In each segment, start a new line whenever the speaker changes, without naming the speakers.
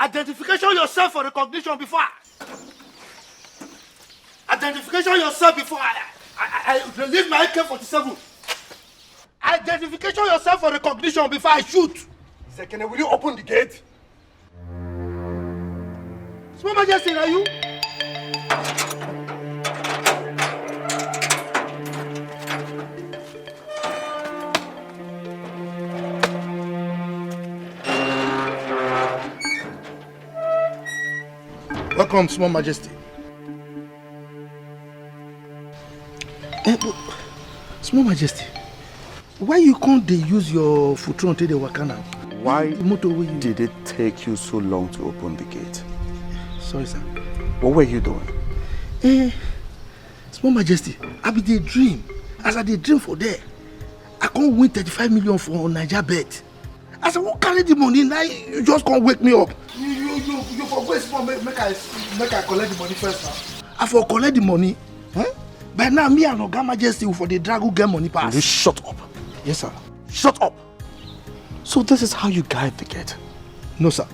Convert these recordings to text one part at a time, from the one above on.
Identification yourself for recognition before Identification yourself before I release my AK-47. Identification yourself for recognition before I shoot.
Second, will you open the gate?
Small Majesty, are you? Welcome, Small Majesty. Small Majesty, why you can't they use your footron till they work now?
Why did it take you so long to open the gate?
Sorry, sir.
What were you doing?
Small Majesty, I be the dream. As I did dream for there, I can't win 35 million for Niger bet. I said, what carry the money now? You just can't wake me up. You forget small. Make I collect the money first now. I for collect the money. Huh? But now me and Oga Majesty for the drag get money pass.
You shut up.
Yes, sir.
Shut up. So this is how you guide the gate?
No, sir.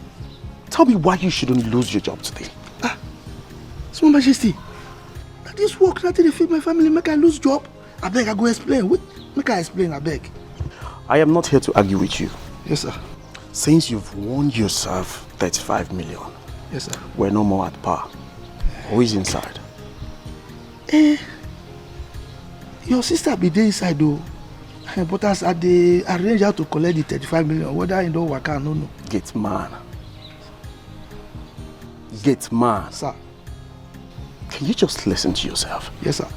Tell me why you shouldn't lose your job today.
Small Majesty, this work not to feed my family, make I lose job. I beg, I go explain. Wait, make I explain, I beg.
I am not here to argue with you.
Yes, sir.
Since you've won yourself 35 million,
yes, sir.
We're no more at par. Who is inside?
Your sister be there inside though. But as they arrange how to collect the 35 million, whether in the work or no.
Gate man. Gate man.
Sir.
Can you just listen to yourself?
Yes, sir.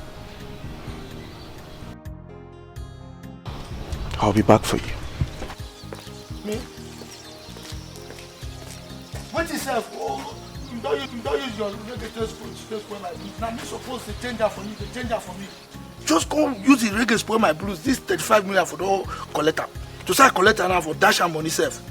I'll be back for you.
Me? What is that? Oh, you don't use your reggae spoil my blues. Now me supposed to change that for you, to change that for me. Just come use the reggae spoil my blues. This 35 million for the collector. To start collector now for dash and money self.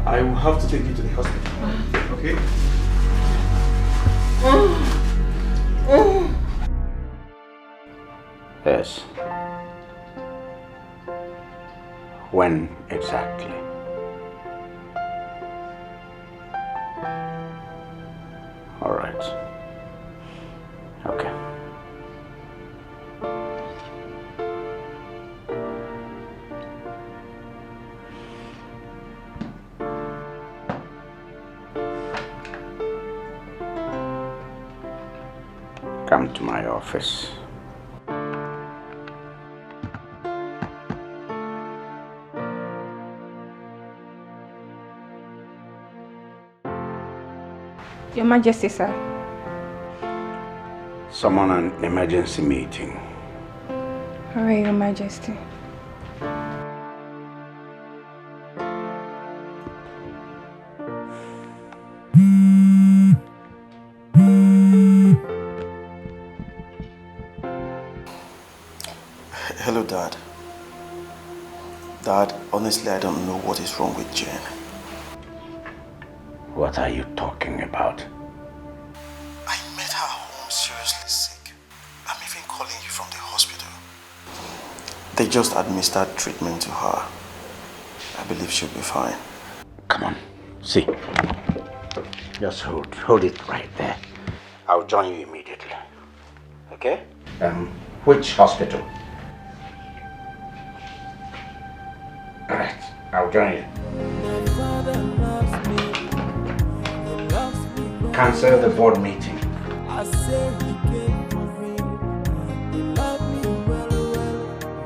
I will have to take you to the hospital. Okay? Yes. When exactly? All right. Okay.
office.
Your Majesty, sir.
Summon an emergency meeting.
All right, Your Majesty.
Hello, Dad. Dad, honestly, I don't know what is wrong with Jane.
What are you talking about?
I met her home seriously sick. I'm even calling you from the hospital. They just administered treatment to her. I believe she'll be fine.
Come on, see. Just hold it right there. I'll join you immediately. Okay? Which hospital? Alright, I'll join you. Cancel the board meeting.
I say he came for me. He loved me well.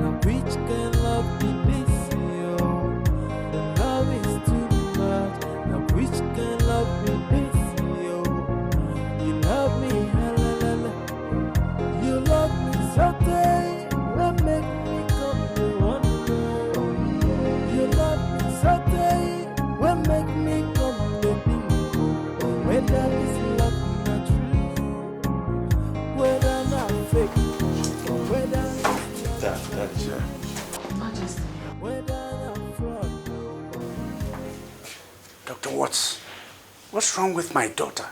Now which can love me this year? The love is too much. Now which can love me this year? You love me, you love me so day. Will make me come to wonder. You love me so day. Will make me come to think. Whether this love not true, whether not fake, whether
That's
Majesty.
whether not fraud.
Doctor, what's wrong with my daughter?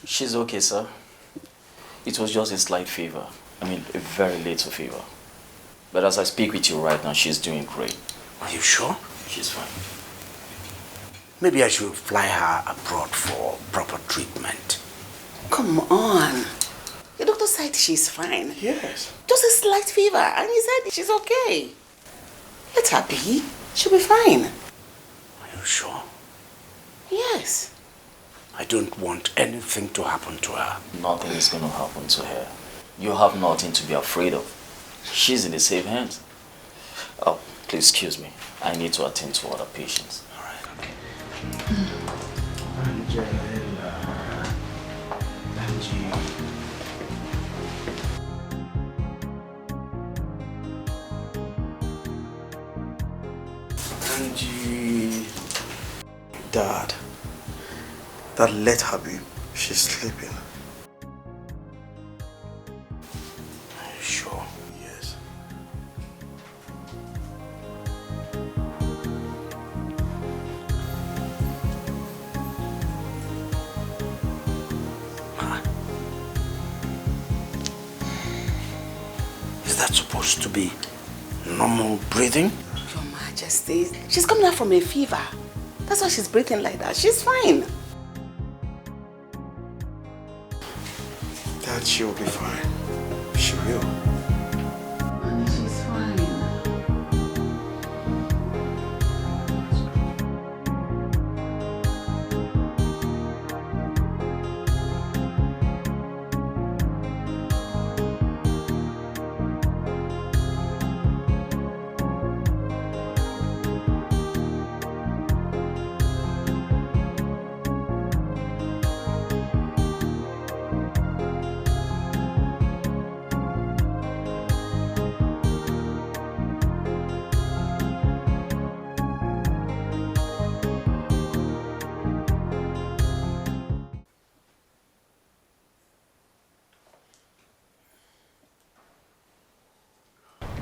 She's okay, sir. It was just a slight fever. I mean, a very little fever. But as I speak with you right now, she's doing great.
Are you sure?
She's fine.
Maybe I should fly her abroad for proper treatment.
Come on. The doctor said she's fine.
Yes.
Just a slight fever, and he said she's okay. Let her be. She'll be fine.
Are you sure?
Yes.
I don't want anything to happen to her.
Nothing is going to happen to her. You have nothing to be afraid of. She's in the safe hands. Oh, please excuse me. I need to attend to other patients.
All right, okay.
Angie. Dad. Dad, let her be. She's sleeping.
Are you sure?
Yes.
Is that supposed to be normal breathing?
Your Majesty, she's coming out from a fever. That's why she's breathing like that. She's fine.
Dad, she'll be fine. She will.
Honey, she's fine.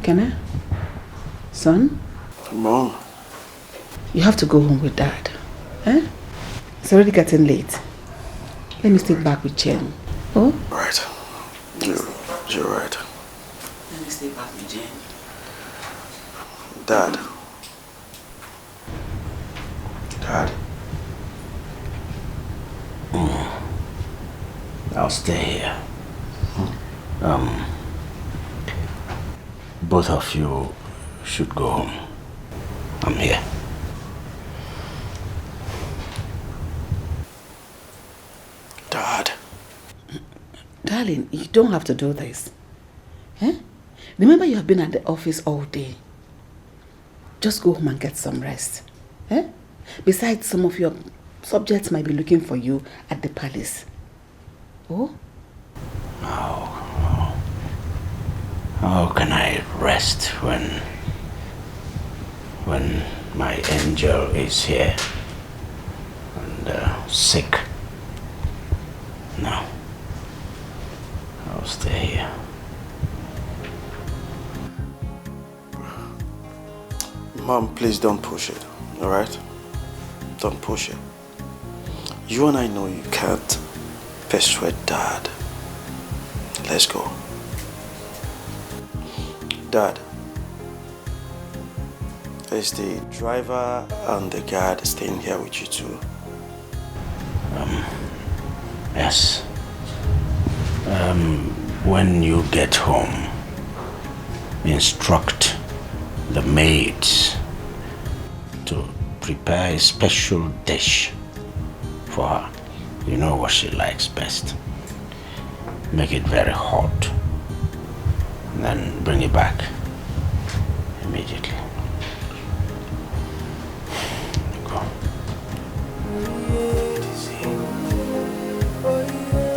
Kenna? Son?
Mom.
You have to go home with Dad. Eh? It's already getting late. Let me stay back with Jen. Oh?
Right. You're right.
Let me stay back with Jen.
Dad. Dad.
I'll stay here. Both of you should go home. I'm here.
Dad.
Dad? Darling, you don't have to do this. Eh? Remember, you have been at the office all day. Just go home and get some rest. Eh? Besides, some of your subjects might be looking for you at the palace. Oh?
How can I rest when my angel is here and sick? No. I'll stay here.
Mom, please don't push it, alright? Don't push it. You and I know you can't persuade Dad. Let's go. Dad, is the driver and the guard staying here with you too?
Yes. When you get home, instruct the maids to prepare a special dish for her. You know what she likes best. Make it very hot. And then bring it back immediately. Go. Easy.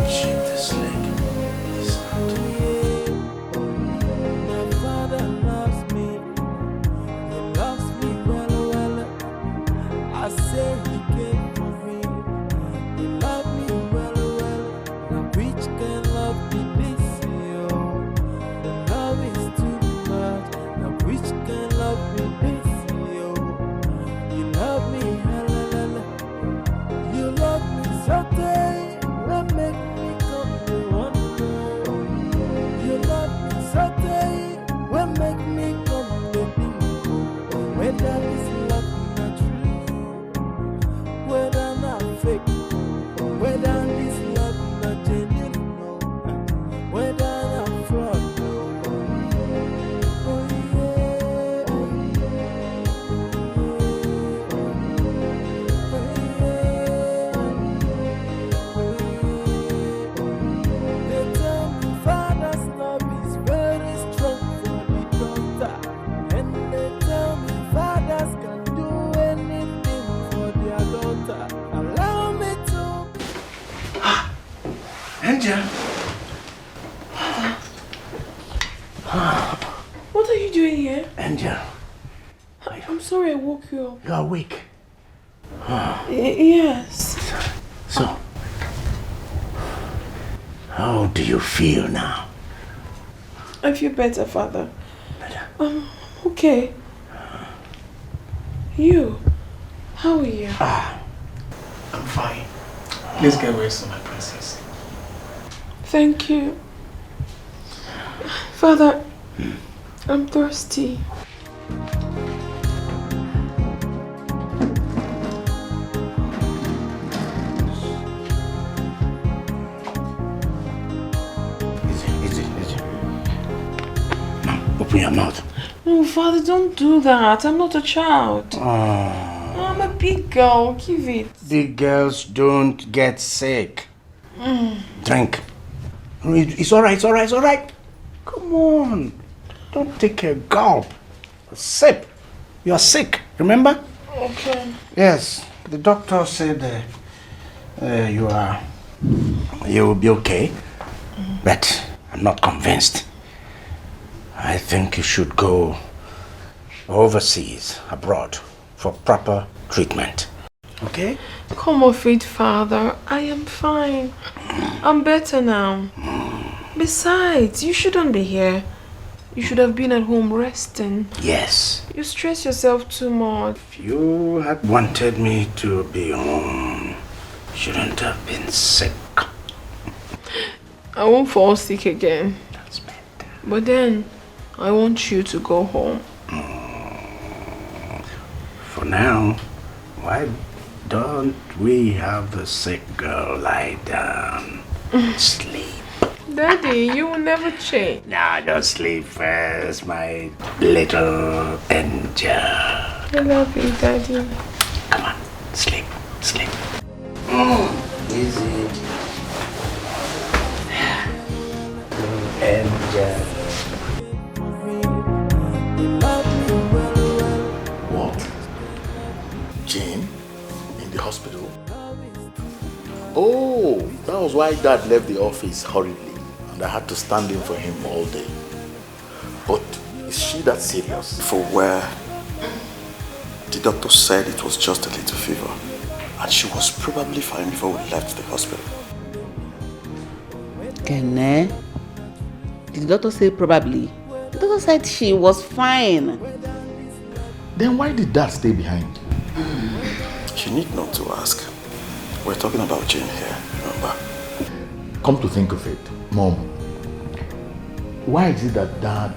Shake this leg. This hand.
My father loves me. He loves me well. I say he came for me. He loved me well. Now which can love me this year? The love is too much. Now which can love me this year? You love me, hallelujah. You love me so day. What make me come to one more? You love me so day. What make me come to bingo? Whether this love not true, whether not fake, whether this love not genuine, no, whether not fraud, no. Oh yeah, oh They tell me father's love is very strong for the daughter, and they tell me fathers can do anything for their daughter. Allow me to be.
Angel.
What are you doing here?
Angel,
I'm sorry I woke you up.
you're awake.
Yes.
So, how do you feel now?
I feel better, Father.
Better.
Okay. You? How are you?
I'm fine. Please get rest, my princess.
Thank you. Father, I'm thirsty.
Easy. Now, open your mouth.
No, Father, don't do that. I'm not a child. I'm a big girl. Give it.
Big girls don't get sick. Drink. It's alright. Come on. Don't take a gulp. A sip. You're sick, remember?
Okay.
Yes. The doctor said you will be okay. But I'm not convinced. I think you should go overseas, abroad, for proper treatment. Okay?
Come off it, Father. I am fine. I'm better now. Besides, you shouldn't be here. You should have been at home resting.
Yes.
You stress yourself too much.
If you had wanted me to be home, you shouldn't have been sick.
I won't fall sick again.
That's better.
But then, I want you to go home.
For now, why don't we have the sick girl lie down? Sleep.
Daddy, you will never change.
Now just sleep first, my little angel.
I love you, Daddy.
Come on, sleep. Easy.
Jane in the hospital? Oh, that was why Dad left the office hurriedly and I had to stand in for him all day. But is she that serious?
For where the doctor said it was just a little fever and she was probably fine before we left the hospital.
Kene? Did the doctor say probably? The doctor said she was fine.
Then why did Dad stay behind?
You need not to ask. We're talking about Jane here, remember?
Come to think of it, Mom, why is it that Dad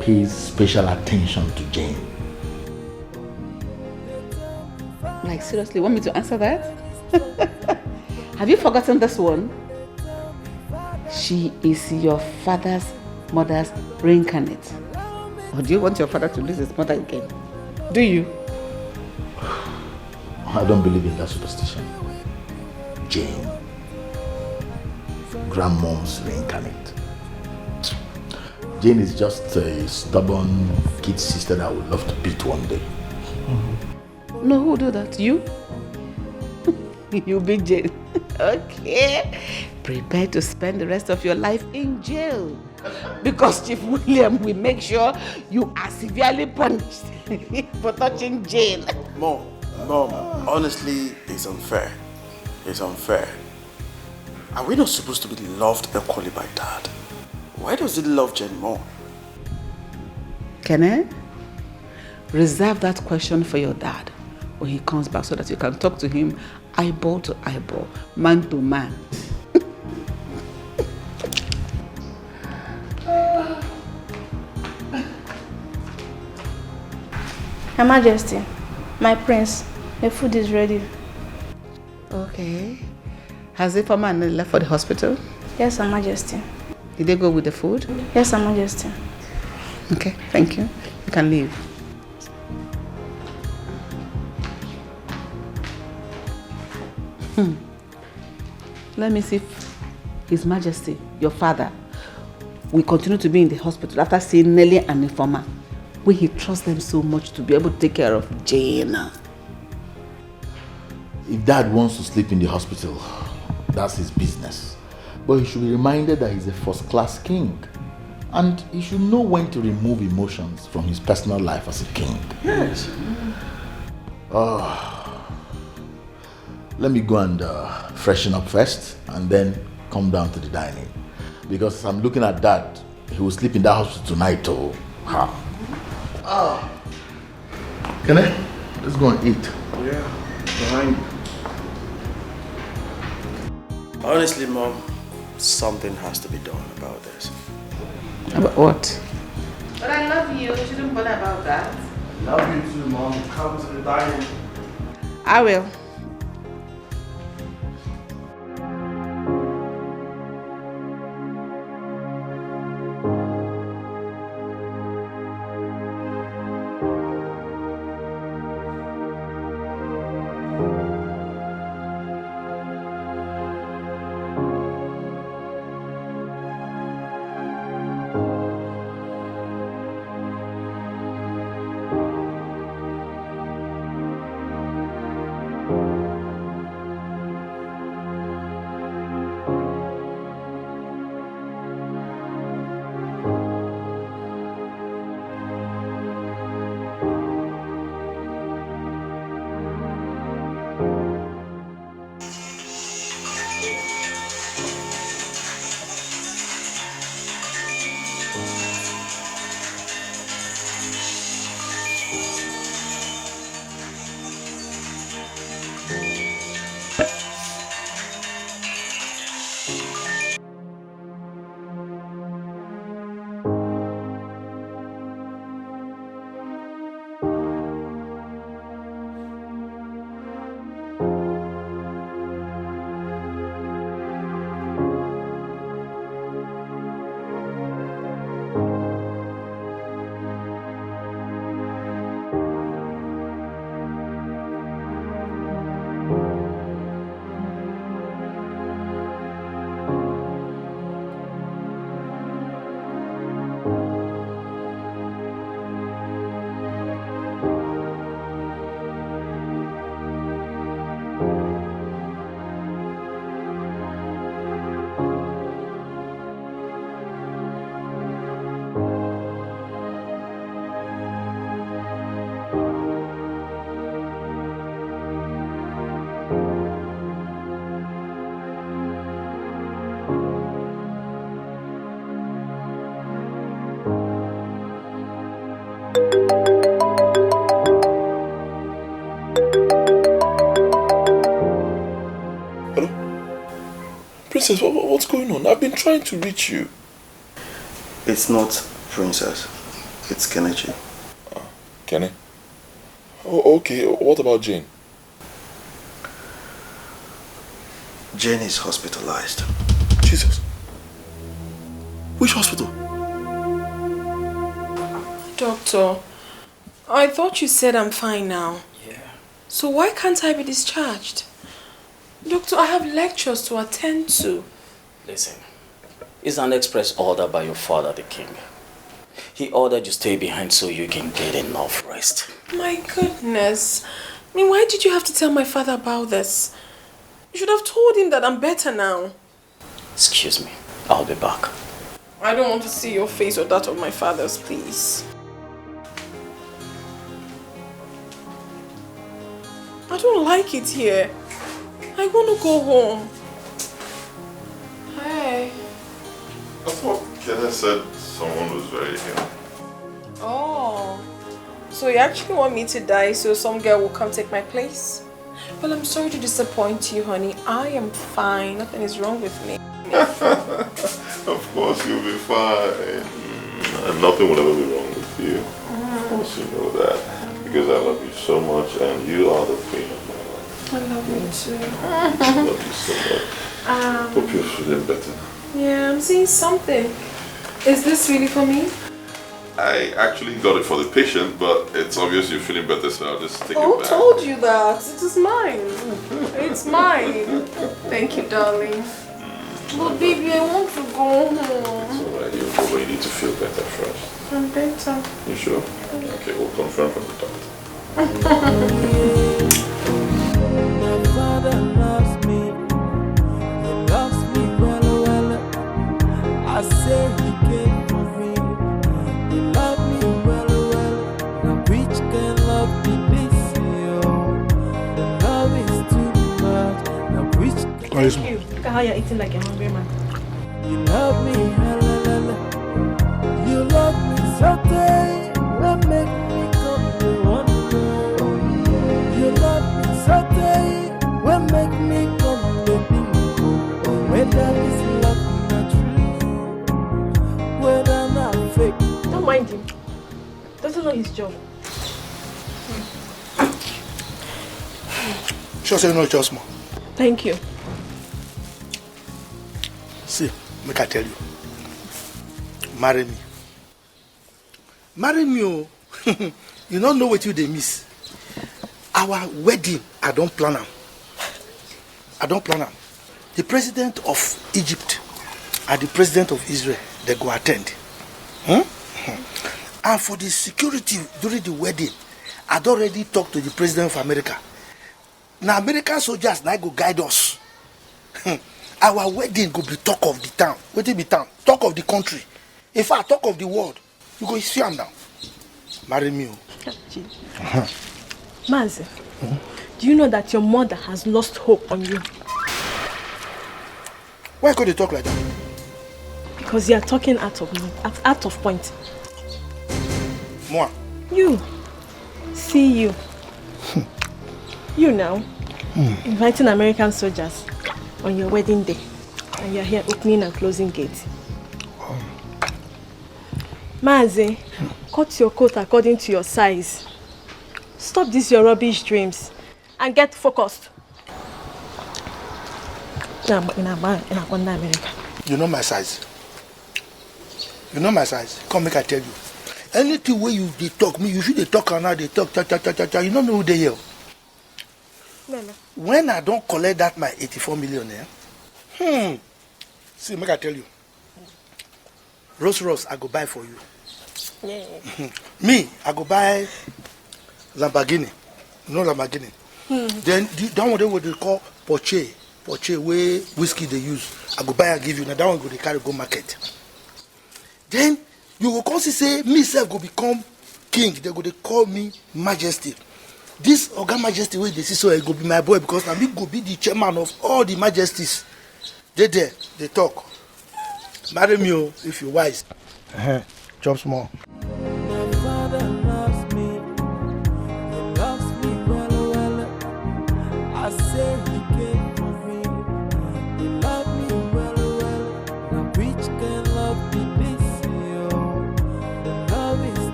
pays special attention to Jane?
Like, seriously, want me to answer that? Have you forgotten this one? She is your mother's reincarnate. Or do you want your father to lose his mother again? Do you?
I don't believe in that superstition. Jane, grandmom's reincarnate. Jane is just a stubborn kid sister that I would love to beat one day.
No, who will do that? You? You beat Jane. Okay. Prepare to spend the rest of your life in jail. Because Chief William will make sure you are severely punished for touching Jane.
Mom, honestly, it's unfair. It's unfair. Are we not supposed to be loved equally by Dad? Why does he love Jane more?
Can I reserve that question for your dad when he comes back so that you can talk to him eyeball to eyeball, man to man?
Her Majesty, my prince, the food is ready.
Okay. Has the former left for the hospital?
Yes, Her Majesty.
Did they go with the food?
Yes, Her Majesty.
Okay, thank you. You can leave. Let me see if His Majesty, your father, will continue to be in the hospital after seeing Nelly and Informer, when he trusts them so much to be able to take care of Jane.
If Dad wants to sleep in the hospital, that's his business. But he should be reminded that he's a first-class king. And he should know when to remove emotions from his personal life as a king.
Yes.
Let me go and freshen up first and then come down to the dining. Because as I'm looking at Dad, he will sleep in that hospital tonight. Can I? Let's go and eat.
Yeah, behind you. Honestly, Mom, something has to be done about this.
About what? But I love you. You shouldn't bother about that.
Love you too, Mom. Come to the dining.
I will.
Hello? Princess, what's going on? I've been trying to reach you.
It's not Princess. It's Kenichi.
Kenny? Oh, okay. What about Jane?
Jane is hospitalized.
Jesus. Which hospital?
Doctor, I thought you said I'm fine now.
Yeah.
So why can't I be discharged? Doctor, I have lectures to attend to.
Listen, it's an express order by your father, the king. He ordered you stay behind so you can get enough rest.
My goodness. I mean, why did you have to tell my father about this? You should have told him that I'm better now.
Excuse me, I'll be back.
I don't want to see your face or that of my father's, please. I don't like it here. I want to go home. Hey.
I thought Kenneth said someone was very ill.
Oh. So you actually want me to die so some girl will come take my place? Well, I'm sorry to disappoint you, honey. I am fine. Nothing is wrong with me.
Of course you'll be fine. And nothing will ever be wrong with you. Of course you know that. Because I love you so much and you are the queen of my life.
I love you too.
I love you so much. Hope you're feeling better.
Yeah, I'm seeing something. Is this really for me?
I actually got it for the patient, but it's obvious you're feeling better, so I'll just take it back.
Who told you that? It is mine. It's mine. Thank you, darling. But baby, I want to go home.
It's alright, you'll go, but you need to feel better first.
I'm better.
You sure? Okay, we'll confirm from the doctor.
My father loves me. He loves me well, well. I say he came for me. He loves me well, well. Now which can love be this? The love is too much. Now which can
Thank you. Look at how you're eating like a hungry man.
you love me? You love me so tight. What make me come to wonder? You love me so tight. What make me come to think? Whether this love not true, whether not fake.
Don't mind him. Doesn't know his job.
Sure, say no, just more.
Thank you.
See, make I tell you. Marry me. Marry me, oh. You don't know what you they miss. Our wedding, I don't plan am. I don't plan am. The president of Egypt and the president of Israel, they go attend. And for the security during the wedding, I'd already talked to the president of America. Now American soldiers now go guide us. Our wedding go be talk of the town. What it be town? Talk of the country. In fact, talk of the world. You go see am now. Marry me.
Mazi, do you know that your mother has lost hope on you?
Why could you talk like that?
Because you are talking out of point.
Moi.
You. See you. You now. Inviting American soldiers on your wedding day. And you're here opening and closing gates. Mazi, cut your coat according to your size. Stop these your rubbish dreams and get focused. America.
You know my size. You know my size. Come make I tell you. Anything where you they talk me, you should they talk and now they talk cha. You don't know who they hear. When I don't collect that my 84 million, see, make I tell you. Rolls I go buy for you.
Yeah.
Me, I go buy Lamborghini. You know Lamborghini? Then that one what they call Porsche where whiskey they use. I go buy and give you. Now that one go they carry go market. Then you will come say me self go become king. They go they call me Majesty. This Oga Majesty way they see so I go be my boy because now me go be the chairman of all the majesties. They there, they talk. Marry me if you wise. Chop small.
My father loves me. He loves me well, well.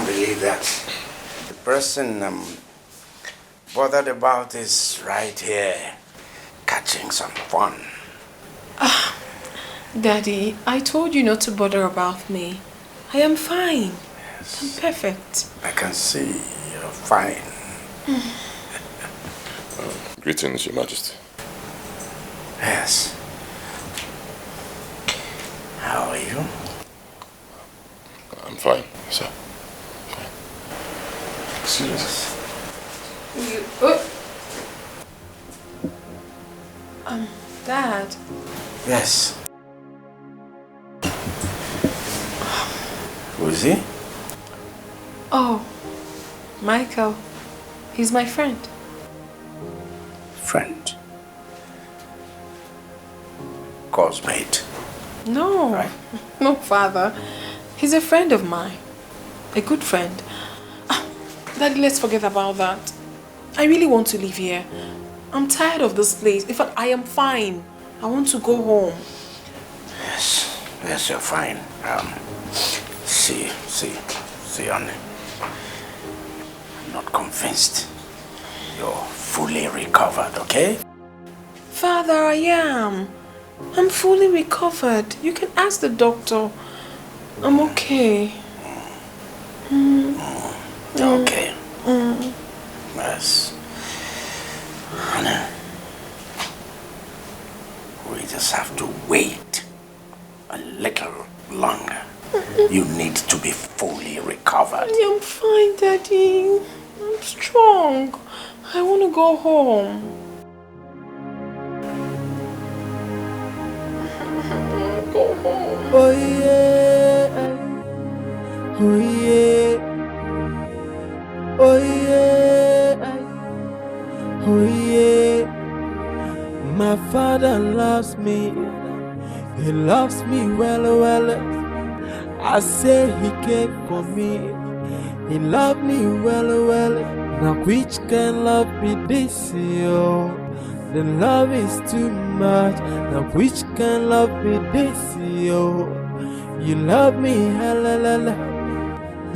can't believe that. The person I'm bothered about is right here, catching some fun.
Daddy, I told you not to bother about me. I am fine.
Yes.
I'm perfect.
I can see you're fine.
Greetings, Your Majesty.
Yes. How are you?
I'm fine, sir. Fine.
Excuse
You... Dad.
Yes. Who is he?
Oh, Michael. He's my friend.
Friend. Course mate.
No.
Right.
No, Father. He's a friend of mine. A good friend. Daddy, let's forget about that. I really want to live here. I'm tired of this place. In fact, I am fine. I want to go home.
Yes. Yes, you're fine. See, honey. I'm not convinced you're fully recovered, okay?
Father, I am. I'm fully recovered. You can ask the doctor. I'm okay.
Okay. Yes. Honey, we just have to wait a little longer. You need to be fully recovered.
I'm fine, Daddy. I'm strong. I want to go home. Go home.
Oh yeah, oh yeah, oh yeah, oh yeah. My father loves me. He loves me well. I say he cared for me. He loved me well. Now which can love be this, yo? The love is too much. Now which can love be this, yo? You love me, halala.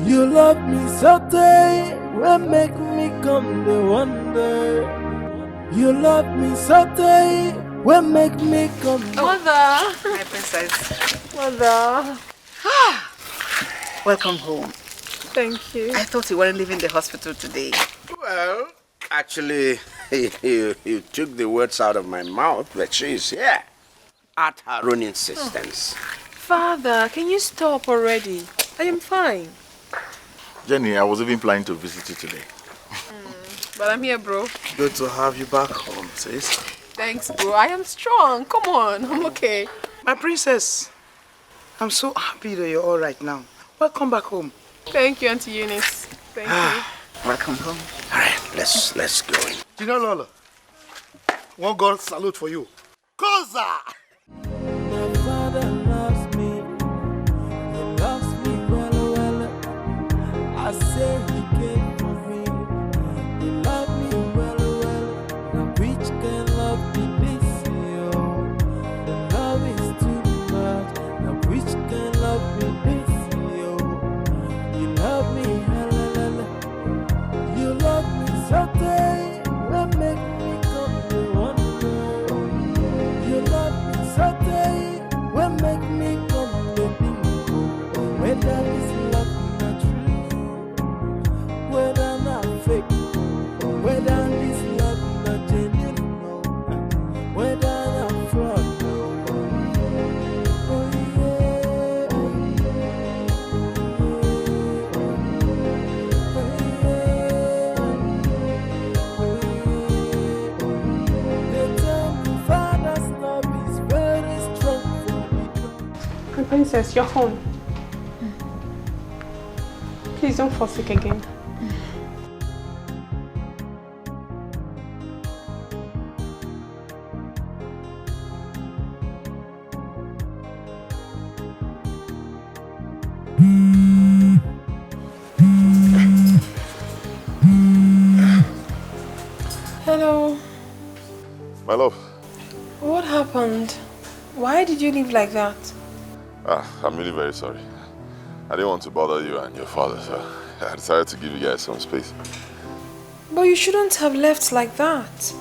You love me so tight. Will make me come to wonder. You love me so tight. Will make me come.
Mother! My princess.
Mother.
Welcome home.
Thank you.
I thought you weren't leaving the hospital today.
Well, actually, you took the words out of my mouth, but she's here at her own insistence.
Father, can you stop already? I am fine.
Jenny, I was even planning to visit you today.
But I'm here, bro.
Good to have you back home, sis.
Thanks, bro. I am strong. Come on. I'm okay.
My princess, I'm so happy that you're all right now. Welcome back home.
Thank you, Auntie Eunice. Thank you.
Welcome home.
All right, let's go in.
You know, Lola, one God salute for you. Koza!
My father loves me. He loves me well. I say he came for me. He loved me well. Now which can love be this, yo? The love is too much. Now which can love be this, yo? You love me, halala. You love me so tight. Will make me come to wonder. You love me so tight. Will make me come to think. Whether this love not true, whether not fake, whether this love not genuine, no, whether not fraud, no. Oh yeah, oh yeah. They tell me father's love is very strong for me.
My princess, you're home. Please don't fall sick again.
Hello.
My love,
What happened? Why did you leave like that?
I'm really very sorry. I didn't want to bother you and your father, so I decided to give you guys some space.
But you shouldn't have left like that.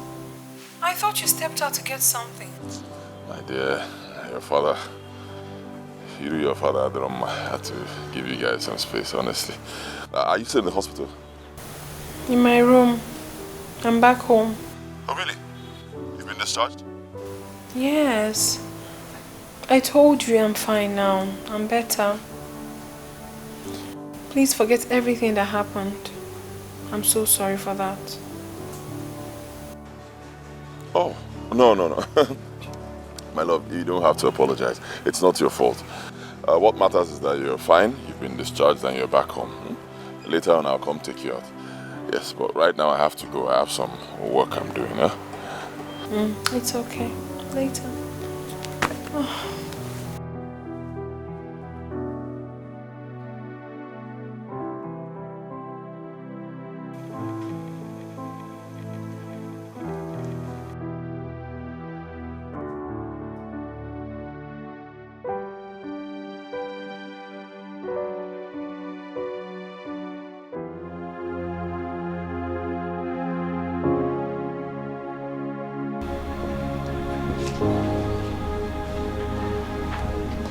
I thought you stepped out to get something.
My dear, your father, if you do your father, I don't have to give you guys some space, honestly. Are you still in the hospital?
In my room. I'm back home.
Oh, really? You've been discharged?
Yes. I told you I'm fine now. I'm better. Please forget everything that happened. I'm so sorry for that.
Oh, no. My love, you don't have to apologize. It's not your fault. What matters is that you're fine, you've been discharged, and you're back home. Later on, I'll come take you out. Yes, but right now I have to go. I have some work I'm doing, huh?
It's okay. Later. Oh.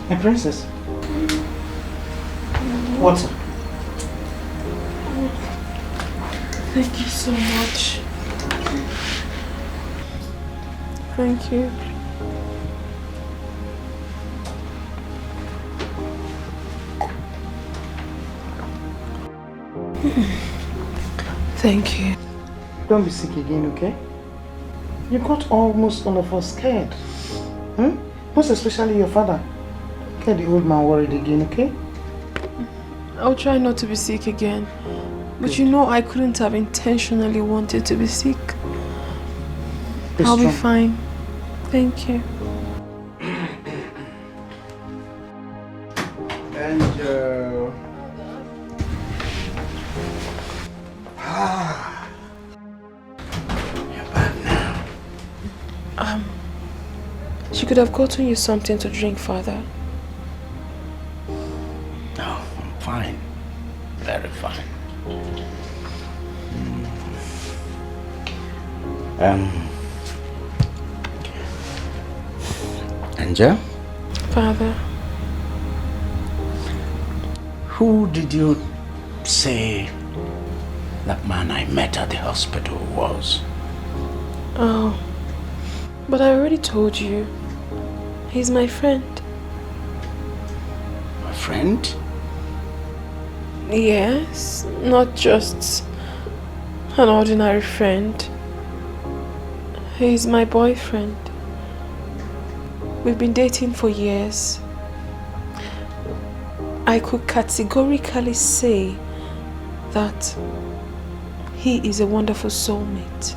My princess. What's up?
Thank you so much. Thank you. Thank you.
Don't be sick again, okay? You got almost all of us scared. Most especially your father. Get the old man worried again, okay?
I'll try not to be sick again. But you know I couldn't have intentionally wanted to be sick. I'll be fine. Thank you.
And you're back now.
She could have gotten you something to drink, Father.
No, I'm fine. Very fine. Angel?
Father.
Who did you say that man I met at the hospital was?
Oh, but I already told you. He's my friend.
A friend?
Yes, not just an ordinary friend. He's my boyfriend. We've been dating for years. I could categorically say that he is a wonderful soulmate.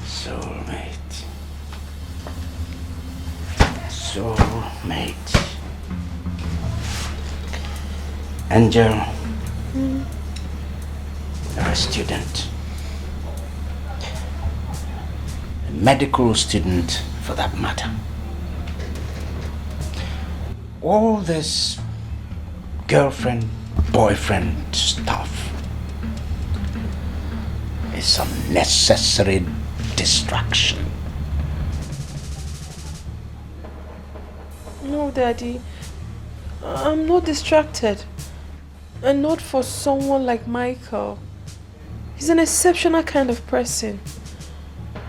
Soulmate. Angel, you're a student. A medical student, for that matter. All this girlfriend, boyfriend stuff is some necessary distraction.
No, Daddy. I'm not distracted. And not for someone like Michael. He's an exceptional kind of person.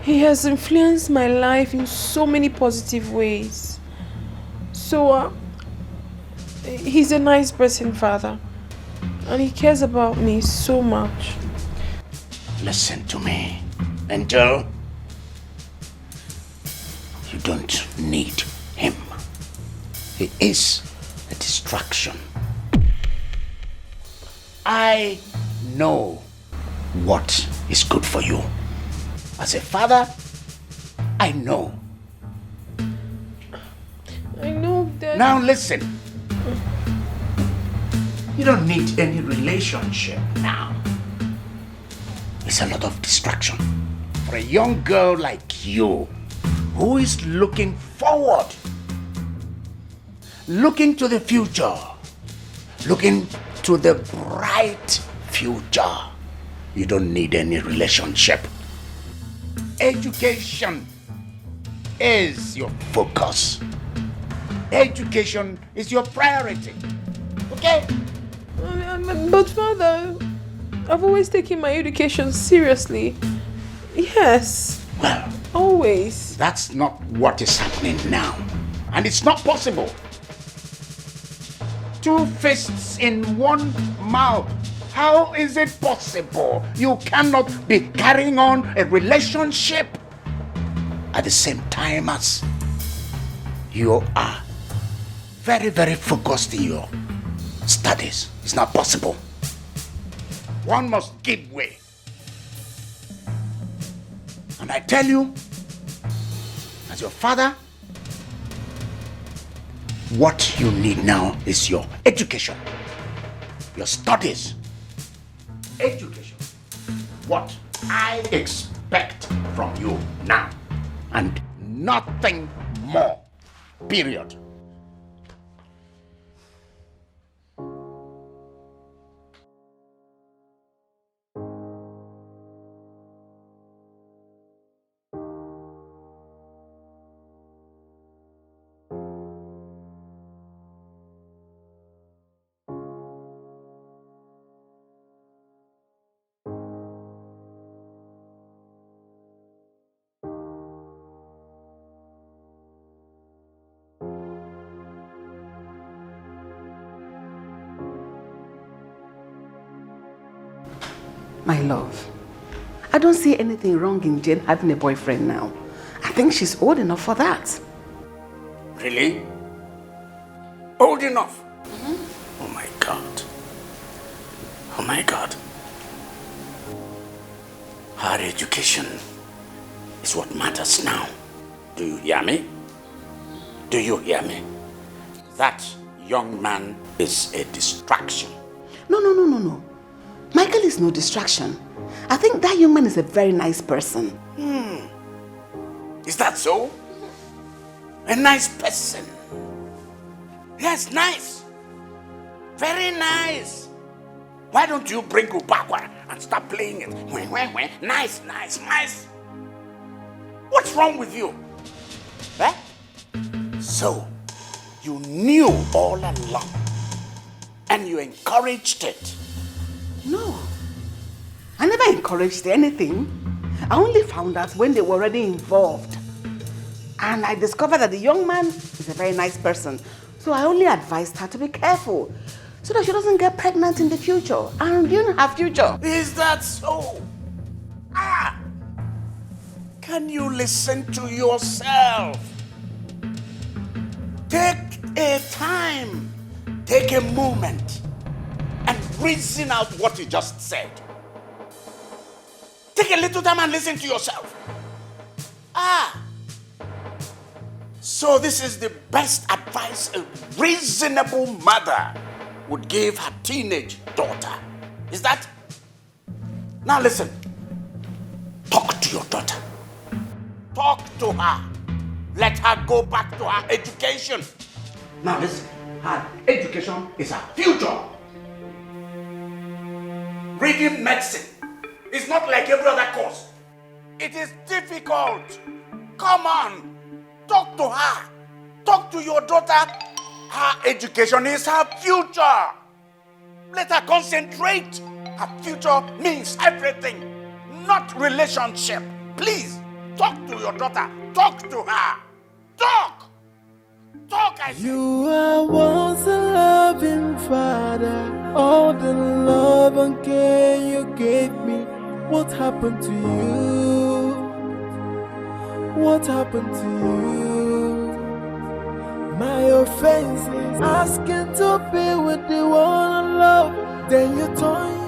He has influenced my life in so many positive ways. So, he's a nice person, Father. And he cares about me so much.
Listen to me, Angel. You don't need him. He is a distraction. I know what is good for you. As a father, I know.
I know that.
Now listen. You don't need any relationship now. It's a lot of distraction. For a young girl like you, who is looking forward looking to the future, looking to the bright future. You don't need any relationship. Education is your focus. Education is your priority. Okay?
But Father, I've always taken my education seriously. Yes.
Well,
always.
That's not what is happening now. And it's not possible. 2 fists in 1 mouth. How is it possible? You cannot be carrying on a relationship at the same time as you are very, very focused in your studies. It's not possible. One must give way. And I tell you, as your father, what you need now is your education, your studies. Education. What I expect from you now, and nothing more. Period.
My love, I don't see anything wrong in Jane having a boyfriend now. I think she's old enough for that.
Really? Old enough? Mm-hmm. Oh my God. Oh my God. Her education is what matters now. Do you hear me? Do you hear me? That young man is a distraction.
No. Michael is no distraction. I think that young man is a very nice person.
Is that so? A nice person. Yes, nice. Very nice. Why don't you bring Ubakwa and start playing it? Nice. What's wrong with you? Eh? So, you knew all along and you encouraged it.
No, I never encouraged anything. I only found out when they were already involved. And I discovered that the young man is a very nice person. So I only advised her to be careful so that she doesn't get pregnant in the future and ruin her future.
Is that so? Can you listen to yourself? Take a time, take a moment, and reason out what you just said. Take a little time and listen to yourself. So this is the best advice a reasonable mother would give her teenage daughter. Is that? Now listen. Talk to your daughter. Talk to her. Let her go back to her education. Now listen. Her education is her future. Reading medicine is not like every other course. It is difficult. Come on. Talk to her. Talk to your daughter. Her education is her future. Let her concentrate. Her future means everything, not relationship. Please, talk to your daughter. Talk to her. Talk, I say.
You are once a loving father. All the love and care you gave me. What happened to you? What happened to you? My offense is asking to be with the one I love. Then you turn.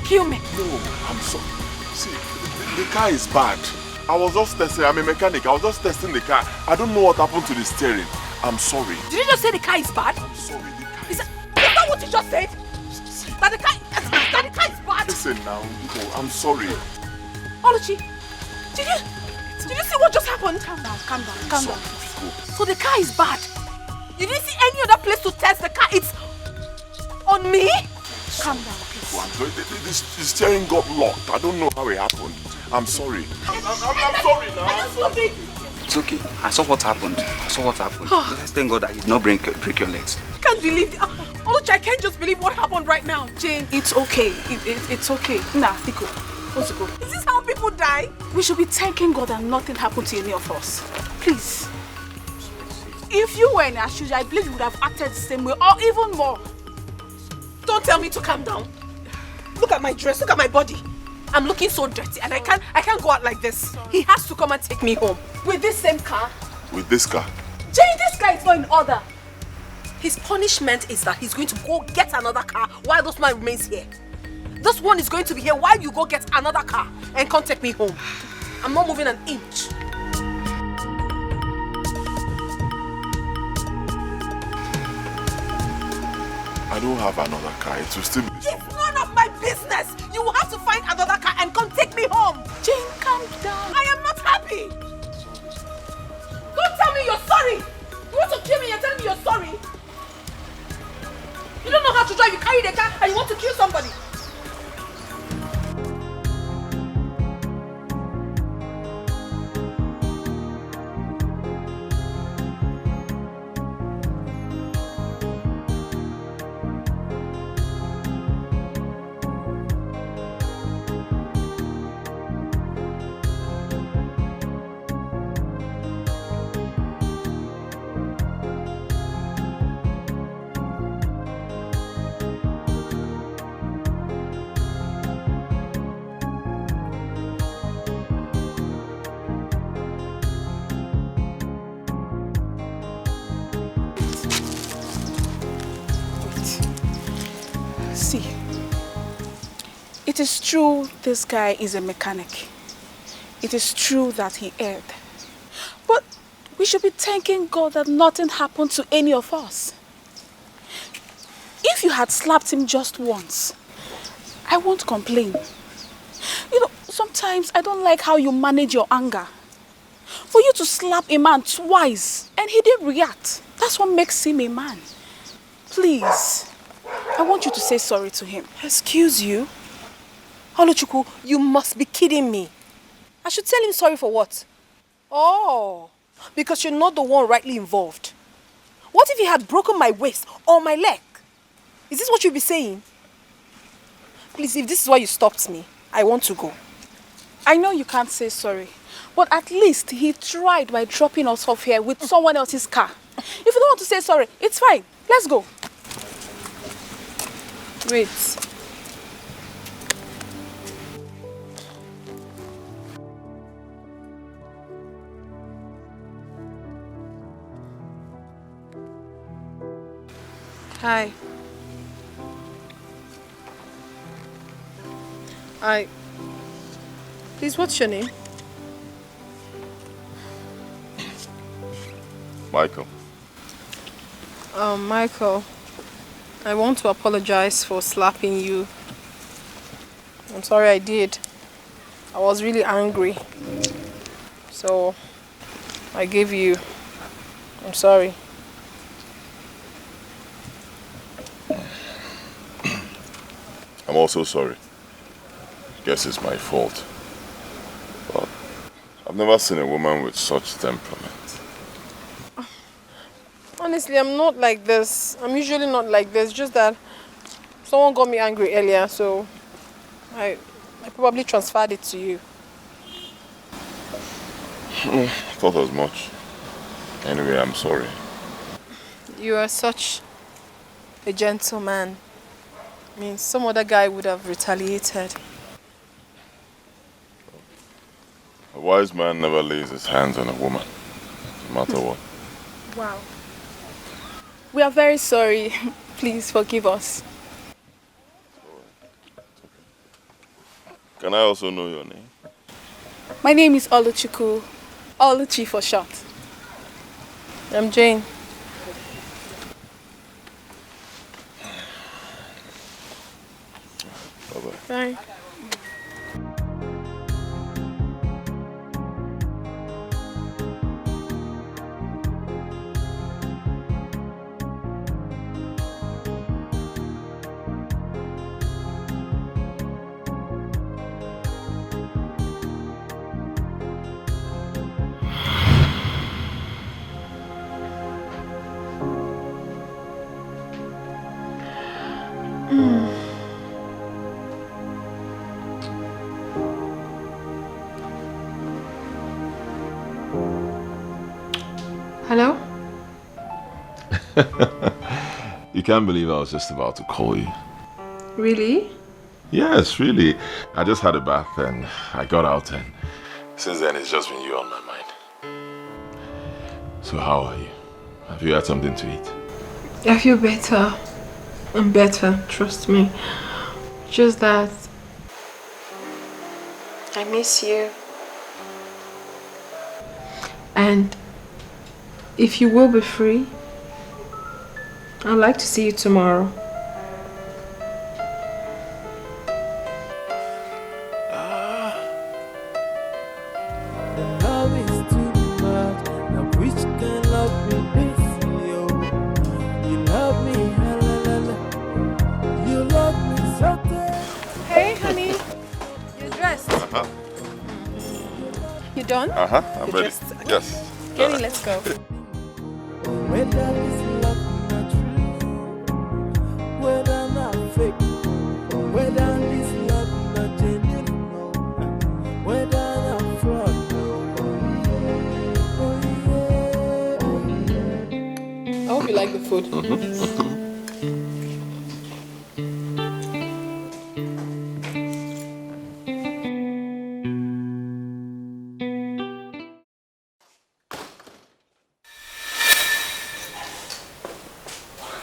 kill me?
No, I'm sorry. See, the car is bad. I was just testing. I'm a mechanic. I was just testing the car. I don't know what happened to the steering. I'm sorry.
Did you just say the car is bad?
I'm sorry. The car
is that what you just said? That the car is bad?
Listen now, Nico, I'm sorry.
Oluchi, did you see what just happened? Calm down. So the car is bad. You didn't see any other place to test the car. It's on me? Calm down, please.
I'm sorry. The steering got locked. I don't know how it happened. I'm sorry. I'm sorry now.
It's okay. I saw what happened. Let's thank God that he did not break your legs.
I can't believe it. Oluchi, I can't just believe what happened right now. Jane, it's okay. It's okay. Nah, Etiko, let's go. Is this how people die?
We should be thanking God that nothing happened to any of us. Please. If you were in our shoes, I believe you would have acted the same way or even more.
Don't tell me to calm down. Look at my dress, look at my body. I'm looking so dirty and I can't go out like this. He has to come and take me home.
With this same car?
With this car?
Jane, this car is not in order.
His punishment is that he's going to go get another car while this man remains here. This one is going to be here while you go get another car and come take me home. I'm not moving an inch.
I don't have another car. It will still be
It's none of my business. You will have to find another car and come take me home.
Jane, calm down.
I am not happy. Don't tell me you're sorry. You want to kill me and tell me you're sorry. You don't know how to drive. You carry the car and you want to kill somebody.
It is true this guy is a mechanic. It is true that he erred. But we should be thanking God that nothing happened to any of us. If you had slapped him just once, I won't complain. You know, sometimes I don't like how you manage your anger. For you to slap a man twice and he didn't react, that's what makes him a man. Please, I want you to say sorry to him.
Excuse you? Oluchukwu, you must be kidding me. I should tell him sorry for what? Oh, because you're not the one rightly involved. What if he had broken my waist or my leg? Is this what you'll be saying? Please, if this is why you stopped me, I want to go.
I know you can't say sorry, but at least he tried by dropping us off here with someone else's car. If you don't want to say sorry, it's fine. Let's go.
Wait. Hi. Please, what's your name?
Michael.
Michael, I want to apologize for slapping you. I'm sorry I did. I was really angry. So, I gave you. I'm sorry.
I'm also sorry. Guess it's my fault. But I've never seen a woman with such temperament.
Honestly, I'm not like this. I'm usually not like this. Just that someone got me angry earlier, so I probably transferred it to you.
I thought as much. Anyway, I'm sorry.
You are such a gentleman. I mean, some other guy would have retaliated.
A wise man never lays his hands on a woman, no matter what.
Wow. We are very sorry. Please forgive us.
Can I also know your name?
My name is Oluchiku. Oluchi for short.
I'm Jane.
Bye-bye.
Bye.
Hello?
You can't believe I was just about to call you.
Really?
Yes, really. I just had a bath and I got out, and since then it's just been you on my mind. So how are you? Have you had something to eat?
I feel better. I'm better, trust me. Just that I miss you. And if you will be free, I'd like to see you tomorrow.
Love is too much. Now which can love be this? Yo, you love me, la la la. You love me so dead.
Hey, honey. You're dressed.
Uh-huh.
You done?
Uh-huh. I'm
You're
ready.
dressed.
Yes.
Kenny, let's go.
Whether this love not true, whether not fake, whether this love not genuine, no, whether not fraud, no.
I hope you like the food.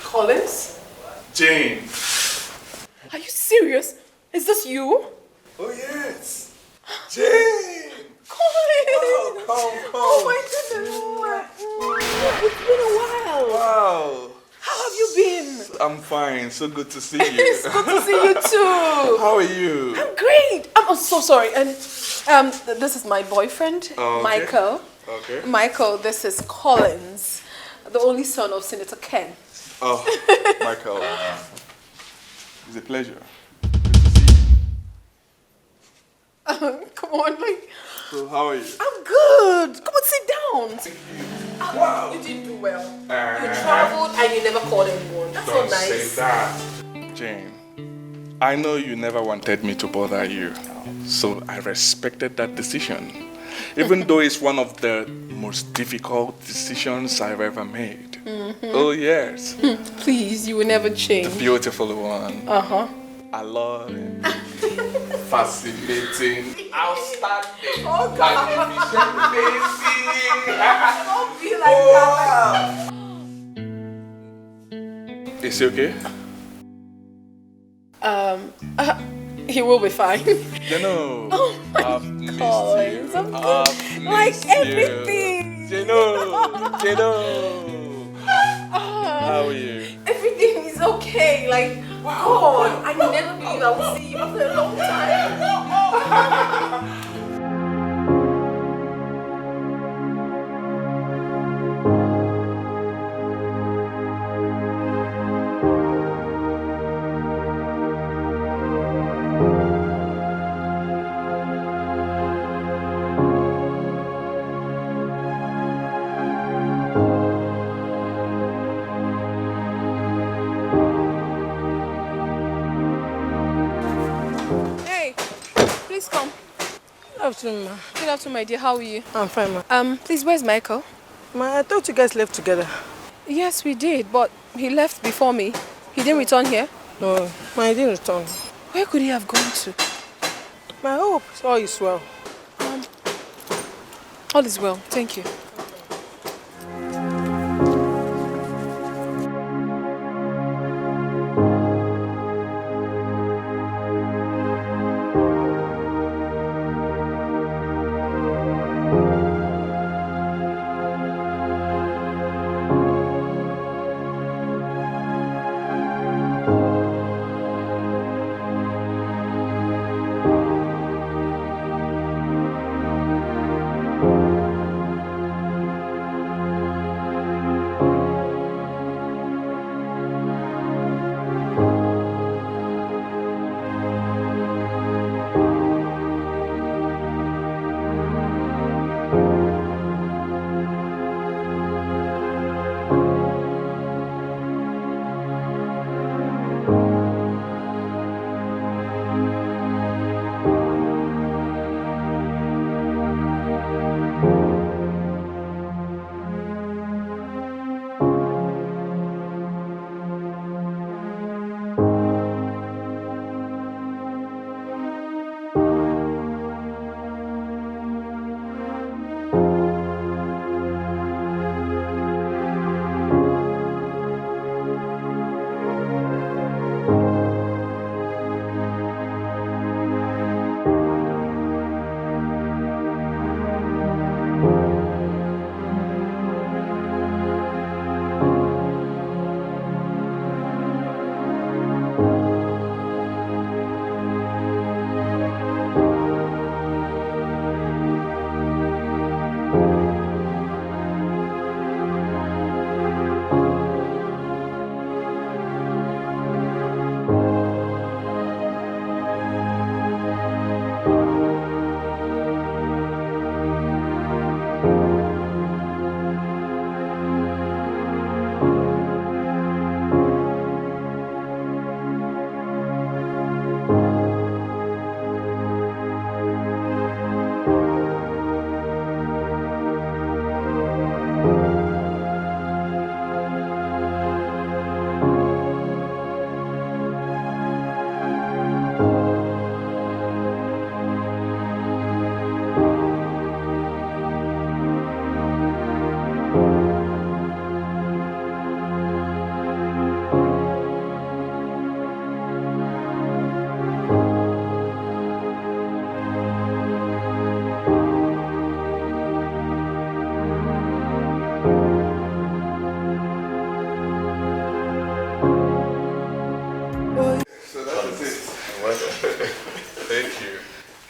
Collins?
Jane.
Are you serious? Is this you?
Oh, yes. Jane.
Collins!
Come.
Oh my goodness! It's been a while.
Wow.
How have you been?
I'm fine. So good to see you.
It's good to see you too.
How are you?
I'm great. I'm so sorry. And this is my boyfriend,
Oh, okay.
Michael.
Okay.
Michael, this is Collins, the only son of Senator Ken.
Oh, Michael. It's a pleasure.
Come on, like.
So how are you?
I'm good. Come on, sit down.
Wow.
You did do well. You traveled and you never called anyone. That's so
Don't
nice.
say that. Jane, I know you never wanted me to bother you, so I respected that decision. Even though it's one of the most difficult decisions I've ever made. Oh, yes.
Please, you will never change.
The beautiful one.
Uh-huh.
I love it. Fascinating. Outstanding.
Oh, God.
Magnificent.
Don't be like that.
Is he okay?
He will be fine.
You know,
Oh my
I've missed
Collins,
you.
I'm
I've
good. Like
missed
everything.
You. Jeno. How are you?
Everything is okay. Like, God, I never believe I would see you after a long time. Hey, please come.
Good afternoon, ma.
Good afternoon, my dear. How are you?
I'm fine, ma.
Please, where's Michael?
Ma, I thought you guys left together.
Yes, we did, but he left before me. He didn't return here.
No, ma, I didn't return.
Where could he have gone to?
Ma, I hope all is well.
All is well. Thank you.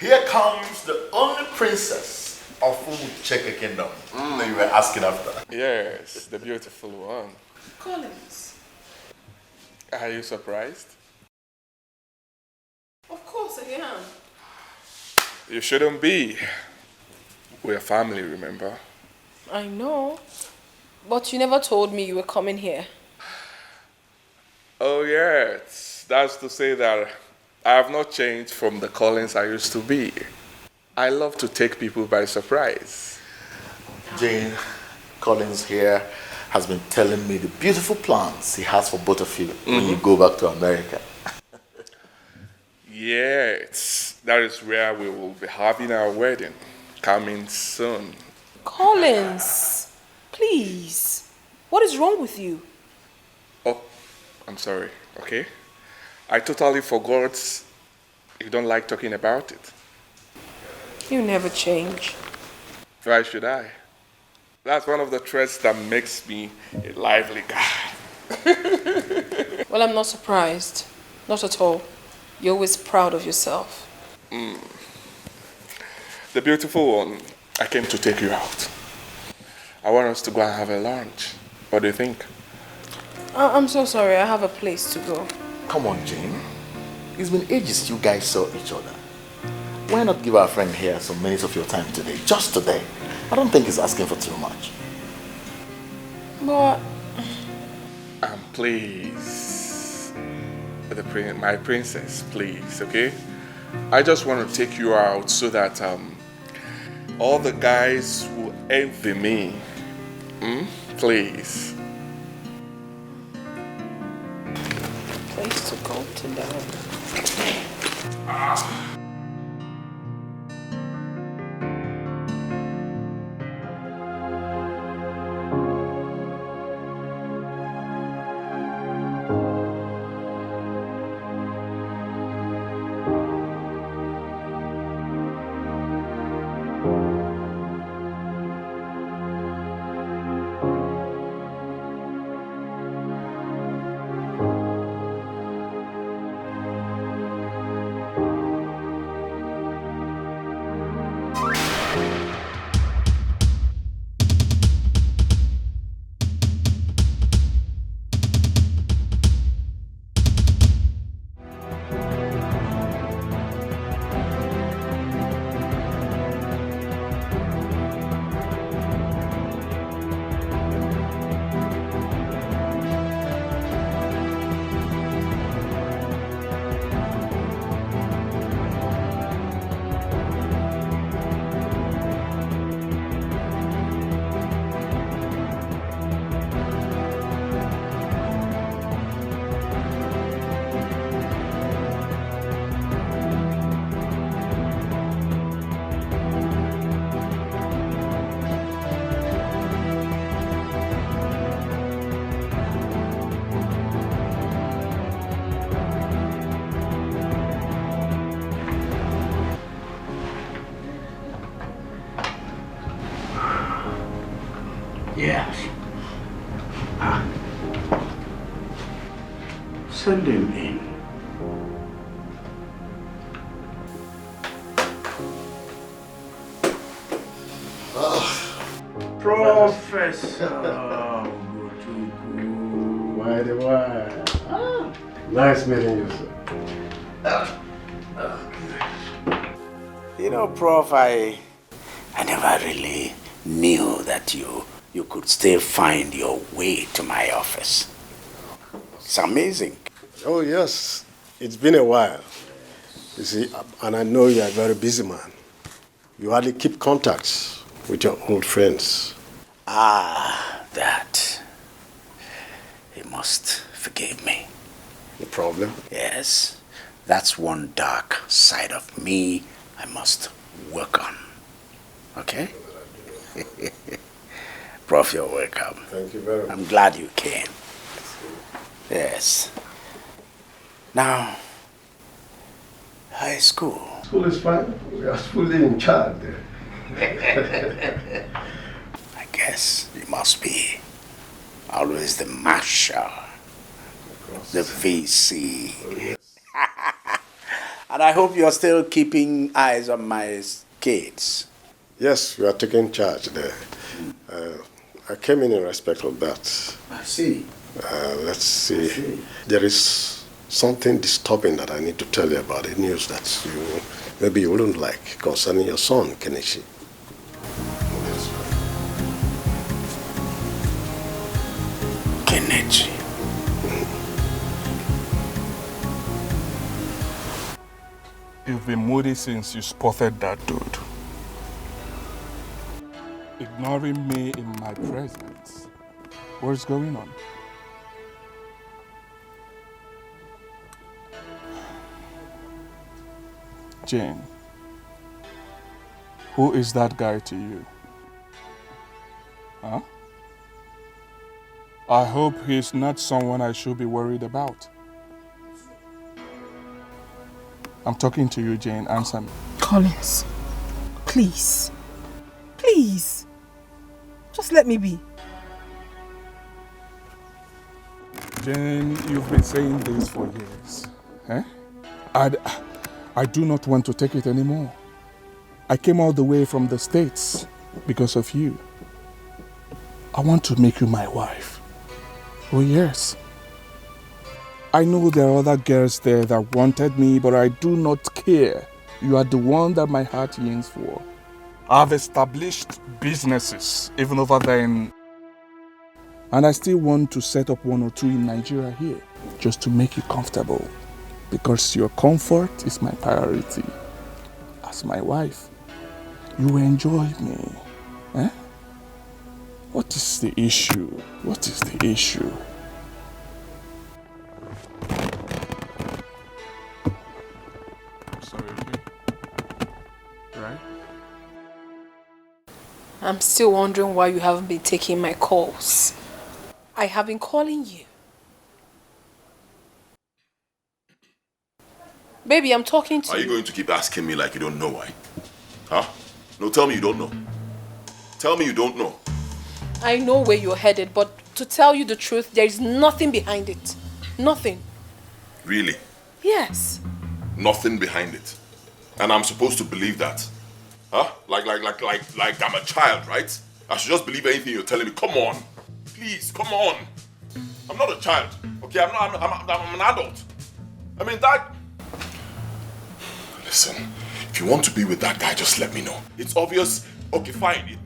Here comes the only princess of Umucheke Kingdom that you were asking after.
Yes, the beautiful one.
Collins.
Are you surprised?
Of course I am.
You shouldn't be. We're family, remember?
I know. But you never told me you were coming here.
Oh, yes. That's to say that I have not changed from the Collins I used to be. I love to take people by surprise.
Jane, Collins here has been telling me the beautiful plans he has for both of you when you go back to America.
Yes, that is where we will be having our wedding, coming soon.
Collins, please. What is wrong with you?
Oh, I'm sorry, okay? I totally forgot you don't like talking about it.
You never change.
Why should I? That's one of the traits that makes me a lively guy.
Well, I'm not surprised. Not at all. You're always proud of yourself.
The beautiful one, I came to take you out. I want us to go and have a lunch. What do you think?
I'm so sorry. I have a place to go.
Come on, Jane. It's been ages you guys saw each other. Why not give our friend here some minutes of your time today? Just today. I don't think he's asking for too much.
But...
Please. My princess, please, okay? I just want to take you out so that all the guys will envy me. Please.
Place to go today.
Yes. Send him in. Professor
Why? Nice meeting you, sir.
You know, Prof, I never really knew that you could still find your way to my office. It's amazing.
Oh, yes. It's been a while. You see, and I know you're a very busy man. You hardly keep contacts with your old friends.
Ah, that. You must forgive me.
No problem.
Yes, that's one dark side of me I must work on. Okay? Prof, you're welcome.
Thank you very much.
I'm glad you came. Yes. Now, how is school?
School is fine. We are fully in charge there.
I guess you must be always the marshal, the VC. And I hope you're still keeping eyes on my kids.
Yes, we are taking charge there. I came in respect of that.
I see.
Let's see. There is something disturbing that I need to tell you about, the news that maybe you wouldn't like concerning your son, Kenichi.
Kenichi.
You've been moody since you spotted that dude. Ignoring me in my presence. What's going on? Jane, who is that guy to you? Huh? I hope he's not someone I should be worried about. I'm talking to you, Jane. Answer me.
Collins, please. Please. Just let me be.
Jane, you've been saying this for years. Eh? I do not want to take it anymore. I came all the way from the States because of you. I want to make you my wife. Oh yes. I know there are other girls there that wanted me, but I do not care. You are the one that my heart yearns for. I've established businesses, even over there and I still want to set up 1 or 2 in Nigeria here, just to make you comfortable. Because your comfort is my priority. As my wife, you enjoy me. Eh? What is the issue? What is the issue? Sorry, okay? Right?
I'm still wondering why you haven't been taking my calls. I have been calling you. Baby, I'm talking to you.
Are you going to keep asking me like you don't know why? Huh? No, tell me you don't know. Tell me you don't know.
I know where you're headed, but to tell you the truth, there is nothing behind it. Nothing.
Really?
Yes.
Nothing behind it. And I'm supposed to believe that? Huh? Like I'm a child, right? I should just believe anything you're telling me. Come on. Please, come on. I'm not a child. Okay, I'm an adult. I mean, that... Listen, if you want to be with that guy, just let me know. It's obvious. Okay, fine.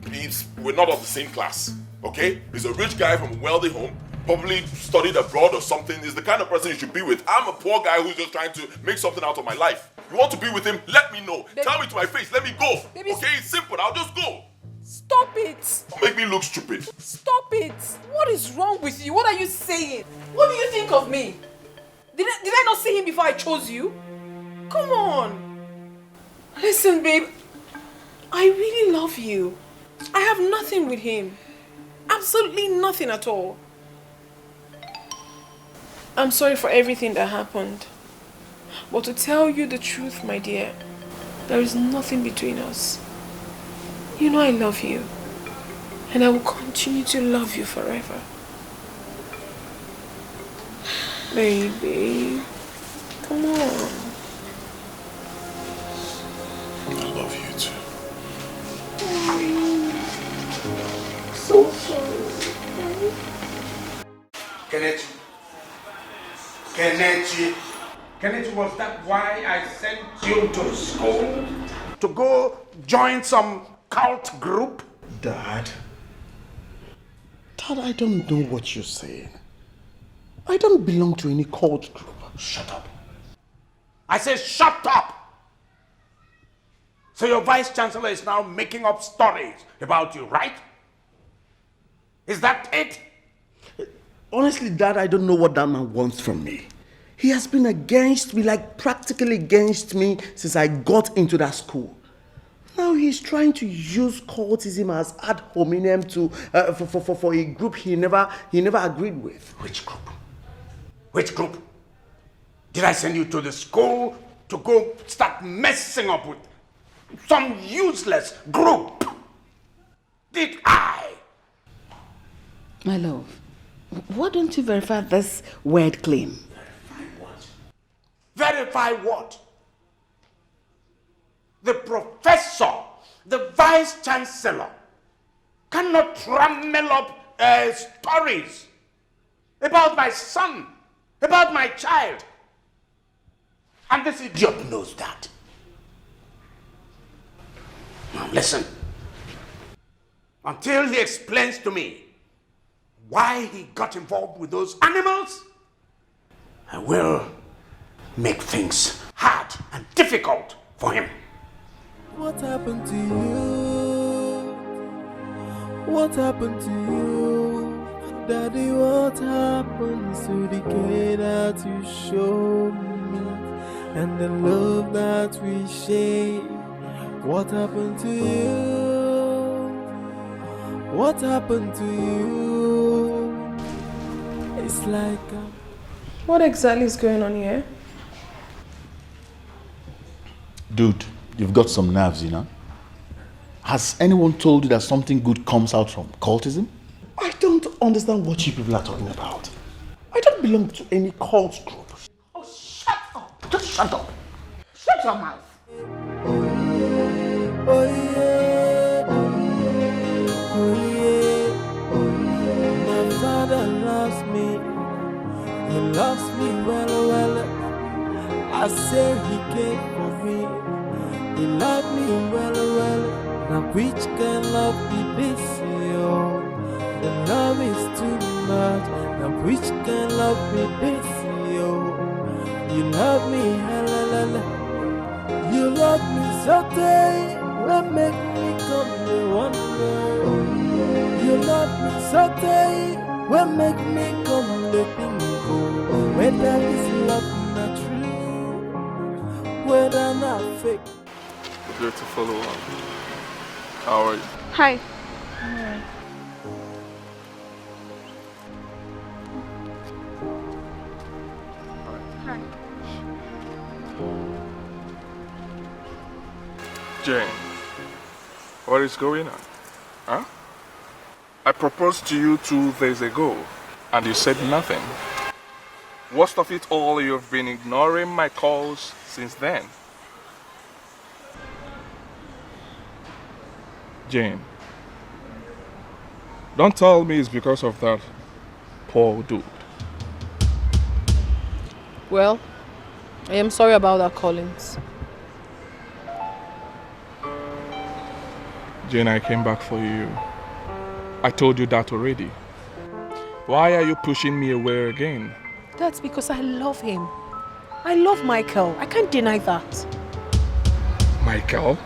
We're not of the same class. Okay? He's a rich guy from a wealthy home. Probably studied abroad or something. He's the kind of person you should be with. I'm a poor guy who's just trying to make something out of my life. You want to be with him? Let me know. Baby. Tell me to my face. Let me go. Baby. Okay? It's simple. I'll just go.
Stop it.
Don't make me look stupid.
Stop it. What is wrong with you? What are you saying? What do you think of me? Did I not see him before I chose you? Come on. Listen, babe. I really love you. I have nothing with him. Absolutely nothing at all. I'm sorry for everything that happened. But to tell you the truth, my dear, there is nothing between us. You know I love you. And I will continue to love you forever. Baby, come on.
I love you too.
So sorry.
Kenichi, was that why I sent you to school? To go join some cult group?
Dad, I don't know what you're saying. I don't belong to any cult group.
Shut up. I say shut up! So your vice chancellor is now making up stories about you, right? Is that it?
Honestly, Dad, I don't know what that man wants from me. He has been against me, like practically against me, since I got into that school. Now he's trying to use cultism as ad hominem to for a group he never agreed with.
Which group? Which group? Did I send you to the school to go start messing up with some useless group? Did I?
My love, why don't you verify this weird claim?
Verify what? the professor, the vice chancellor cannot trammel up stories about my son, about my child. And this idiot knows that. Now listen. Until he explains to me why he got involved with those animals, I will make things hard and difficult for him.
What happened to you? What happened to you? Daddy, what happened to the care that you showed me and the love that we shared? What happened to you? What happened to you? It's like
What exactly is going on here?
Dude, you've got some nerves, you know? Has anyone told you that something good comes out from cultism?
I don't understand what you people are talking about. I don't belong to any cult group.
Oh, shut up! Just shut up! Shut your mouth!
oh yeah, oh yeah, oh yeah, oh yeah. My father loves me. He loves me well. I say he came for me. He loved me well. Now which can love be this, yo? The love is too much. Now which can love be this, yo? You love me, hella. You love me so day. Will make me come the wonder. You love me so day. Will make me come the bingo. Whether this love not true, whether not fake.
Good to follow up. How are you?
Hi. Hi.
Jane, what is going on? Huh? I proposed to you 2 days ago, and you said nothing. Worst of it all, you've been ignoring my calls since then. Jane, don't tell me it's because of that poor dude.
Well, I am sorry about that, Collins.
Jane, I came back for you. I told you that already. Why are you pushing me away again?
That's because I love him. I love Michael. I can't deny that.
Michael?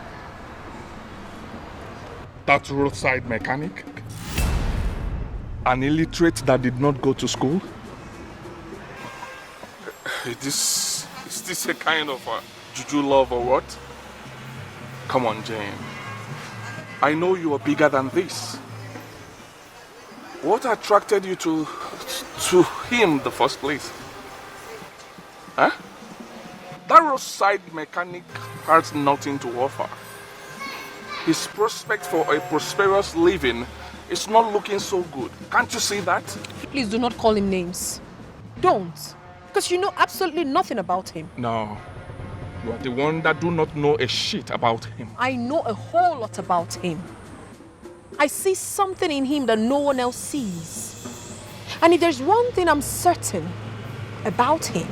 That roadside mechanic? An illiterate that did not go to school? Is this a kind of a juju love or what? Come on, Jane. I know you are bigger than this. What attracted you to him in the first place? Huh? That roadside mechanic has nothing to offer. His prospect for a prosperous living is not looking so good. Can't you see that?
Please do not call him names. Don't. Because you know absolutely nothing about him.
No. You are the one that do not know a shit about him.
I know a whole lot about him. I see something in him that no one else sees. And if there's one thing I'm certain about him,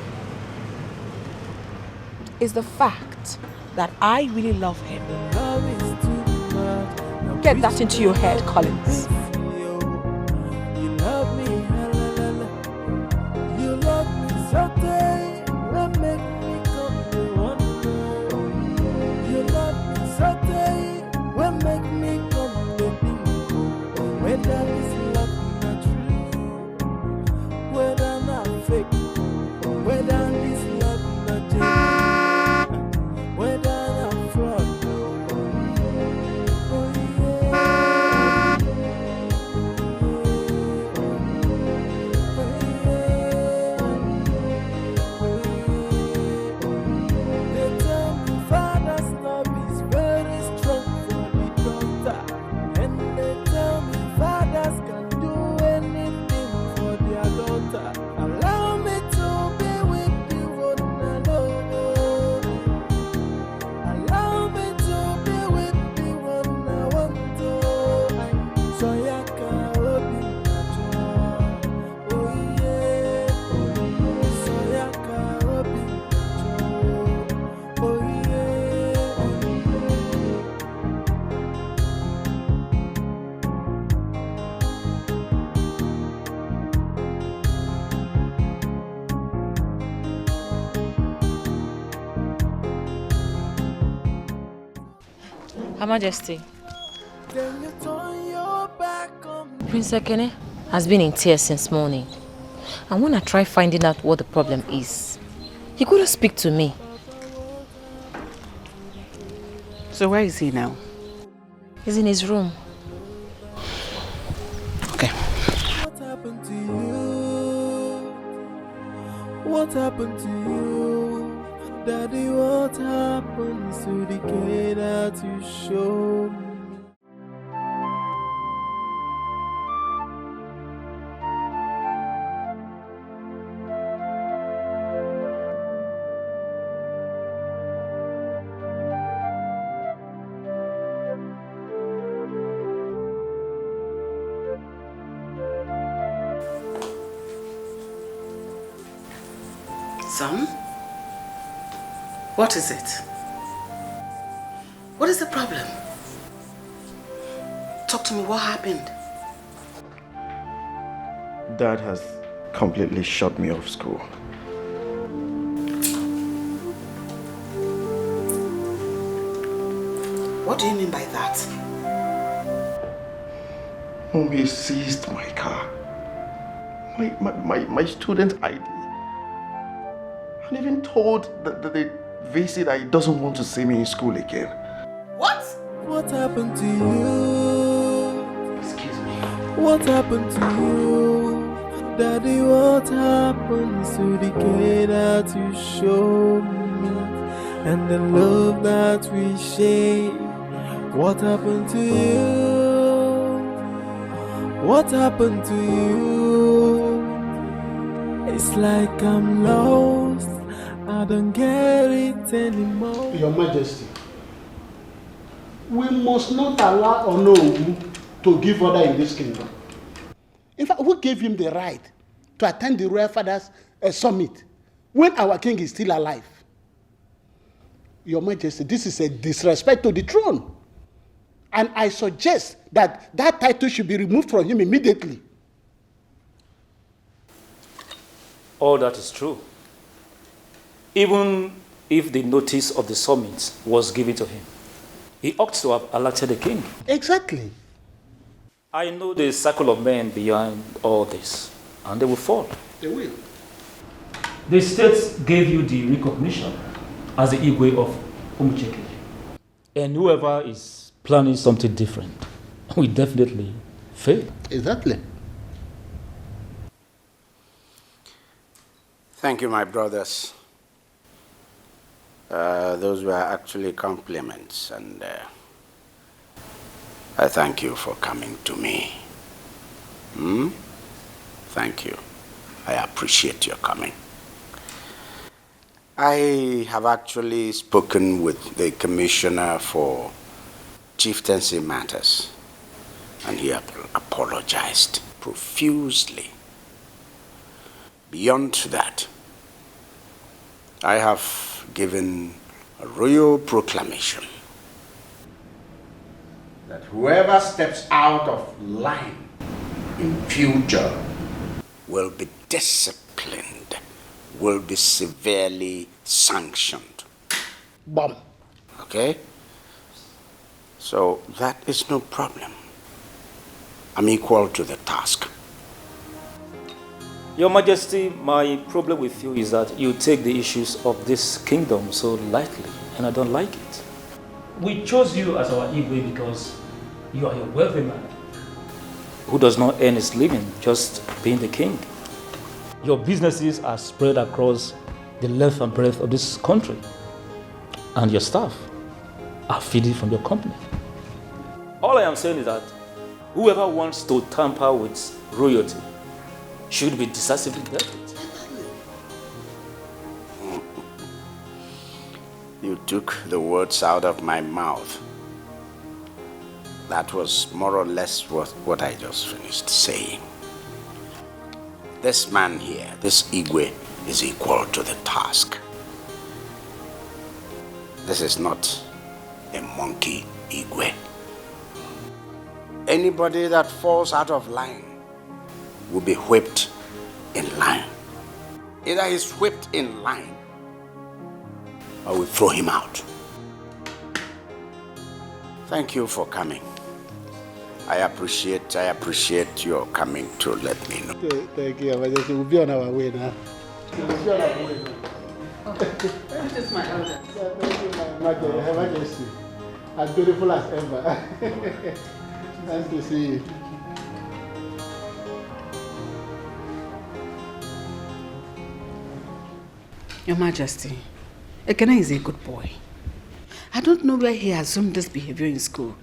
is the fact that I really love him. Get that into your head, Collins.
You love me, you love me so day. Will make me come to wonder. You love me so day. Will make me come to bingo. Whether this love not true, whether not fake, whether this love not genuine, whether not fraud. Oh yeah.
Her Majesty. Prince Ekene has been in tears since morning. And when I try finding out what the problem is, he couldn't speak to me.
So where is he now?
He's in his room.
Okay.
What happened to you? What happened to you? Daddy, what happened to the kid that you showed me?
Son? What is it? What is the problem? Talk to me, what happened?
Dad has completely shut me off school.
What do you mean by that?
Mom, he seized my car. My student ID. And even told the VC that he doesn't want to see me in school again.
What?
What happened to you?
Excuse me.
What happened to you? Daddy, what happened to the kid that you showed me? And the love that we share. What happened to you? What happened to you? It's like I'm lost. I don't get it anymore.
Your Majesty, we must not allow Onowu to give order in this kingdom. In fact, who gave him the right to attend the Royal Fathers Summit when our king is still alive? Your Majesty, this is a disrespect to the throne. And I suggest that that title should be removed from him immediately.
All that is true. Even if the notice of the summit was given to him, he ought to have elected a king.
Exactly.
I know the circle of men behind all this, and they will fall.
They will.
The states gave you the recognition as the Igwe of Umucheke. And whoever is planning something different will definitely fail.
Exactly.
Thank you, my brothers. Those were actually compliments, and I thank you for coming to me. Thank you. I appreciate your coming. I have actually spoken with the Commissioner for Chieftaincy Matters, and he apologized profusely. Beyond that, I have given a royal proclamation that whoever steps out of line in future will be disciplined, will be severely sanctioned.
Bomb.
Okay? So that is no problem. I'm equal to the task.
Your Majesty, my problem with you is that you take the issues of this kingdom so lightly, and I don't like it. We chose you as our Igwe because you are a wealthy man who does not earn his living just being the king. Your businesses are spread across the length and breadth of this country, and your staff are feeding from your company. All I am saying is that whoever wants to tamper with royalty should be decisively dealt with.
You took the words out of my mouth. That was more or less what I just finished saying. This man here, this Igwe, is equal to the task. This is not a monkey Igwe. Anybody that falls out of line will be whipped in line. Either he's whipped in line or we throw him out. Thank you for coming. I appreciate your coming to let me know.
Thank you, Majesty. We'll be on our way now. We'll be on our way now.
This is my elder.
Thank you, my Majesty. As beautiful as ever. Nice to see you.
Your Majesty, Ekene is a good boy. I don't know where he assumed this behavior in school.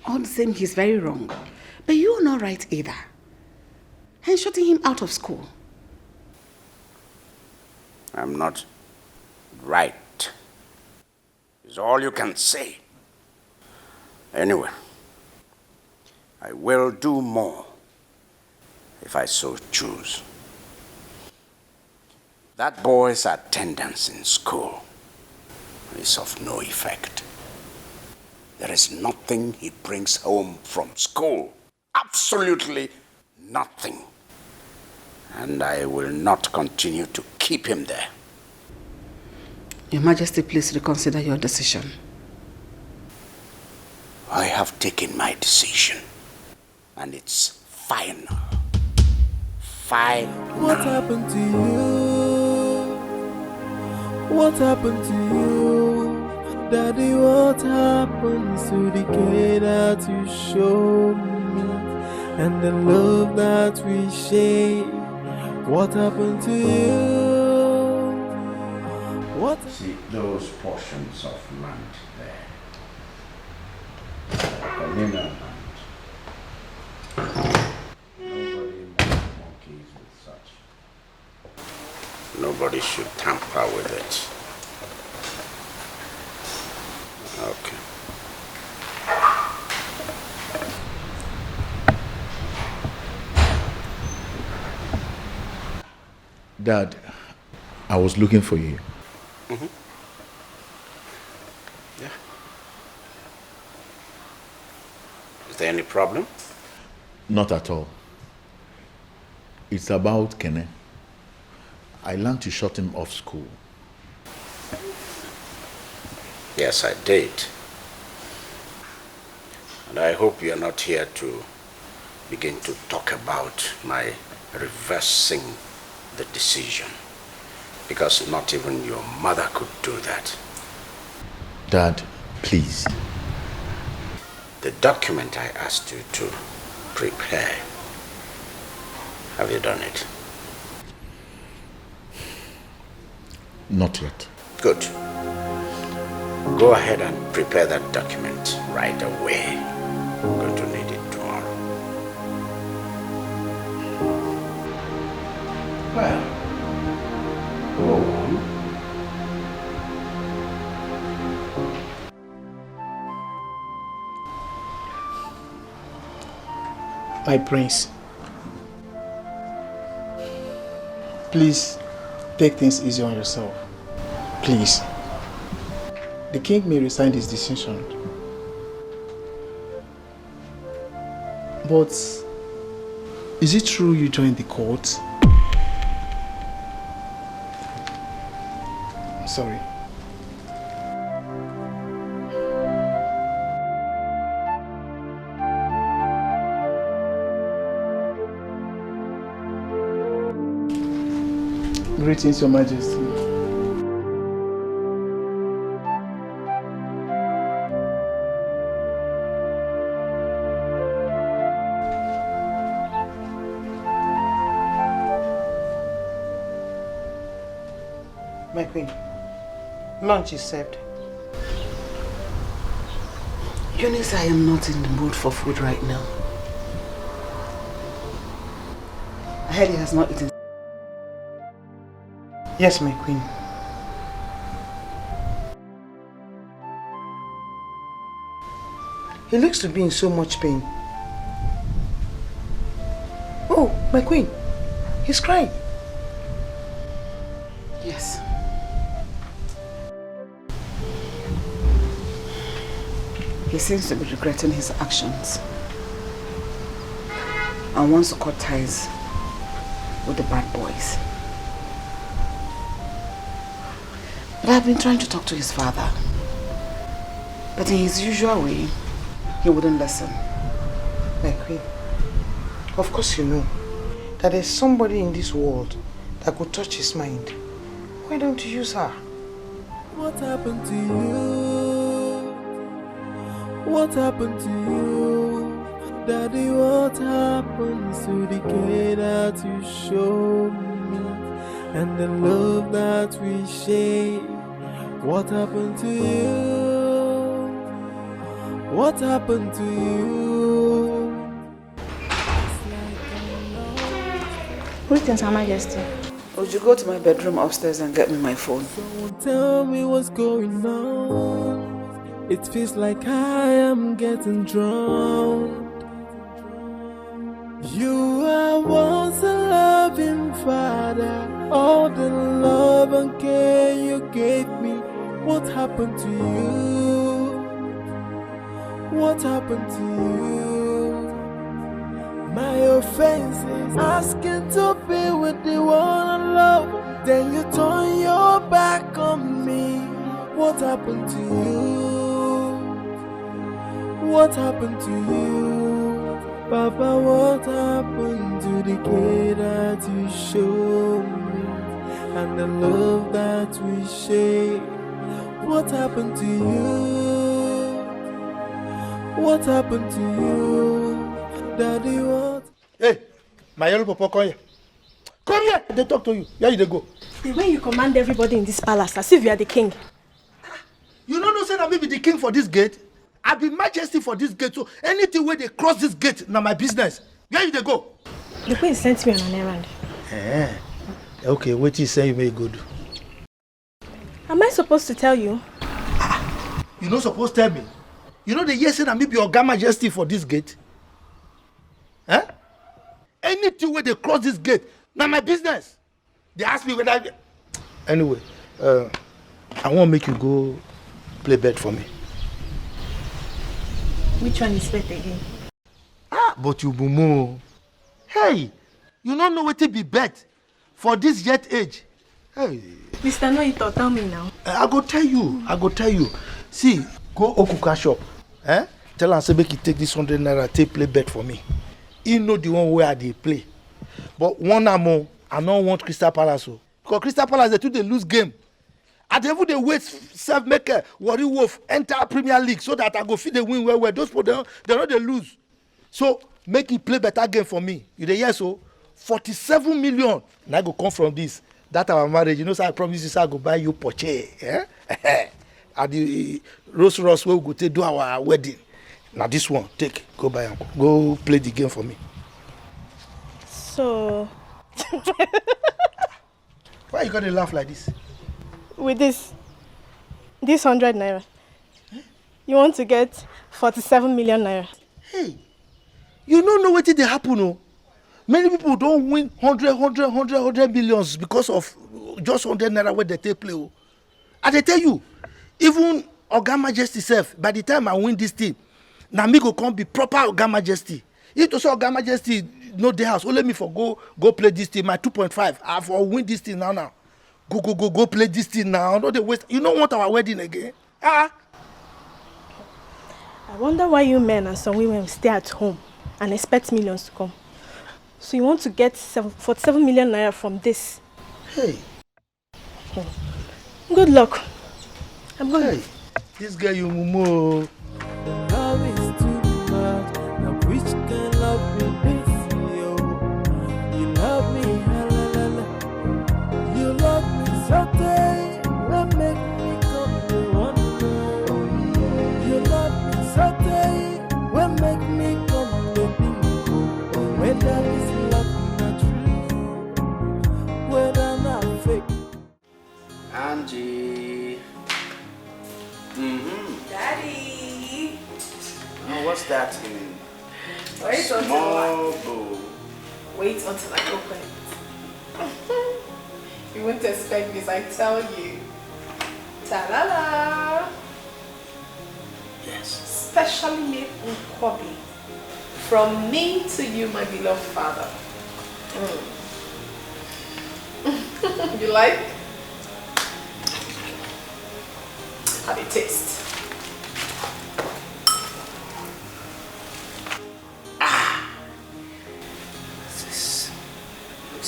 All the same, he's very wrong. But you're not right either. And shutting him out of school.
I'm not right. Is all you can say. Anyway, I will do more if I so choose. That boy's attendance in school is of no effect. There is nothing he brings home from school. Absolutely nothing. And I will not continue to keep him there.
Your Majesty, please reconsider your decision.
I have taken my decision. And it's final. Final.
What happened to you? What happened to you? Daddy, what happened to the care that you showed me? And the love that we share? What happened to you? What?
See those portions of land there. Communal land. Nobody monkeys with such. Nobody should tamper with it. Okay.
Dad, I was looking for you.
Mm-hmm. Yeah. Is there any problem?
Not at all. It's about Kene. I learned to shut him off school.
Yes, I did. And I hope you're not here to begin to talk about my reversing the decision. Because not even your mother could do that.
Dad, please.
The document I asked you to prepare, have you done it?
Not yet.
Good. Go ahead and prepare that document right away. I'm going to need it tomorrow. Well, go on.
My prince, please take things easy on yourself. Please. The king may resign his decision. But is it true you joined the court? I'm sorry. Greetings, Your Majesty.
My queen, lunch is served.
Eunice, I am not in the mood for food right now. I heard he has not eaten.
Yes, my queen. He looks to be in so much pain. Oh, my queen, he's crying.
Yes. He seems to be regretting his actions and wants to cut ties with the bad boys. But I've been trying to talk to his father. But in his usual way, he wouldn't listen.
My queen, of course you know that there's somebody in this world that could touch his mind. Why don't you use her?
What happened to you? What happened to you? Daddy, what happened to the care that you showed me and the love that we shared? What happened to you? What happened to you?
Greetings, Her Majesty.
Would you go to my bedroom upstairs and get me my phone?
Someone tell me what's going on. It feels like I am getting drowned. You are once a loving father. All the love and care you gave me. What happened to you? What happened to you? My offense is asking to be with the one I love. Then you turn your back on me. What happened to you? What happened to you? Papa, what happened to the care that you showed me and the love that we shared? What happened to you? What happened to you? Daddy, what?
Hey, my yellow papa, come here. Come here, they talk to you. Where you go?
The way you command everybody in this palace, as if you are the king.
You don't know say that me be the king for this gate? I be majesty for this gate, so anything where they cross this gate, now my business. Where you they go?
The queen sent me on an errand.
Okay, what you say you may go do?
Am I supposed to tell you?
You not supposed to tell me. You know the year say that me be your majesty for this gate? Anything where they cross this gate, now my business. They ask me whether Anyway, I want to make you go play bet for me.
Which one is bet again?
But you bumo. Hey, you don't know what to be bet for this yet age. Hey.
Mr. Noito, tell me now.
I go tell you. See, go Okuka shop. Tell am say make you take this 100 naira, take play bet for me. He know the one where they play. But one more, I don't want Crystal Palace. Because Crystal Palace, they too they lose game. And even they wait self-maker, Warri Wolf, enter Premier League so that I go feed the win where those people, they're not they lose. So, make it play better game for me. You dey hear so? 47 million. And I go come from this. That our marriage. You know, so I promise you, so I go buy you Porsche. At the Rolls Royce where we go to do our wedding. Now this one, take, go buy and go play the game for me.
So...
Why you gotta laugh like this?
With this 100 naira, you want to get 47 million naira.
Hey, you don't know what did happen, no? Many people don't win 100 billions because of just 100 naira where they take play. And they tell you, even Oga Majesty self, by the time I win this thing, now me go come be proper Oga Majesty. If to say Oga Majesty no dey house, let me for go play this thing, my 2.5, I for win this thing now. Go play this thing now. No, they waste. You don't want our wedding again?
I wonder why you men and some women stay at home and expect millions to come. So you want to get 47 million naira from this?
Hey.
Good luck. I'm going.
Hey, this girl you mumu.
The love is too much. Now which can love me this, yo? You love me, you love me. Something will make me come to wonder. You love me, something will make me come to think. Whether this love not true, whether not fake.
Angie.
Daddy.
Oh, what's that in
Wait
small bowl?
Wait until I open it. You won't expect this, I tell you. Ta-la-la!
Yes.
Specially made in Kwabi. From me to you, my beloved father. You like? Have a taste.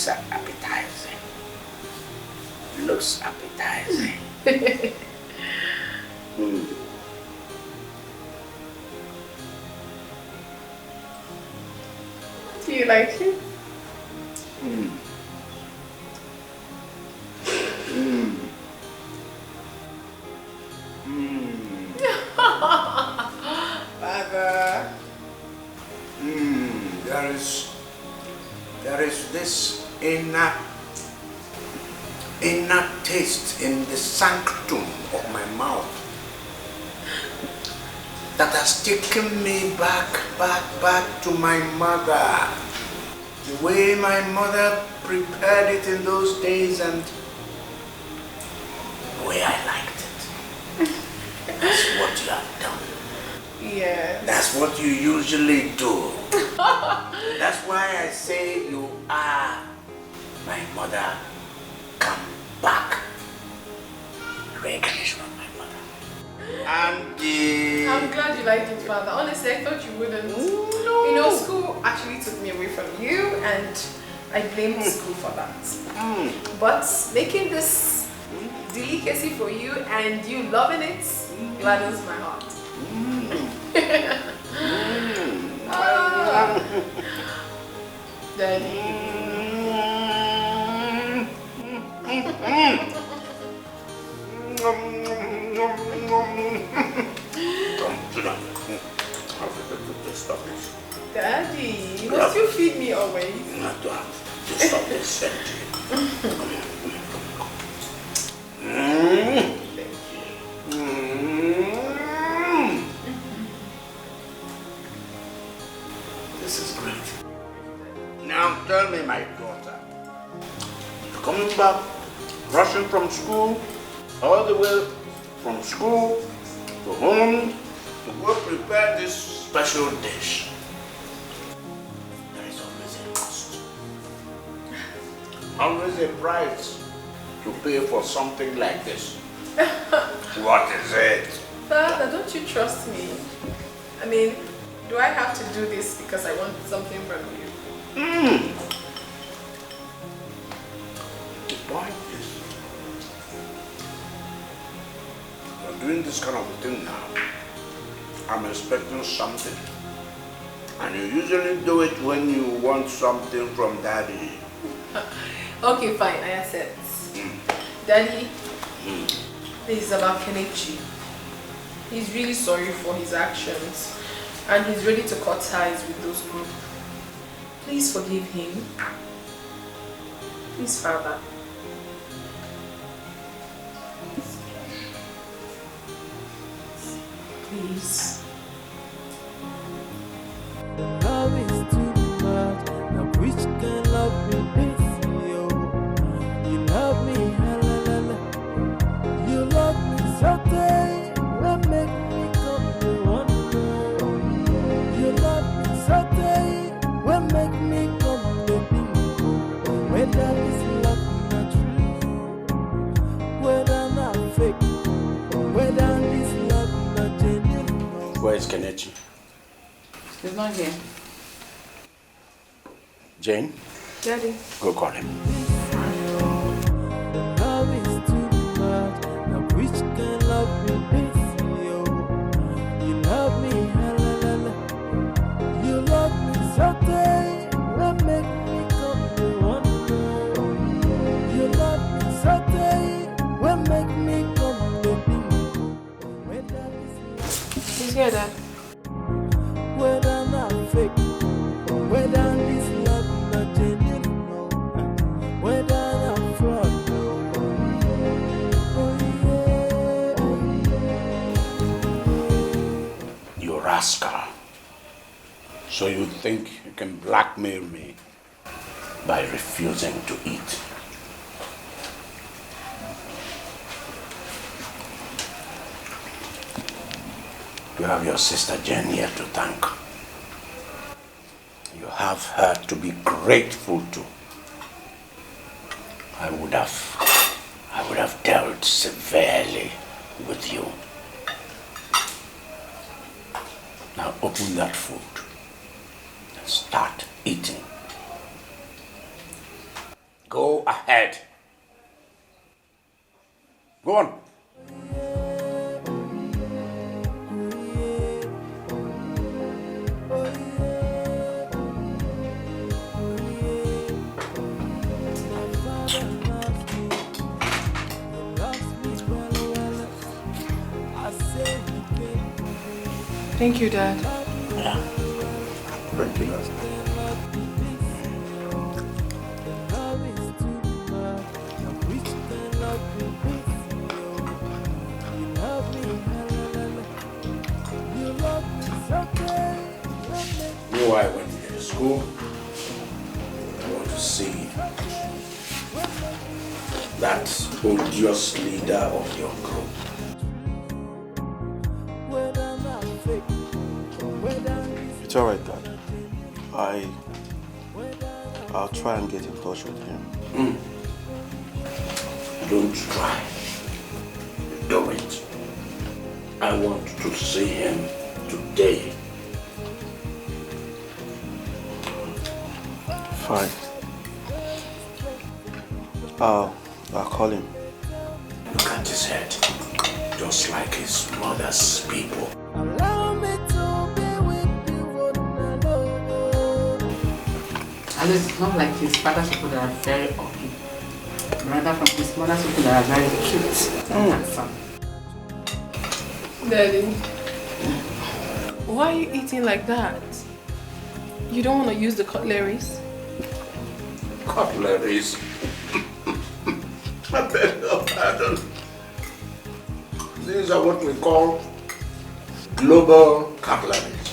looks appetizing. Looks appetizing.
Do you like it? Father.
There is this inner taste in the sanctum of my mouth that has taken me back to my mother. The way my mother prepared it in those days and the way I liked it. That's what you have done.
Yes.
That's what you usually do. That's why I say you are my mother. Come back. Reincarnation of my mother. Auntie.
I'm glad you liked it, Father. Honestly, I thought you wouldn't. No. You know, school actually took me away from you, and I blamed school for that. But making this delicacy for you and you loving it gladdens my heart. Daddy.
Stop this.
Daddy, must you feed me always?
Not to have to stop this. This is great. Now tell me, my daughter, you're coming back, rushing from school, all the way from school to home to go prepare this special dish. There is always a cost. Always a price to pay for something like this. What is it?
Father, don't you trust me? I mean, do I have to do this because I want something from you?
The point is, you're doing this kind of thing now. I'm expecting something. And you usually do it when you want something from Daddy.
Okay, fine, I accept. Daddy, this is about Kenichi. He's really sorry for his actions and he's ready to cut ties with those group. Please forgive him. Please, Father. Please.
The love is too much. Now which can love me this, yo? You love me, halalala. You love me so tight. What make me come to wonder? You love me so tight. What make me come to bingo? Whether this love not true, whether not fake, whether this love not genuine.
Where is Kenichi?
He's not here.
Jane?
Daddy.
Go call him.
The love is too much. Now which can love me this, yo? You love me, halalala. You love me so tight. What make me come to wonder? You love me so tight. What make me come to bingo?
He's here, Dad.
Whether not fake, whether this love not genuine, whether not fraud.
You rascal. So you think you can blackmail me by refusing to eat? You have your sister Jen here to thank. You have her to be grateful to. I would have dealt severely with you. Now open that food and start eating. Go ahead. Go on.
Thank you, Dad.
Yeah.
Thank you, Dad.
You know I went to school. I want to see that odious leader of your group.
It's alright, Dad. I'll try and get in touch with him.
Don't try. Do it. I want to see him today.
Fine. I'll call him.
Look at his head. Just like his mother's people.
Allow me to be with you
At least it's not like his father's people that are very ugly. Rather from his mother's people that are very cute and handsome.
Daddy, why are you eating like that? You don't want to use the cutleries?
Cutleries? I beg your pardon. These are what we call global cutleries.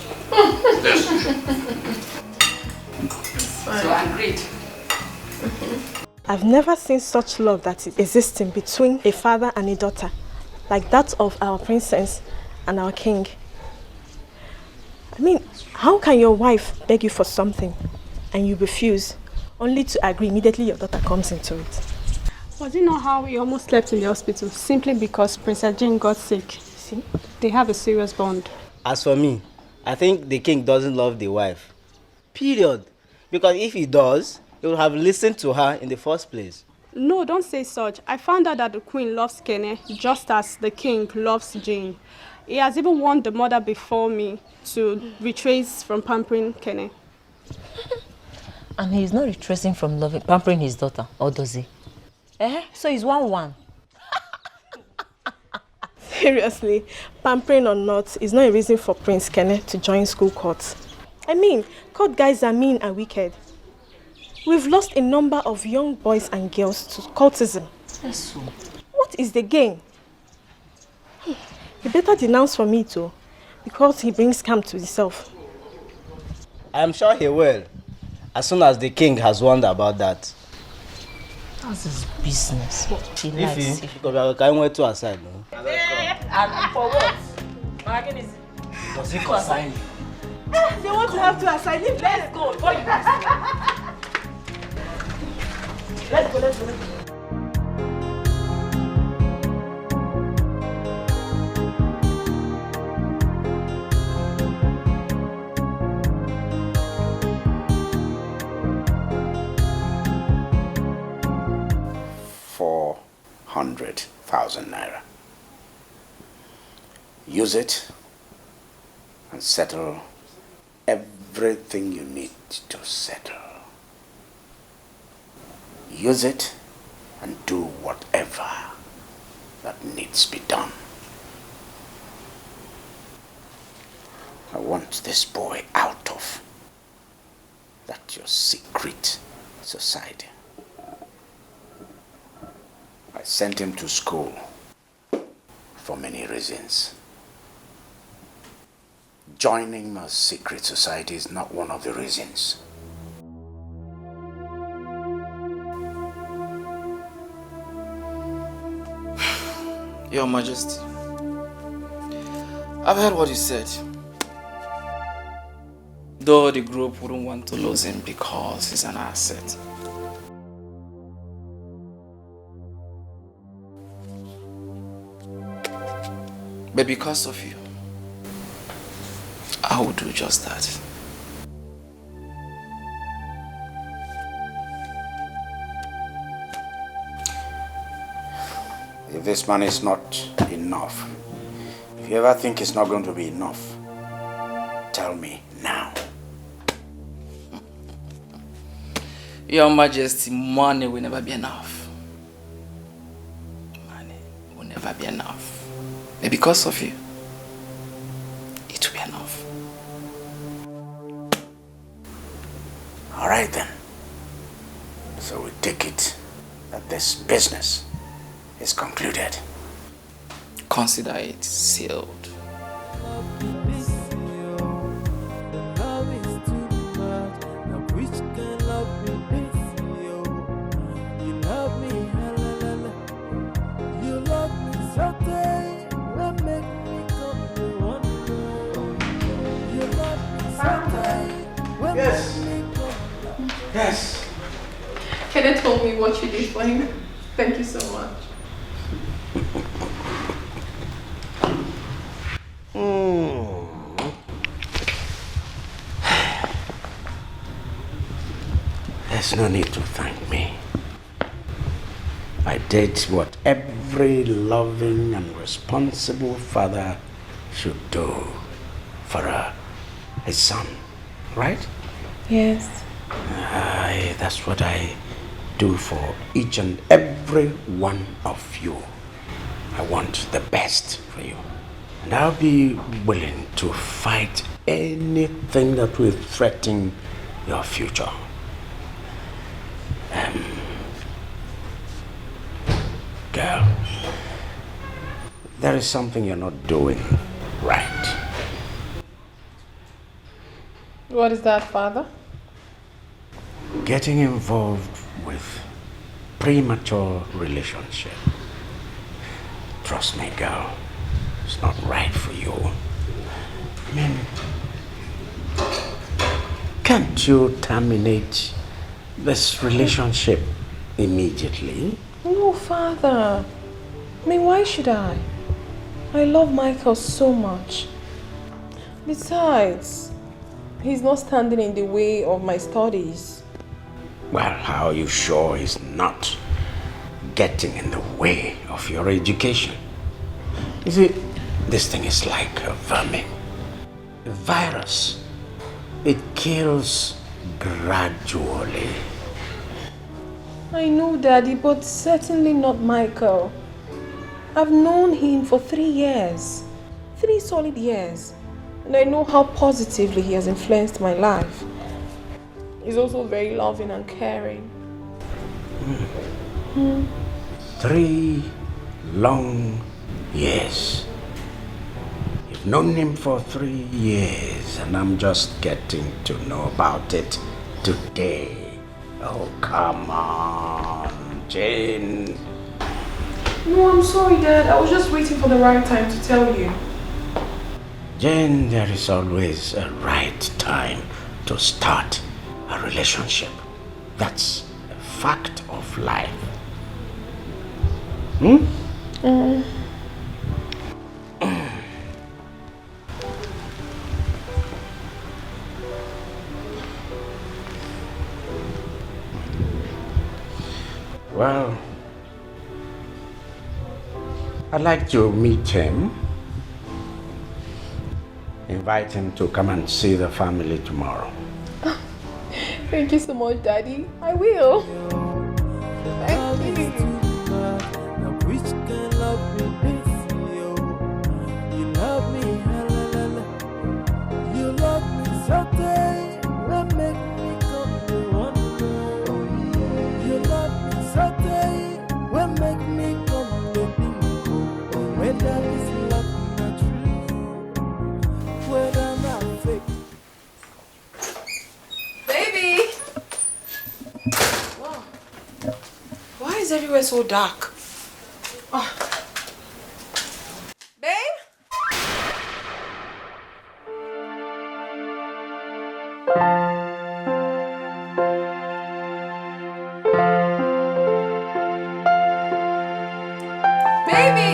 So agreed.
I've never seen such love that is existing between a father and a daughter, like that of our princess and our king. I mean, how can your wife beg you for something and you refuse, only to agree immediately your daughter comes into it?
Was it not how he almost slept in the hospital simply because Princess Jane got sick? See, they have a serious bond.
As for me, I think the king doesn't love the wife. Period. Because if he does, he would have listened to her in the first place.
No, don't say such. I found out that the queen loves Kene just as the king loves Jane. He has even warned the mother before me to retrace from pampering Kene.
And he's not retracing from pampering his daughter, or does he? So he's 1-1.
Seriously, pampering or not is not a reason for Prince Kenneth to join school courts. I mean, court guys are mean and wicked. We've lost a number of young boys and girls to cultism.
Yes, so.
What is the gain? He better denounce for me too, because he brings scam to himself.
I am sure he will, as soon as the king has warned about that.
That's his business. He likes
If
it.
he can wait to aside, no?
And for what? Bargain is...
Does he consign you?
They want to have to assign him.
Let's go. Go, you guys.
Let's go, let's go.
₦400,000. Use it and settle everything you need to settle. Use it and do whatever that needs to be done. I want this boy out of that your secret society. I sent him to school for many reasons. Joining my secret society is not one of the reasons.
Your Majesty, I've heard what you said. Though the group wouldn't want to lose him because he's an asset. But because of you, I will do just that.
if this money is not enough, if you ever think it's not going to be enough, tell me now.
Your Majesty, money will never be enough. Money will never be enough. But because of you, it will be enough.
All right then. So we take it that this business is concluded.
Consider it sealed.
Yes. Yes.
Can you tell me what you did for him? Thank you so much.
There's no need to thank me. I did what every loving and responsible father should do for his son, right?
Yes.
That's what I do for each and every one of you. I want the best for you. And I'll be willing to fight anything that will threaten your future. Girl, there is something you're not doing right.
What is that, Father?
Getting involved with premature relationship. Trust me, girl, it's not right for you. I mean, can't you terminate this relationship immediately?
No, Father. I mean, why should I? I love Michael so much. Besides, he's not standing in the way of my studies.
Well, how are you sure he's not getting in the way of your education? You see, this thing is like a vermin, a virus. It kills gradually.
I know, Daddy, but certainly not Michael. I've known him for 3 years. 3 solid years. And I know how positively he has influenced my life. He's also very loving and caring.
3 long years. You've known him for 3 years, and I'm just getting to know about it today. Oh, come on, Jane.
No, I'm sorry, Dad. I was just waiting for the right time to tell you.
Jane, there is always a right time to start a relationship. That's a fact of life. Well, I'd like to meet him. Invite him to come and see the family tomorrow.
Thank you so much, Daddy. I will. Thank you. Baby! Wow. Why is everywhere so dark? Oh. Babe? Baby!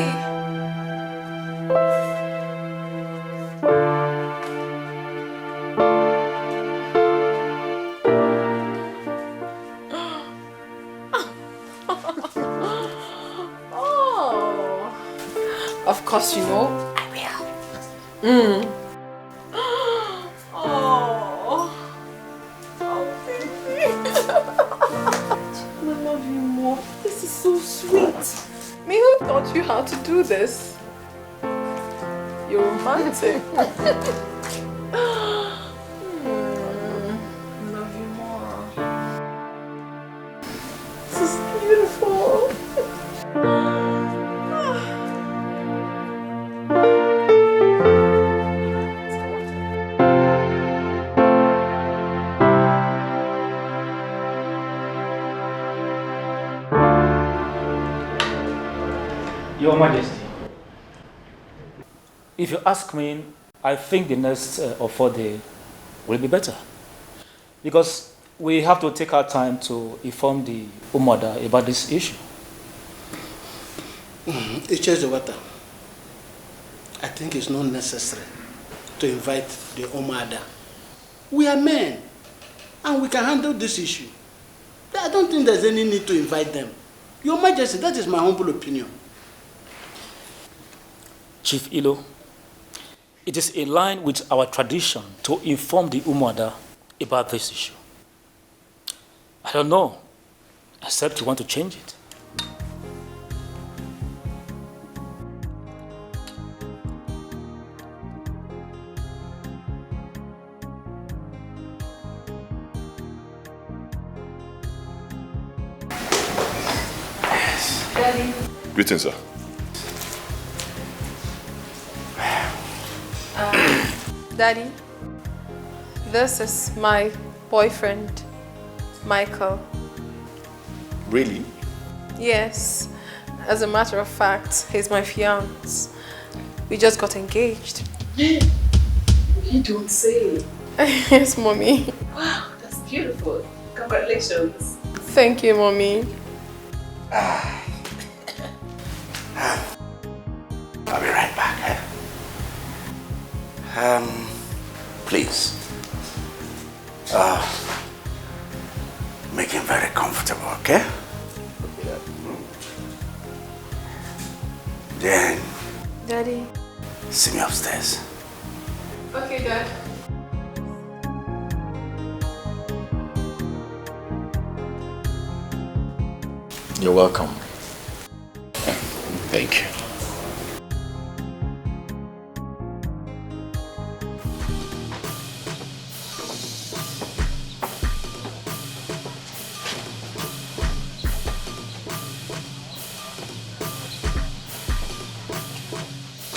course, I will. Oh, baby. I love you more. This is so sweet. Me, who taught you how to do this? You're romantic. Love you more. This is beautiful.
Your Majesty, if you ask me, I think the next or 4 days will be better. Because we have to take our time to inform the Umada about this issue.
It changes the water. I think it's not necessary to invite the Umada. We are men, and we can handle this issue. I don't think there's any need to invite them. Your Majesty, that is my humble opinion.
Chief Ilo, it is in line with our tradition to inform the Umada about this issue. I don't know, except you want to change it.
Daddy.
Greetings, sir.
Daddy, this is my boyfriend, Michael.
Really?
Yes, as a matter of fact, he's my fiance. We just got engaged.
You don't say.
Yes, Mommy.
Wow, that's beautiful. Congratulations.
Thank you, Mommy.
I'll be right back. Please. Make him very comfortable, okay? Then,
Daddy.
see me upstairs.
Okay, Dad.
You're welcome.
Thank you.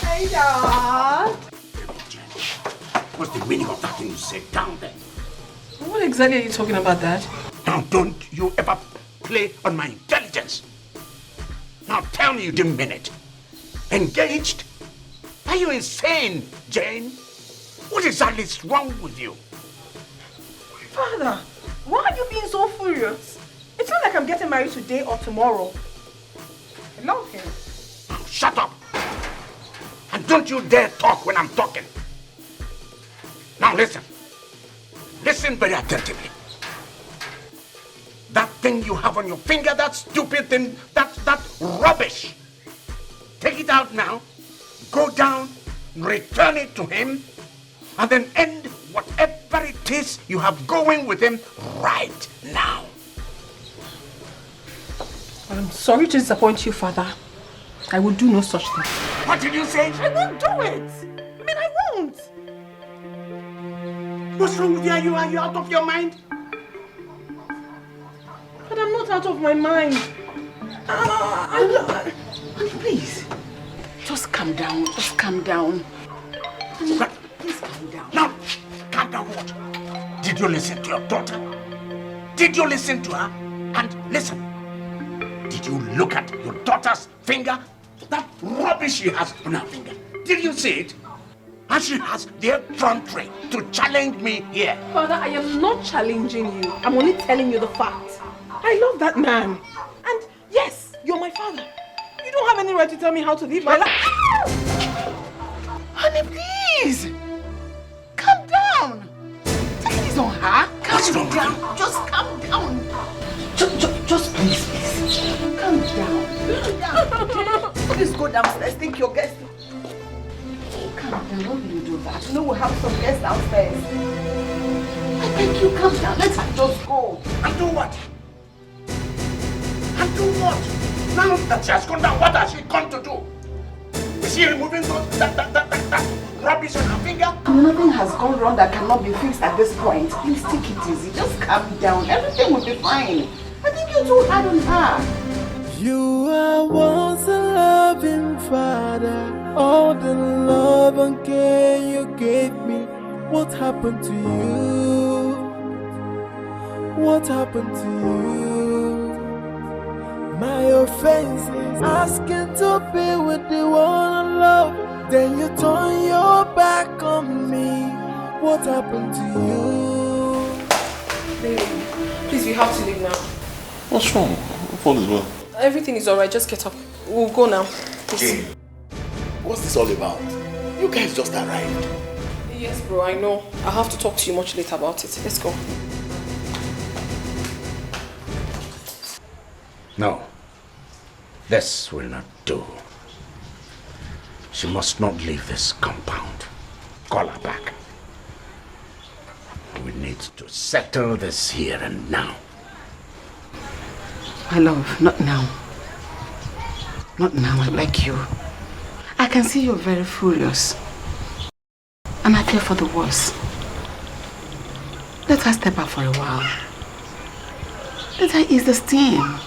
Hey, Dad.
What's the meaning of that thing you said down there?
What exactly are you talking about, Dad?
Now, don't you ever play on my intelligence. Now, tell me you didn't mean it. Engaged? Are you insane, Jane? What exactly is wrong with you?
Father, why are you being so furious? It's not like I'm getting married today or tomorrow. I love him.
Now, shut up. And don't you dare talk when I'm talking. Now, listen. Listen very attentively. That thing you have on your finger, that stupid thing, that rubbish. Take it out now, go down, return it to him, and then end whatever it is you have going with him right now.
I'm sorry to disappoint you, Father. I will do no such thing.
What did you say?
I won't do it. I mean, I won't.
What's wrong with you? Are you out of your mind?
But I'm not out of my mind.
Please, just calm down. Just calm down. Please calm down.
Now, calm down what? Did you listen to your daughter? Did you listen to her? And listen, did you look at your daughter's finger? That rubbish she has on her finger. Did you see it? And she has the effrontery to challenge me here.
Father, I am not challenging you. I'm only telling you the fact. I love that man. And yes, you're my father. You don't have any right to tell me how to live my life.
Honey, please. Calm down. Take it easy on her. Calm down. Just calm down. Just please. Calm down. Calm down. Okay? Please go downstairs. Think your guest. Calm down. Why will you do that? You know we have some guests downstairs. I beg you, calm down. Let her just go.
And do what? And do what? Now that she has gone down, what has she gone to do? Is she removing that rubbish on her finger?
Nothing has gone wrong that cannot be fixed at this point. Please take it easy. Just calm down. Everything will be fine. I think you're too hard on her.
You are once a loving father. All the love and care you gave me. What happened to you? What happened to you? My offense is asking to be with the one I love. Then you turn your back on me. What happened to you?
Baby, please, we have to leave now.
What's wrong? All is well.
Everything is alright, just get up. We'll go now.
Jane, what's this all about? You guys just arrived.
Yes, bro, I know. I'll have to talk to you much later about it. Let's go.
No, this will not do. She must not leave this compound. Call her back. We need to settle this here and now.
My love, not now. Not now, I beg you. I can see you're very furious. And I fear for the worst. Let her step out for a while. Let her ease the steam.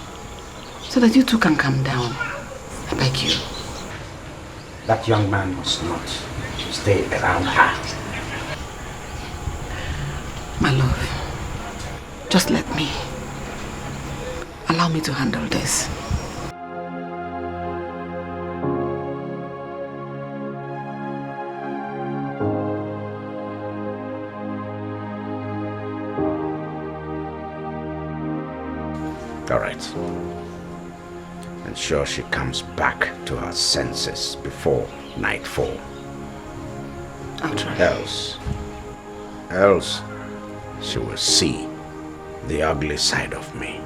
So that you two can calm down. I beg you.
That young man must not stay around her.
My love, just let me. Allow me to handle this.
All right. Ensure she comes back to her senses before nightfall.
I'll try.
Else, she will see the ugly side of me.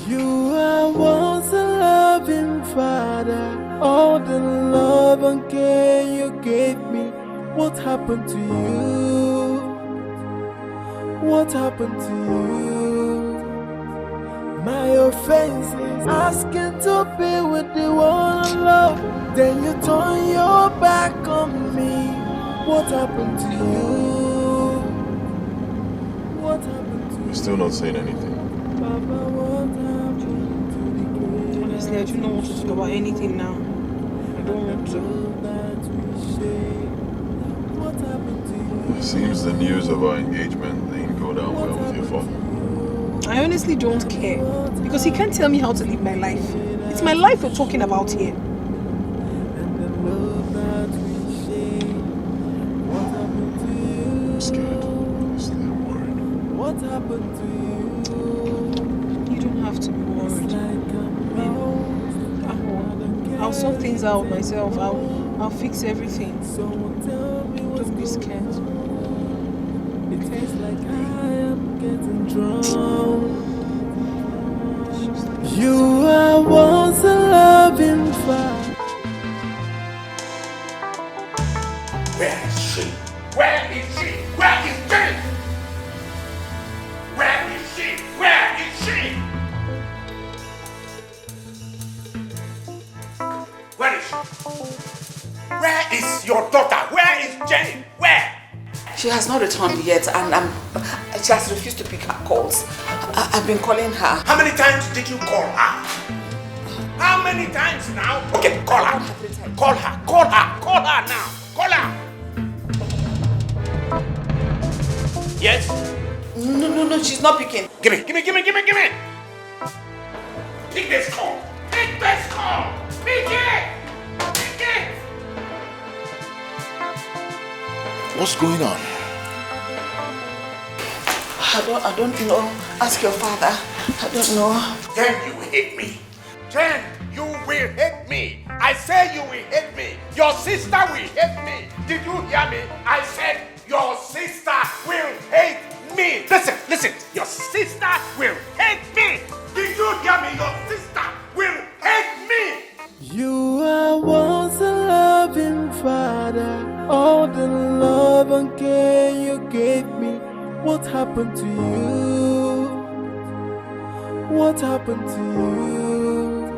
You are once a loving father. All the love and care you gave me. What happened to you? What happened to you? My offense is asking to be with the one I love. Then you turn your back on me. What happened to you? What happened to you?
You're still not saying anything.
Papa, what happened to the
Honestly, I do not want to talk about anything now. I don't want to.
What happened to you?
It seems the news of our engagement didn't go down well with your father.
I honestly don't care. Because he can't tell me how to live my life. It's my life we're talking about here.
I'm scared. Honestly, I'm worried.
What happened to you?
You don't have to be worried. I'll sort things out myself. I'll fix everything. Don't be scared.
It feels like I am getting drowned. You are once a loving father.
Where is she? Where is she? Where is she? Where is she? Where is she? Where is she? Where is your daughter? Where is Jenny? Where?
She has not returned yet, and she has refused to pick her calls. I've been calling her.
How many times did you call her? How many times now? Okay, call her. Call her. Call her. Call her now. Call her. Yes?
No, she's not picking.
Give me. Pick this call. Pick this call. Pick it. Pick it.
What's going on?
I don't know. Ask your father. I don't know.
Then you will hate me. Then you will hate me. I say you will hate me. Your sister will hate me. Did you hear me? I said your sister will hate me. Listen. Your sister will hate me. Did you hear me? Your sister will hate me.
You are once a loving and care you gave me. What happened to you? What happened to you?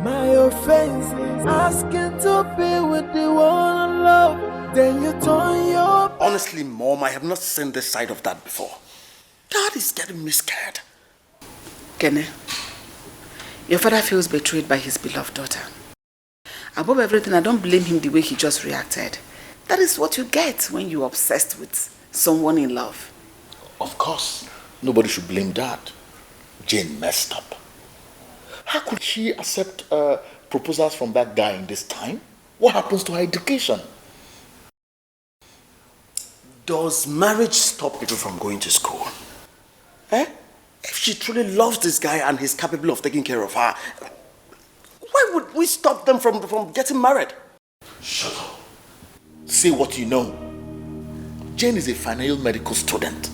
My offense is asking to be with the one I love. Then you turn your...
Honestly, Mom, I have not seen this side of that before. Dad is getting me scared.
Kene, your father feels betrayed by his beloved daughter. Above everything, I don't blame him the way he just reacted. That is what you get when you're obsessed with someone in love.
Of course, nobody should blame Dad. Jane messed up. How could she accept proposals from that guy in this time? What happens to her education?
Does marriage stop people from going to school? Eh? If she truly loves this guy and he's capable of taking care of her, why would we stop them from getting married?
Shut up. Say what you know. Jane is a final medical student.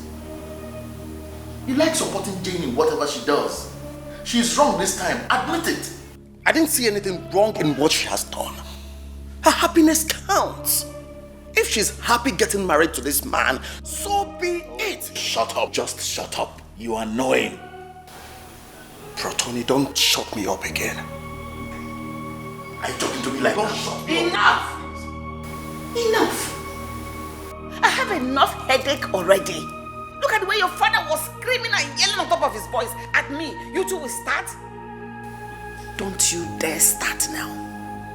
You like supporting Jane in whatever she does. She's wrong this time. Admit it.
I didn't see anything wrong in what she has done. Her happiness counts. If she's happy getting married to this man, so be it.
Shut up. Just shut up. You are annoying.
Protoni, don't shut me up again.
Are you talking to me like that?
Enough! Enough! I have enough headache already. Look at the way your father was screaming and yelling on top of his voice at me. You two will start? Don't you dare start now.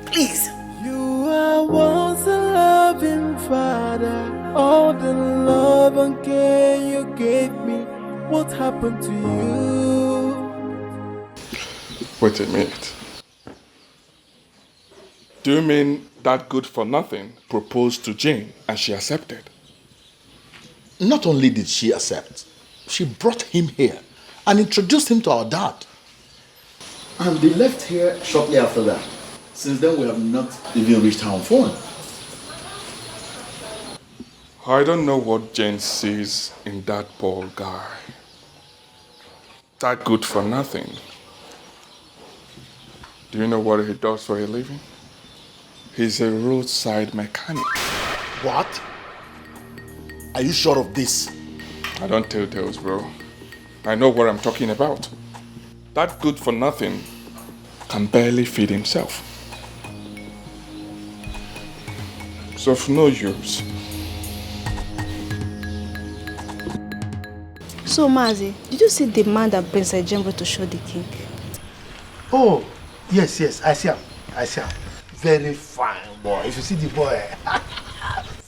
Please.
You are once a loving father. All the love and care you gave me. What happened to you?
Wait a minute. Do you mean that good for nothing proposed to Jane and she accepted?
Not only did she accept, she brought him here and introduced him to our dad. And they left here shortly after that. Since then, we have not even reached her on phone.
I don't know what Jane sees in that poor guy. That good for nothing. Do you know what he does for a living? He's a roadside mechanic.
What? Are you sure of this?
I don't tell tales, bro. I know what I'm talking about. That good for nothing can barely feed himself. It's of no use.
So, Mazi, did you see the man that brings a jumbo to show the king?
Oh, yes, I see him. Very fine boy. If you see the boy,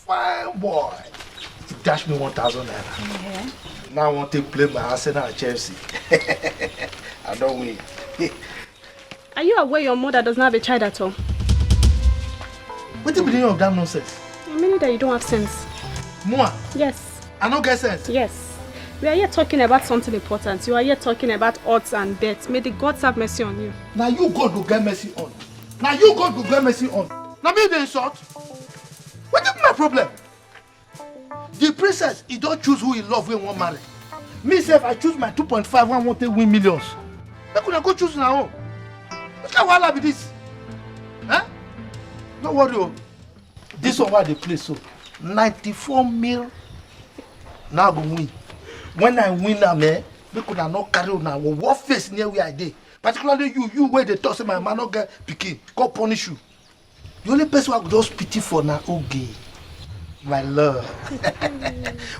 fine boy. He dashed me 1,000 naira.
Yeah.
Now I want to play my Arsenal at Chelsea. I don't win.
Are you aware your mother does not have a child at all?
What do you mean of that nonsense?
I mean that you don't have sense.
Moi?
Yes.
I don't get sense?
Yes. We are here talking about something important. You are here talking about odds and bets. May the gods have mercy on you.
Now you God will get mercy on. Now me the insult. What is my problem? The princess, he don't choose who he love when he want marry. Me self, I choose my 2.5 when I want to win millions. I could go choose now. What kind of be this? Huh? Don't worry. This one why they play so. 94 mil. Now I go win. When I win now, man, we could not carry on now. What face near where I did? Particularly you where they toss my man not get picky. Go punish you. The only person I could just pity for now, okay. My love.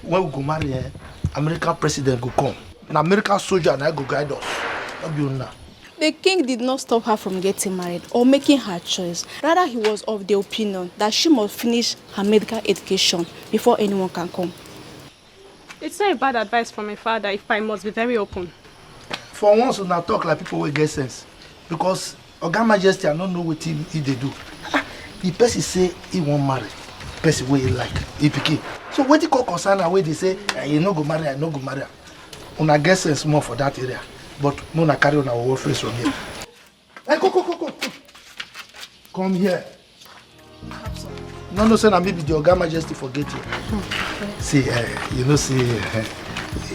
When we go marry, American president go come. An American soldier and I go guide us. Not be now.
The king did not stop her from getting married or making her choice. Rather, he was of the opinion that she must finish her medical education before anyone can come.
It's not a bad advice from a father if I must be very open.
For once, we talk like people will get sense. Because Oga Majesty, I don't know what he they do. The person say he won't marry. Person way he like, he picky. So what you call concern away they say, you no go marry, I no go marry. Una get sense more for that area. But no na carry on our whole face from here. Hey, go. Come here. No, sir, maybe the Oga Majesty forget you. See, you know,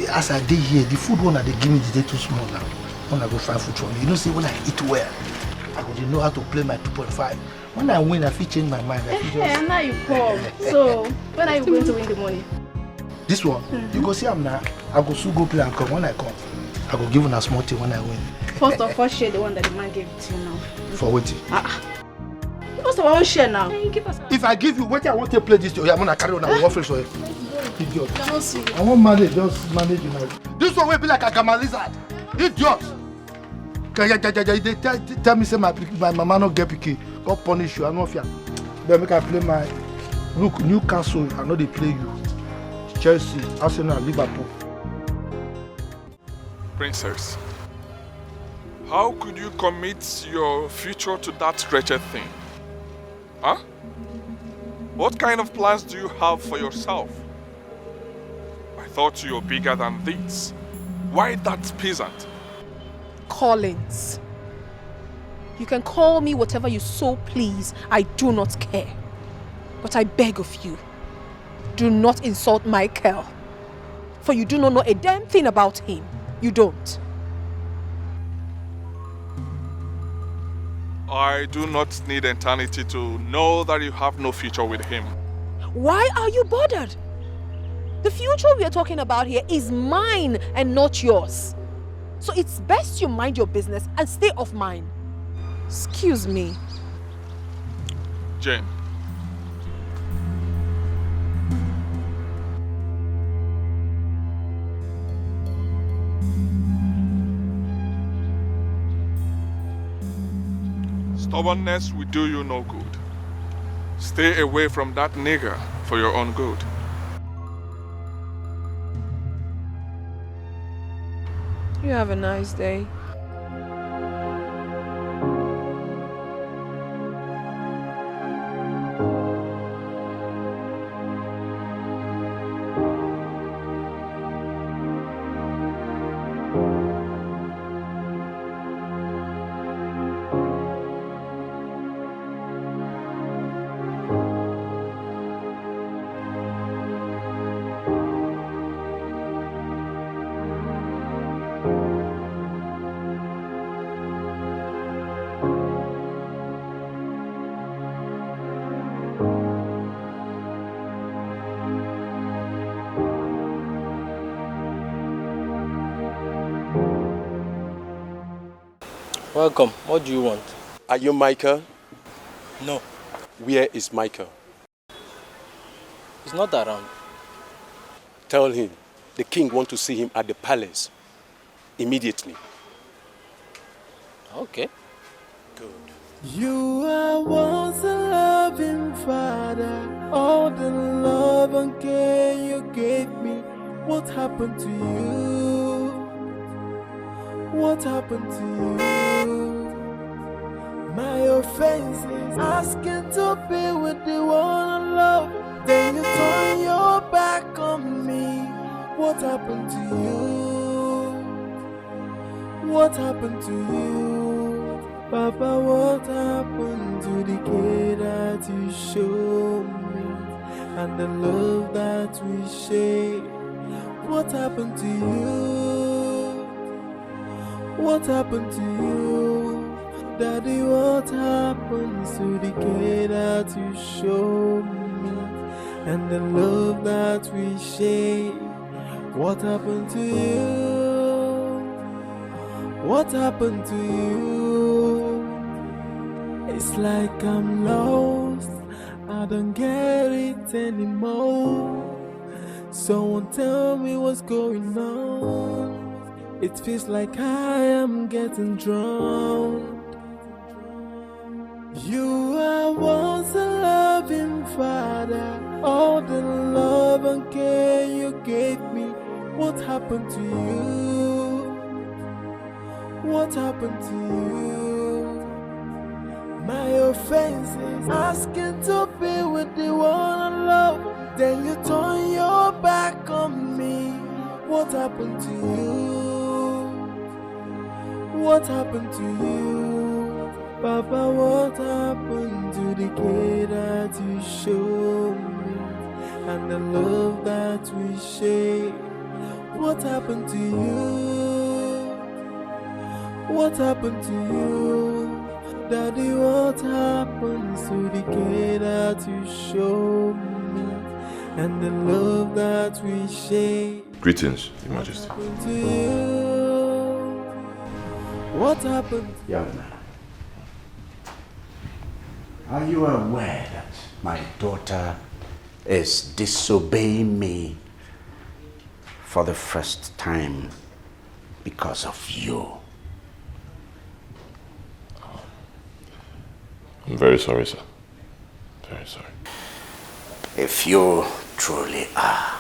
as I did here, the food one that they give me is too small now. When I go find food for me, you know, when I eat well, I go know how to play my 2.5. When I win, I feel change my mind.
Now you come. So,
When are you going to win the money?
This one, you go see I'm now. I go soon go play and come. When I come, I go give you a small thing when I win.
First of all, share the one that the man gave to you now.
For waiting.
First of all, share now.
If I give you, wait, I want to play this. I'm gonna carry on our waffles for you. Idiot.
Cannot see.
I won't manage. Just manage you now. This one will be like a gamma lizard. Idiot. They tell me say my mama not get picky. God punish you. I know fear. Then make I play my look Newcastle. I know they play you. Chelsea, Arsenal, Liverpool.
Princess, how could you commit your future to that wretched thing? Huh? What kind of plans do you have for yourself? I thought you were bigger than this. Why that peasant?
Collins, you can call me whatever you so please. I do not care. But I beg of you, do not insult Michael. For you do not know a damn thing about him. You don't.
I do not need eternity to know that you have no future with him.
Why are you bothered? The future we are talking about here is mine and not yours. So it's best you mind your business and stay off mine. Excuse me.
Jane. Stubbornness will do you no good. Stay away from that nigger for your own good.
You have a nice day.
Welcome. What do you want?
Are you Michael?
No.
Where is Michael?
He's not around.
Tell him the king wants to see him at the palace immediately.
Okay.
Good.
You are once a loving father. All the love and care you gave me. What happened to you? What happened to you? My offense is asking to be with the one I love. Then you turn your back on me. What happened to you? What happened to you? Papa, what happened to the kid that you showed me? And the love that we shared? What happened to you? What happened to you? Daddy, what happened to the kid that you showed me? And the love that we shared? What happened to you? What happened to you? It's like I'm lost, I don't get it anymore. Someone tell me what's going on. It feels like I am getting drowned. You are once a loving father. All the love and care you gave me. What happened to you? What happened to you? My offense is asking to be with the one I love. Then you turn your back on me. What happened to you? What happened to you? Papa, what happened to the kid that you showed me? And the love that we shared? What happened to you? What happened to you? Daddy, what happened to the kid that you showed me? and the love that we share.
Greetings, Your Majesty.
To you, what happened?
Young man, are you aware that my daughter is disobeying me for the first time because of you?
I'm very sorry, sir. Very sorry.
If you truly are,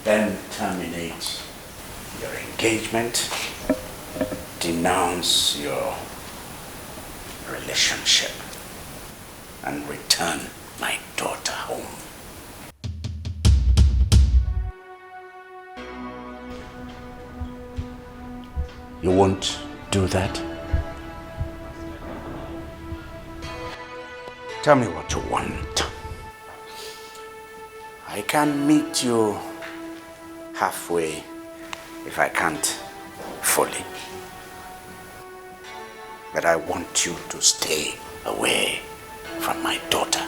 then terminate your engagement, denounce your relationship, and return my daughter home. You won't do that? Tell me what you want. I can meet you halfway if I can't fully. But I want you to stay away from my daughter.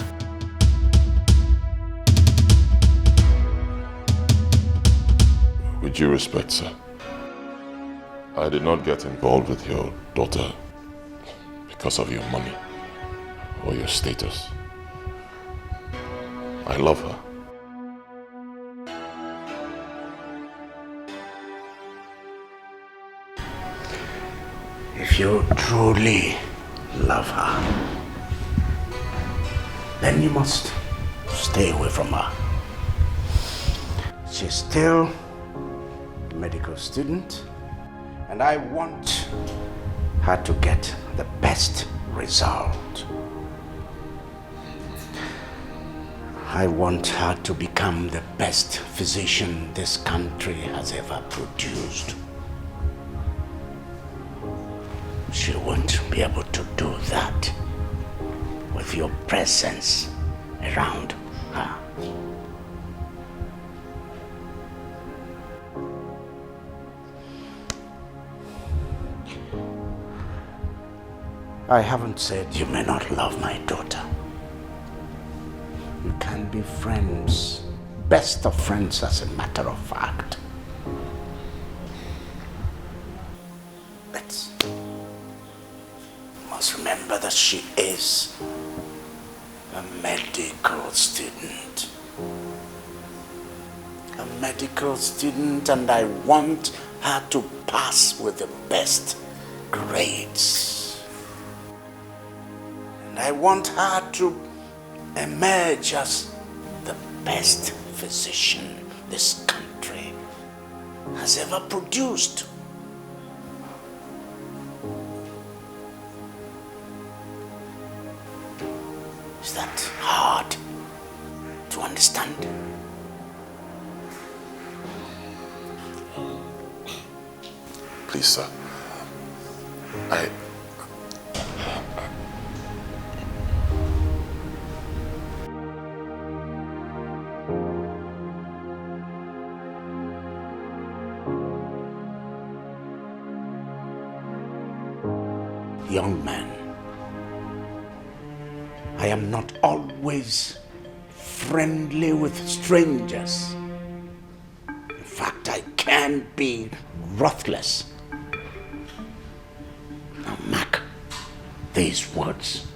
With due respect, sir, I did not get involved with your daughter because of your money or your status. I love her.
If you truly love her, then you must stay away from her. She's still a medical student, and I want her to get the best result. I want her to become the best physician this country has ever produced. She won't be able to do that with your presence around her. I haven't said you may not love my daughter. You can be friends, best of friends as a matter of fact. But you must remember that she is a medical student. A medical student, and I want her to pass with the best grades. And I want her to emerge as the best physician this country has ever produced. Is that hard to understand?
Please, sir.
Young man, I am not always friendly with strangers. In fact, I can be ruthless. Now mark these words.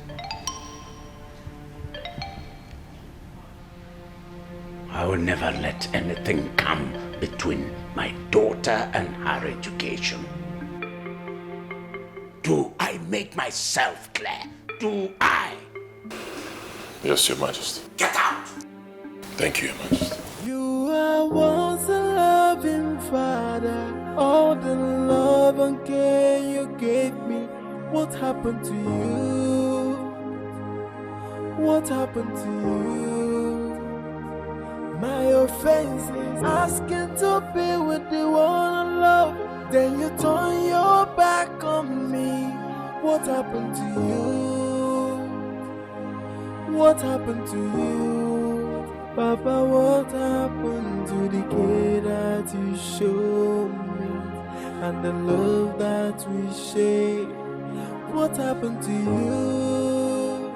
I will never let anything come between my daughter and her education. Do I make myself clear? Do I?
Yes, Your Majesty.
Get out!
Thank you, Your Majesty.
You are once a loving father. All the love and care you gave me. What happened to you? What happened to you? My offense is asking to be with the one I love. Then you turn your back on me. What happened to you? What happened to you? Papa, what happened to the care that you showed me? And the love that we share? What happened to you?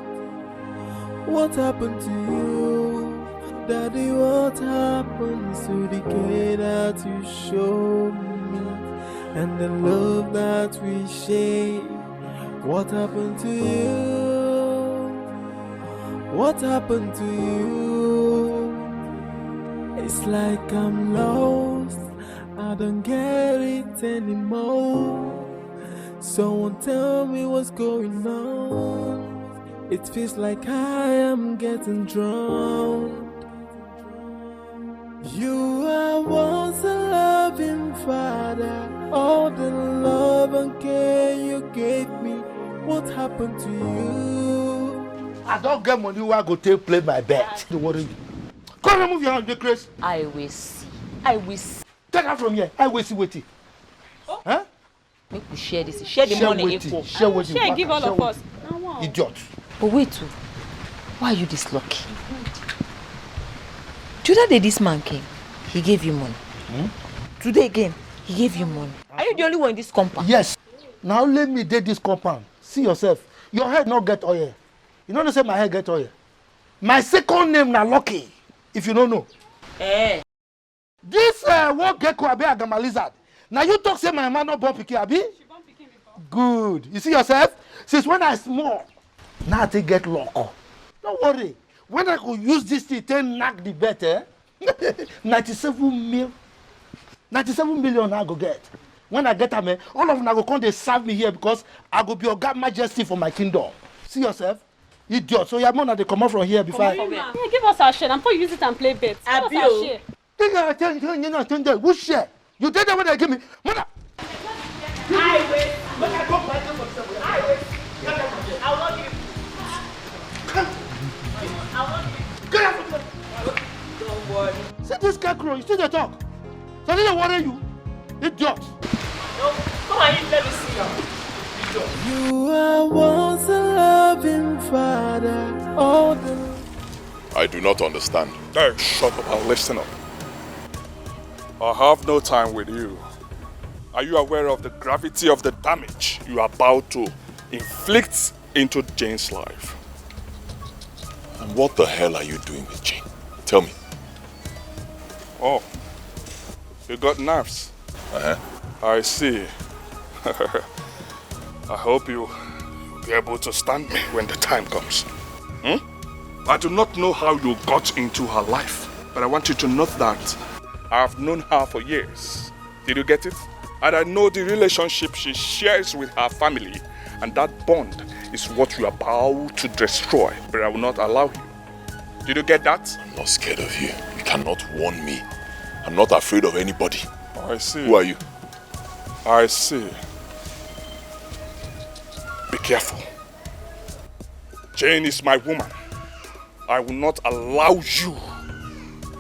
What happened to you? Daddy, what happens to the care that you show me and the love that we share? What happened to you? What happened to you? It's like I'm lost, I don't get it anymore. Someone tell me what's going on. It feels like I am getting drowned. You are once a loving father. All the love and care you gave me, what happened to you?
I don't get money where I go take play my bet. Don't worry. Come and move your hand, Chris.
I will see. I will see.
Take her from here. I will see what.
Oh.
Huh?
Make we share this. Share the money equal.
Share with
Share, give all of us.
Idiot.
But wait, why are you this lucky? The other day this man came, he gave you money. Today again, he gave you money. Are you the only one in this compound?
Yes. Now let me date this compound. See yourself. Your head not get oil. You know they say my head get oil. My second name na Lucky. If you don't know.
Eh.
This what gecko abi agama lizard. Now you talk say my man not born pikin abi? She born pikin before. Good. You see yourself? Since when I small, now I take get luck. Don't worry. When I could use this thing, to knock the bet, 97 million I go get. When I get them, all of them go come they serve me here because I go be your God Majesty for my kingdom. See yourself? Idiot. So your money they come out from here before.
Yeah, give us our share. I'm going to use it and play bets. Give us our share.
Who share? You did that when they give me. Mother.
I will. But I come back for something. I will. I will not give. I will
Get out from there.
Don't worry.
See this scarecrow, you still they talk. So they don't worry you. Idiot.
No, come on, let me see you. You are once a loving father. All the
I do not understand. Hey, shut up and listen up. I have no time with you. Are you aware of the gravity of the damage you are about to inflict into Jane's life?
And what the hell are you doing with Jane? Tell me.
Oh, you got nerves. I see. I hope you'll be able to stand me when the time comes. I do not know how you got into her life, but I want you to note that I have known her for years. Did you get it? And I know the relationship she shares with her family, and that bond is what you are about to destroy, but I will not allow you. Did you get that?
I'm not scared of you. You cannot warn me. I'm not afraid of anybody.
I see.
Who are you?
I see. Be careful. Jane is my woman. I will not allow you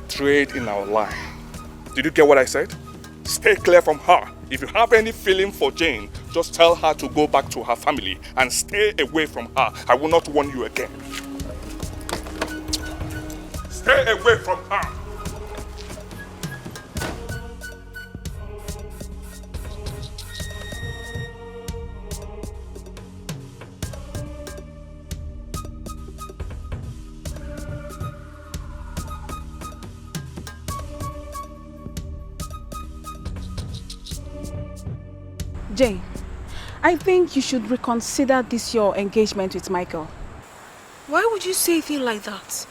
trade in our line. Did you get what I said? Stay clear from her. If you have any feeling for Jane, just tell her to go back to her family and stay away from her. I will not warn you again. Stay away from her.
Jane, I think you should reconsider this your engagement with Michael.
Why would you say a thing like that?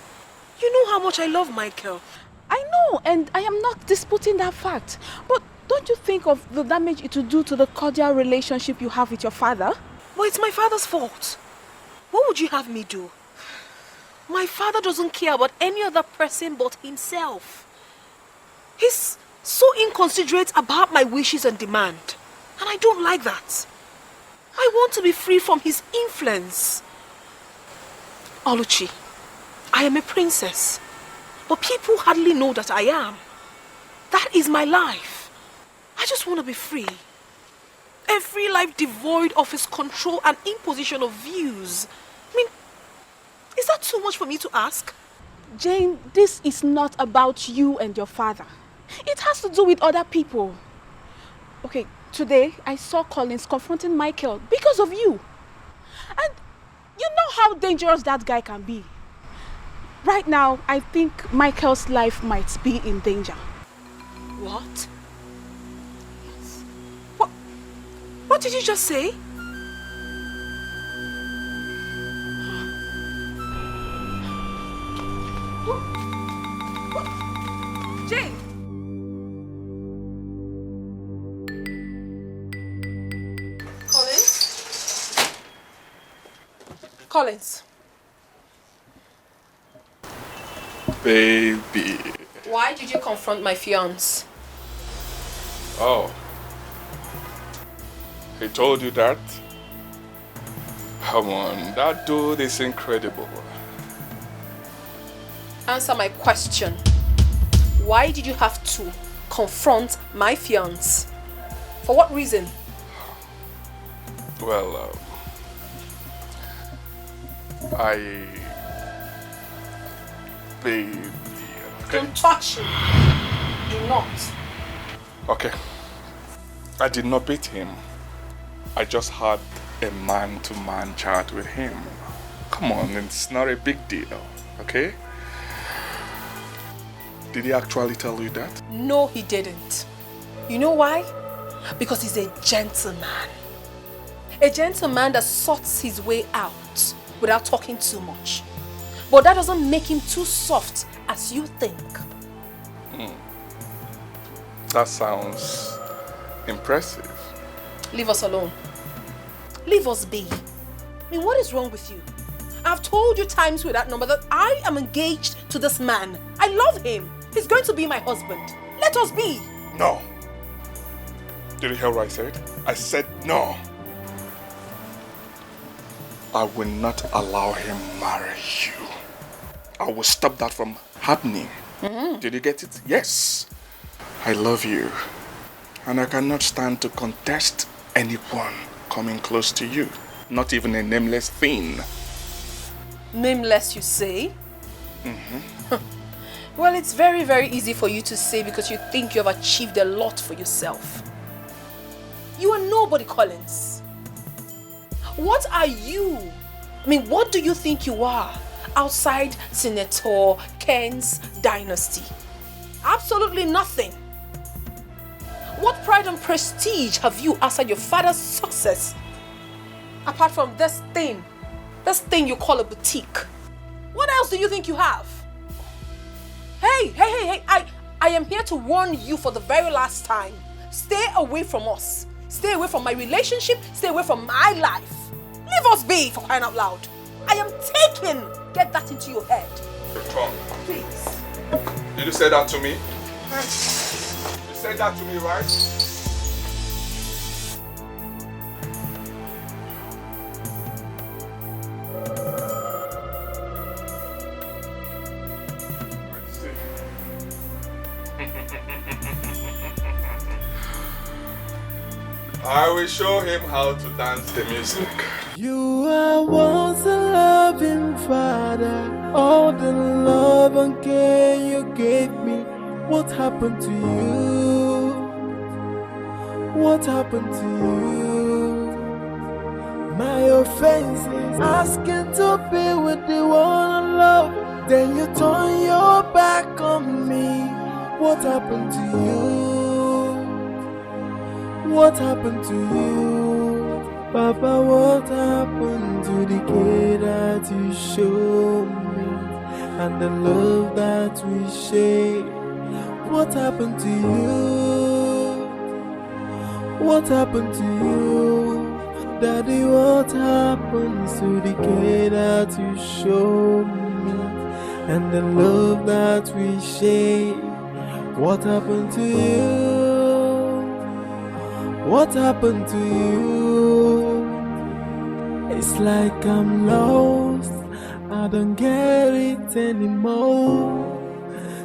You know how much I love Michael.
I know, and I am not disputing that fact. But don't you think of the damage it will do to the cordial relationship you have with your father?
Well, it's my father's fault. What would you have me do? My father doesn't care about any other person but himself. He's so inconsiderate about my wishes and demand. And I don't like that. I want to be free from his influence. Oluchi, I am a princess. But people hardly know that I am. That is my life. I just want to be free. A free life devoid of his control and imposition of views. I mean, is that too much for me to ask?
Jane, this is not about you and your father. It has to do with other people. Okay, today I saw Collins confronting Michael because of you. And you know how dangerous that guy can be. Right now, I think Michael's life might be in danger.
What? What did you just say? Jane! Collins?
Baby.
Why did you confront my fiancé?
Oh. He told you that? Come on, that dude is incredible.
Answer my question. Why did you have to confront my fiancé? For what reason?
Well, Baby, okay.
Don't touch him. Do not.
Okay. I did not beat him. I just had a man-to-man chat with him. Come on, it's not a big deal, okay? Did he actually tell you that?
No, he didn't. You know why? Because he's a gentleman. A gentleman that sorts his way out without talking too much. But that doesn't make him too soft as you think.
That sounds impressive.
Leave us alone. Leave us be. I mean, what is wrong with you? I've told you times with that number that I am engaged to this man. I love him. He's going to be my husband. Let us be.
No. Did you hear what I said? I said no. I will not allow him marry you. I will stop that from happening. Did you get it? Yes. I love you. And I cannot stand to contest anyone coming close to you. Not even a nameless thing.
Nameless, you say? Well, it's very, very easy for you to say because you think you have achieved a lot for yourself. You are nobody, Collins. What are you? I mean, what do you think you are outside Senator Ken's dynasty? Absolutely nothing. What pride and prestige have you outside your father's success? Apart from this thing you call a boutique. What else do you think you have? Hey, I am here to warn you for the very last time. Stay away from us. Stay away from my relationship. Stay away from my life. Leave us be, for crying out loud. I am taken. Get that into your head.
Tom.
Please.
Did you say that to me? You said that to me, right? I will show him how to dance the music.
You are once a loving father. All the love and care you gave me. What happened to you? What happened to you? My offense is asking to be with the one I love. Then you turn your back on me. What happened to you? What happened to you? Papa, what happened to the care that you showed me? And the love that we share? What happened to you? What happened to you? Daddy, what happened to the care that you showed me? And the love that we share? What happened to you? What happened to you? It's like I'm lost. I don't get it anymore.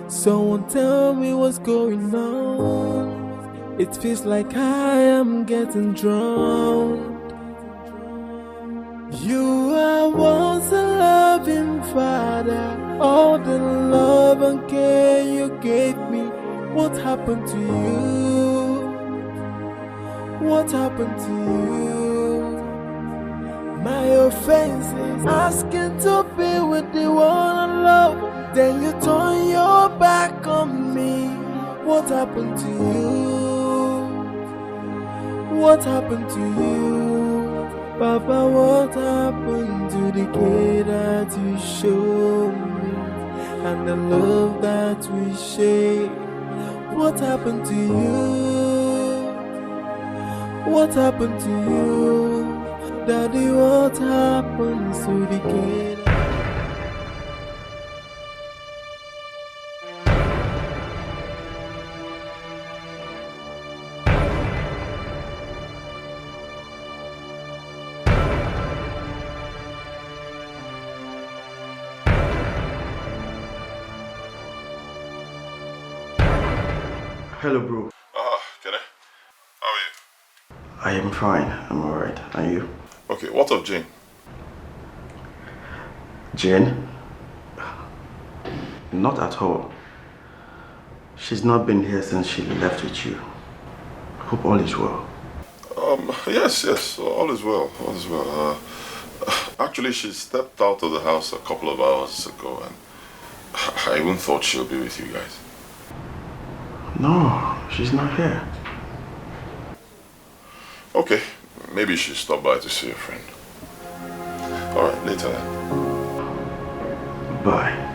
Someone tell me what's going on. It feels like I am getting drowned. You are once a loving father. All the love and care you gave me. What happened to you? What happened to you? my offenses, asking to be with the one I love. Then you turn your back on me. What happened to you? What happened to you? Papa, what happened to the care that you showed me and the love that we share? What happened to you? What happened to you? Daddy, what happened to the care?
Hello, bro.
Can I? How are you?
I am fine. I'm alright. And you?
Okay, what of Jane?
Jane? Not at all. She's not been here since she left with you. Hope all is well.
Yes, all is well. All is well. Actually, she stepped out of the house a couple of hours ago, and I even thought she'll be with you guys.
No, she's not here.
Okay, maybe she stopped by to see a friend. Alright, later then.
Bye.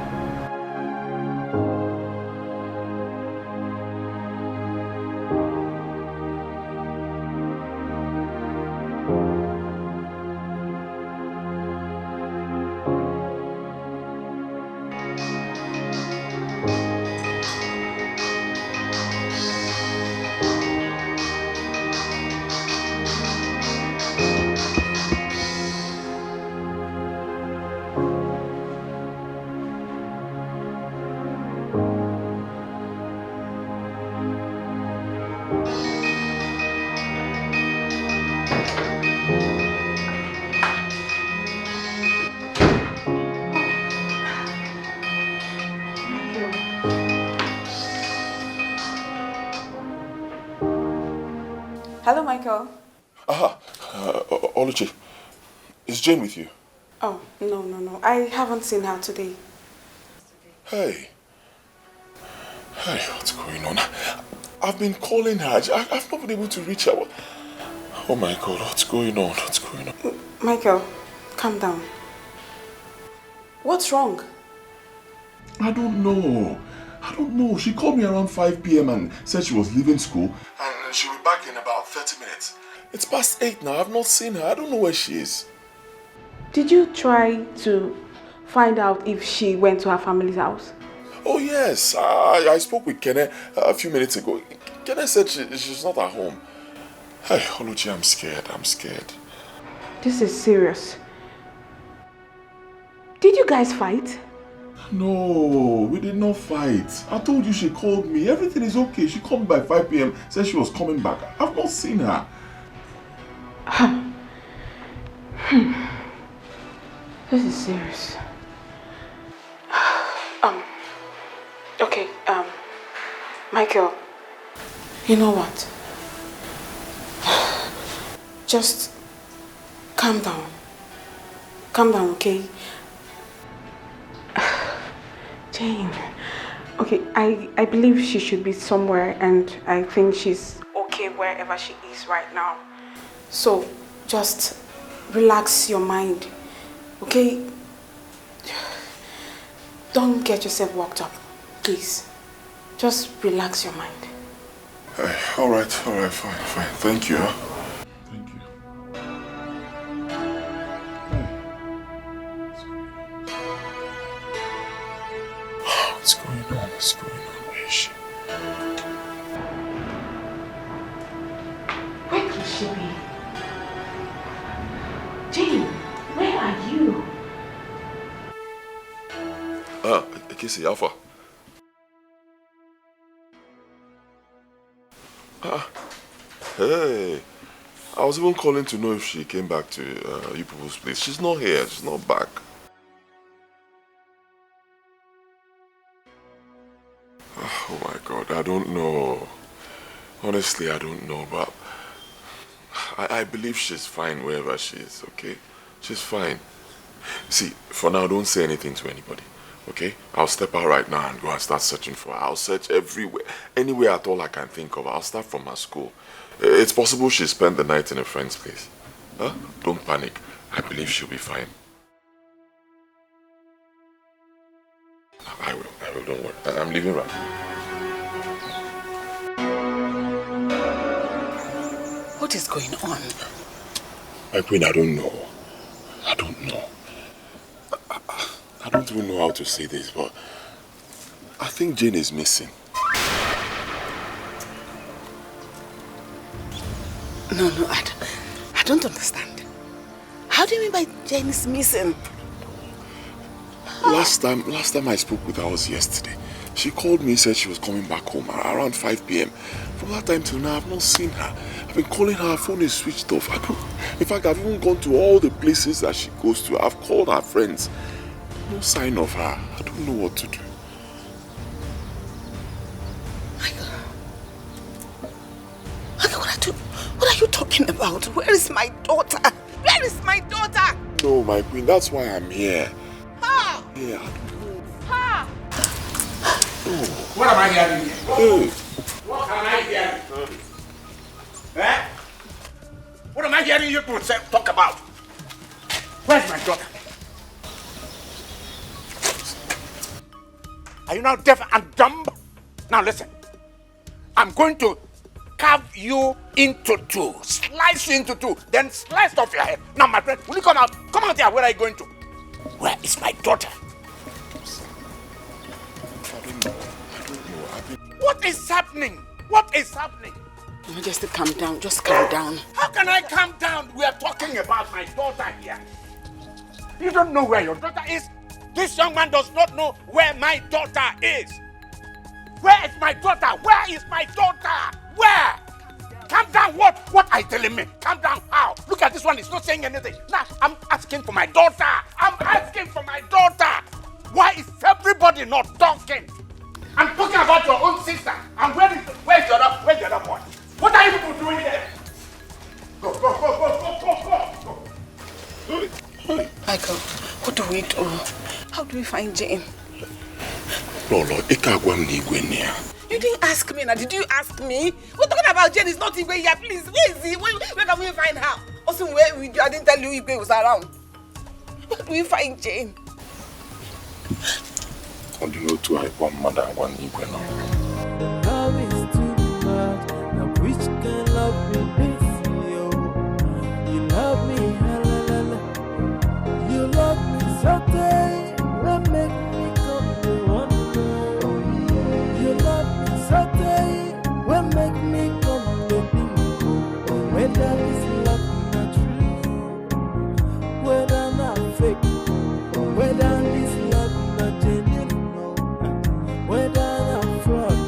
Hello, Michael.
Aha, Oluchi, is Jane with you?
Oh, no. I haven't seen her today.
Hey, what's going on? I've been calling her. I've not been able to reach her. Oh my God, what's going on? What's going on?
Michael, calm down. What's wrong?
I don't know. She called me around 5 p.m. and said she was leaving school and she'll be back in about 30 minutes. It's past 8 now. I've not seen her. I don't know where she is.
Did you try to find out if she went to her family's house?
Oh yes, I spoke with Kene a few minutes ago. Kene said she's not at home. Hey, Oluchi, I'm scared.
This is serious. Did you guys fight?
No, we did not fight. I told you she called me. Everything is okay. She called me by 5 p.m. Said she was coming back. I've not seen her.
This is serious. Okay, Michael, you know what? Just calm down. Calm down, okay? Jane, okay, I believe she should be somewhere and I think she's okay wherever she is right now. So, just relax your mind, okay? Don't get yourself worked up, please. Just relax your mind.
Hey, all right, fine. Thank you. Thank you. What's going on? Where is she?
Where could she be? Jane, where are you?
Kissy, Alpha. Hey, I was even calling to know if she came back to you people's place. She's not here. She's not back. Oh my God, I don't know. Honestly, I don't know, but I believe she's fine wherever she is, okay? She's fine. See, for now, don't say anything to anybody. Okay? I'll step out right now and go and start searching for her. I'll search everywhere. Anywhere at all I can think of. I'll start from her school. It's possible she spent the night in a friend's place. Huh? Don't panic. I believe she'll be fine. I will, don't worry. I'm leaving right now.
What is going on?
My queen, I don't know. I don't know. I don't even know how to say this, but I think Jane is missing.
No, I don't understand. How do you mean by Jane is missing?
Last time I spoke with her was yesterday. She called me, said she was coming back home around 5 p.m. From that time till now, I've not seen her. I've been calling her phone is switched off. In fact, I've even gone to all the places that she goes to. I've called her friends. No sign of her. I don't know what to do.
What are you talking about? Where is my daughter? Where is my daughter?
No, my queen, that's why I'm here.
Ha!
Yeah, I don't know.
Ha!
What am I hearing here?
Hey.
What am I hearing? Eh? What am I hearing you people talk about? Where's my daughter? Are you now deaf and dumb? Now listen. I'm going to carve you into two. Slice you into two. Then slice off your head. Now, my friend, will you come out? Come out here. Where are you going to? Where is my daughter? What is happening? What is happening?
Majesty, calm down. Just calm down.
How can I calm down? We are talking about my daughter here. You don't know where your daughter is? This young man does not know where my daughter is. Where is my daughter? Where is my daughter? Where? Calm down. What are you telling me? Calm down. How? Look at this one. He's not saying anything. Now, I'm asking for my daughter. I'm asking for my daughter. Why is everybody not talking? I'm talking about your own sister. And where's the other boy? What are you people doing there? Go.
Michael, what do we do? How do we find Jane?
Lolo,
you didn't ask me now. Did you ask me? We're talking about Jane. Is not Igwe here. Please, where is he? Where can we find her? Also, I didn't tell you Igwe was around. Where do we find Jane?
I don't know to help one mother and one Igwe now.
The love is too much. Now which can love me this, yo? You love me, you love me so day. What make me come to one? You love me so day. What make me come to be? Whether this love not true, whether not fake, whether this love not genuine, whether not fraud.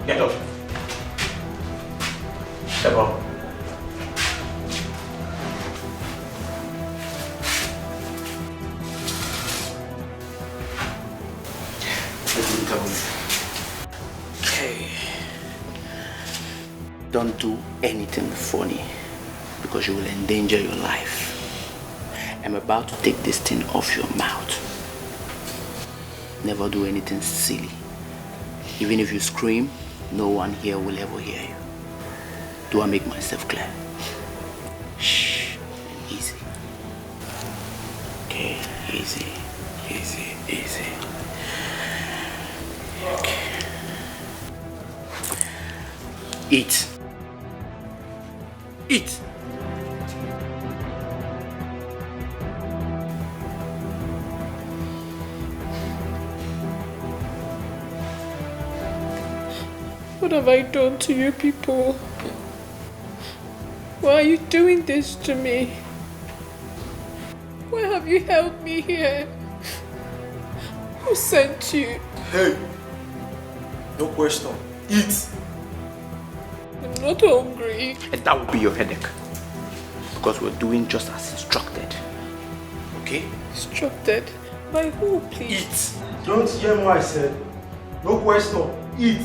Get up. Step up.
Okay. Don't do anything funny because you will endanger your life. I'm about to take this thing off your mouth. Never do anything silly. Even if you scream, no one here will ever hear you. Do I make myself clear? Shh, easy. Okay, easy. Okay. Eat.
What have I done to you people? Why are you doing this to me? Why have you held me here? Who sent you?
Hey! No question. Eat!
I'm not hungry.
And that will be your headache. Because we're doing just as instructed. Okay?
Instructed? By who, please?
Eat! Don't hear what I said.
No question. Eat.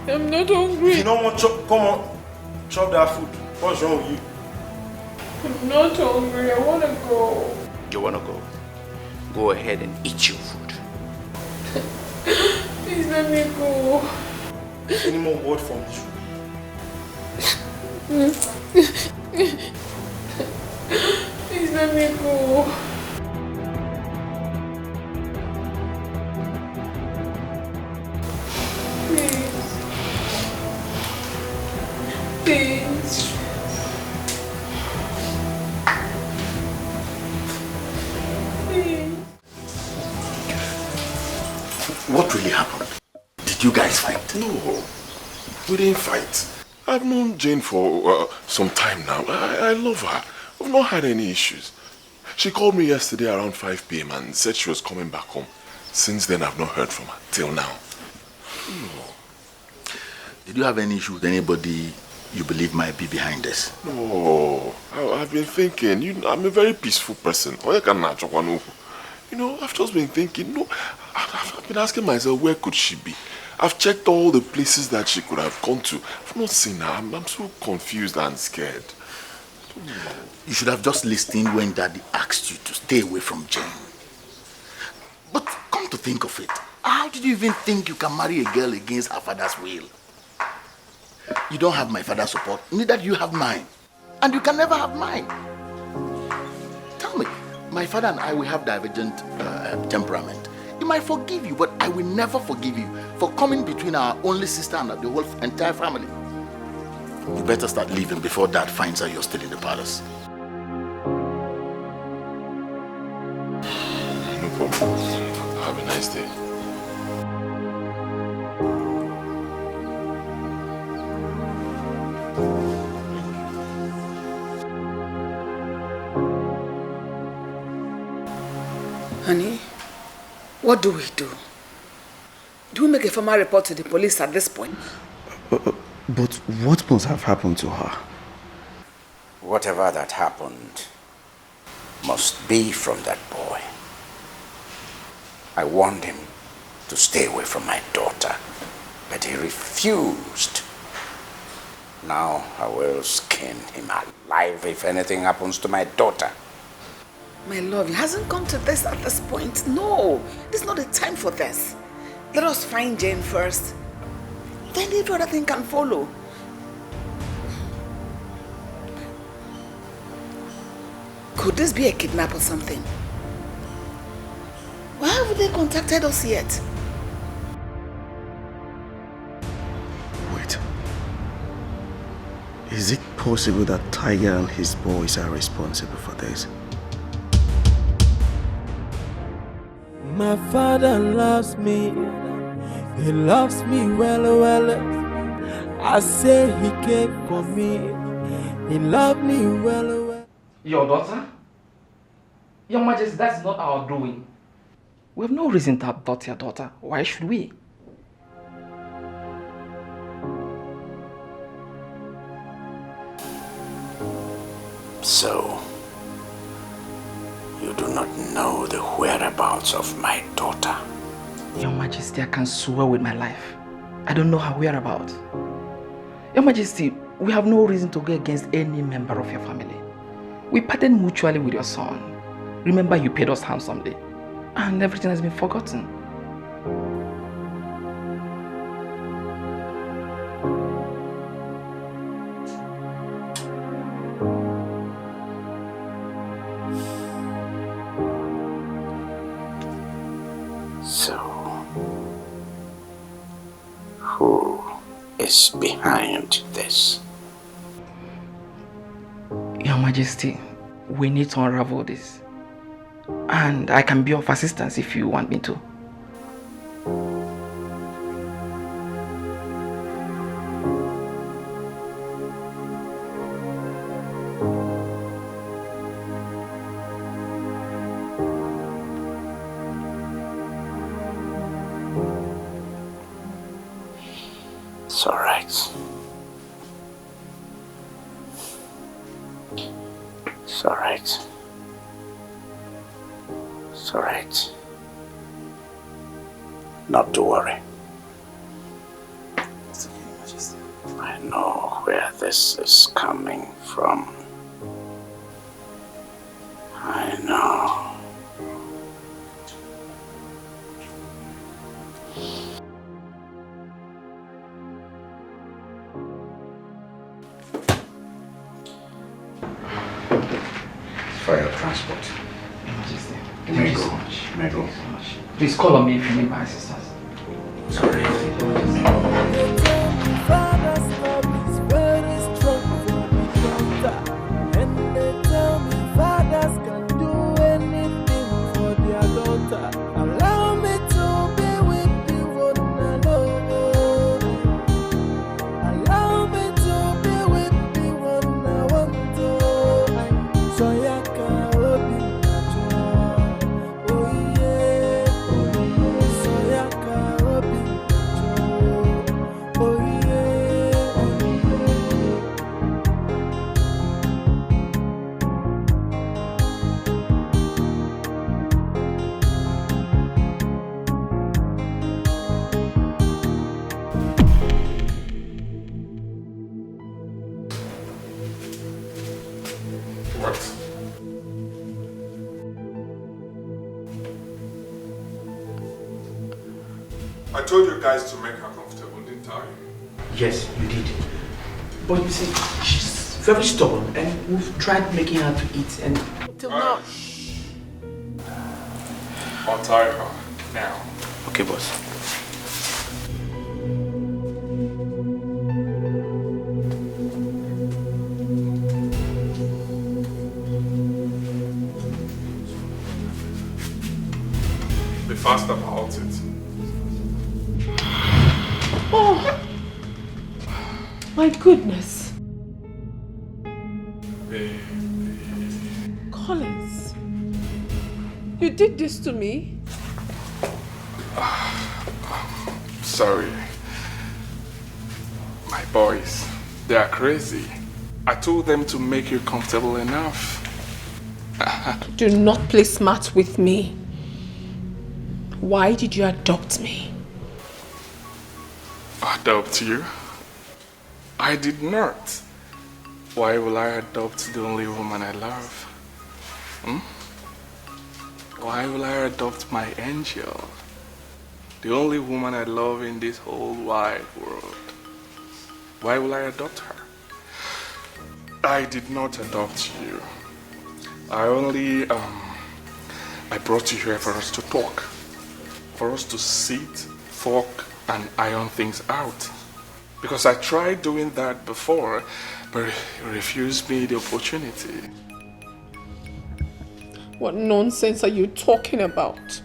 I'm not hungry.
If you don't want chop, come on. Chop that food. What's wrong with you?
I'm not hungry. I want to go.
You want to go? Go ahead and eat your food.
Please let me go.
Any more word from you?
Please let me go. Please.
What really happened? Did you guys fight?
No, we didn't fight. I've known Jane for some time now. I love her. We've not had any issues. She called me yesterday around 5 p.m. and said she was coming back home. Since then, I've not heard from her till now.
Did you have any issue with anybody you believe might be behind this?
No, I've been thinking. I'm a very peaceful person. I've just been thinking. No, I've been asking myself, where could she be? I've checked all the places that she could have gone to. I've not seen her. I'm so confused and scared.
You should have just listened when Daddy asked you to stay away from Jane. But come to think of it, how did you even think you can marry a girl against her father's will? You don't have my father's support, neither do you have mine. And you can never have mine. Tell me, my father and I will have divergent temperament. He might forgive you, but I will never forgive you for coming between our only sister and the whole entire family. You better start leaving before Dad finds out you're still in the palace.
No problem. Have a nice day.
Honey, what do we do? Do we make a formal report to the police at this point?
But what must have happened to her?
Whatever that happened must be from that boy. I warned him to stay away from my daughter, but he refused. Now I will skin him alive if anything happens to my daughter.
My love, it hasn't come to this at this point. No, this is not the time for this. Let us find Jane first. Then every other thing can follow. Could this be a kidnap or something? Why haven't they contacted us yet?
Wait. Is it possible that Tiger and his boys are responsible for this?
My father loves me. He loves me well. I say he came for me. He loved me well.
Your daughter? Your Majesty, that's not our doing. We have no reason to abduct your daughter. Why should we?
So, you do not know the whereabouts of my daughter.
Your Majesty, I can swear with my life. I don't know her whereabouts. Your Majesty, we have no reason to go against any member of your family. We parted mutually with your son. Remember, you paid us handsomely. And everything has been forgotten.
So, who is behind this?
Your Majesty, we need to unravel this. And I can be of assistance if you want me to.
It's all right. It's all right. It's all right. not to worry. I know where this is coming from. I know. For your transport.
Your Majesty,
May
thank you
go.
so much.
May go.
Thank you so much. Please call on me if you need my assistance.
Sorry.
Father's love is very strong for the daughter. And they tell me fathers can do anything for their daughter. Allow me to be with the one I love. Allow me to be with the one I want to. So ya can open my door. Oh yeah, oh yeah. So ya can open my door. Oh yeah, oh yeah.
What? I told you guys to make her comfortable, didn't I?
Yes, you did. But you see, she's very stubborn and we've tried making her to eat and...
Till now. Untie her now.
Okay, boss.
Be fast about it.
Oh, my goodness.
Baby.
Collins, you did this to me?
Sorry. My boys, they are crazy. I told them to make you comfortable enough.
Do not play smart with me. Why did you adopt me?
Adopt you? I did not. Why will I adopt the only woman I love? Why will I adopt my angel? The only woman I love in this whole wide world. Why will I adopt her? I did not adopt you. I brought you here for us to talk. For us to sit, talk, and iron things out. Because I tried doing that before, but you refused me the opportunity.
What nonsense are you talking about?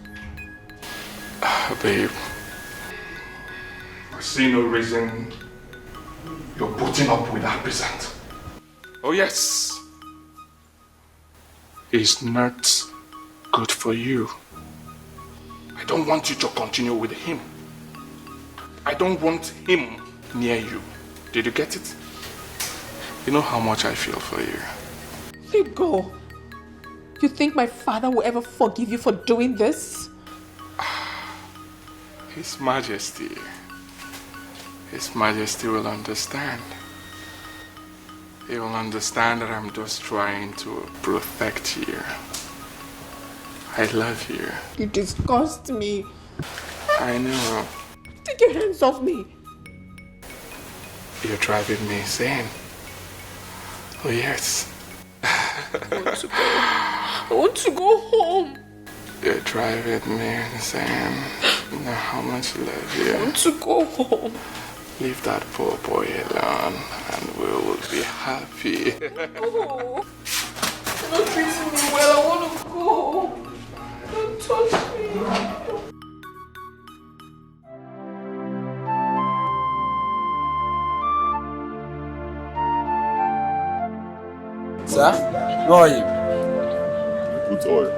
Babe, I see no reason you're putting up with that peasant. Oh yes, he's not good for you. I don't want you to continue with him. I don't want him near you. Did you get it? You know how much I feel for you.
Let go. You think my father will ever forgive you for doing this?
His Majesty will understand. He will understand that I'm just trying to protect you. I love you.
You disgust me.
I know.
Take your hands off me.
You're driving me insane. Oh yes.
I want to go home.
You're driving me insane. You know how much I love you.
I want to go home.
Leave that poor boy alone and we will be happy.
Oh, you're not treating me well. I want to go. Don't touch me.
Sir, how are you?
Good oil.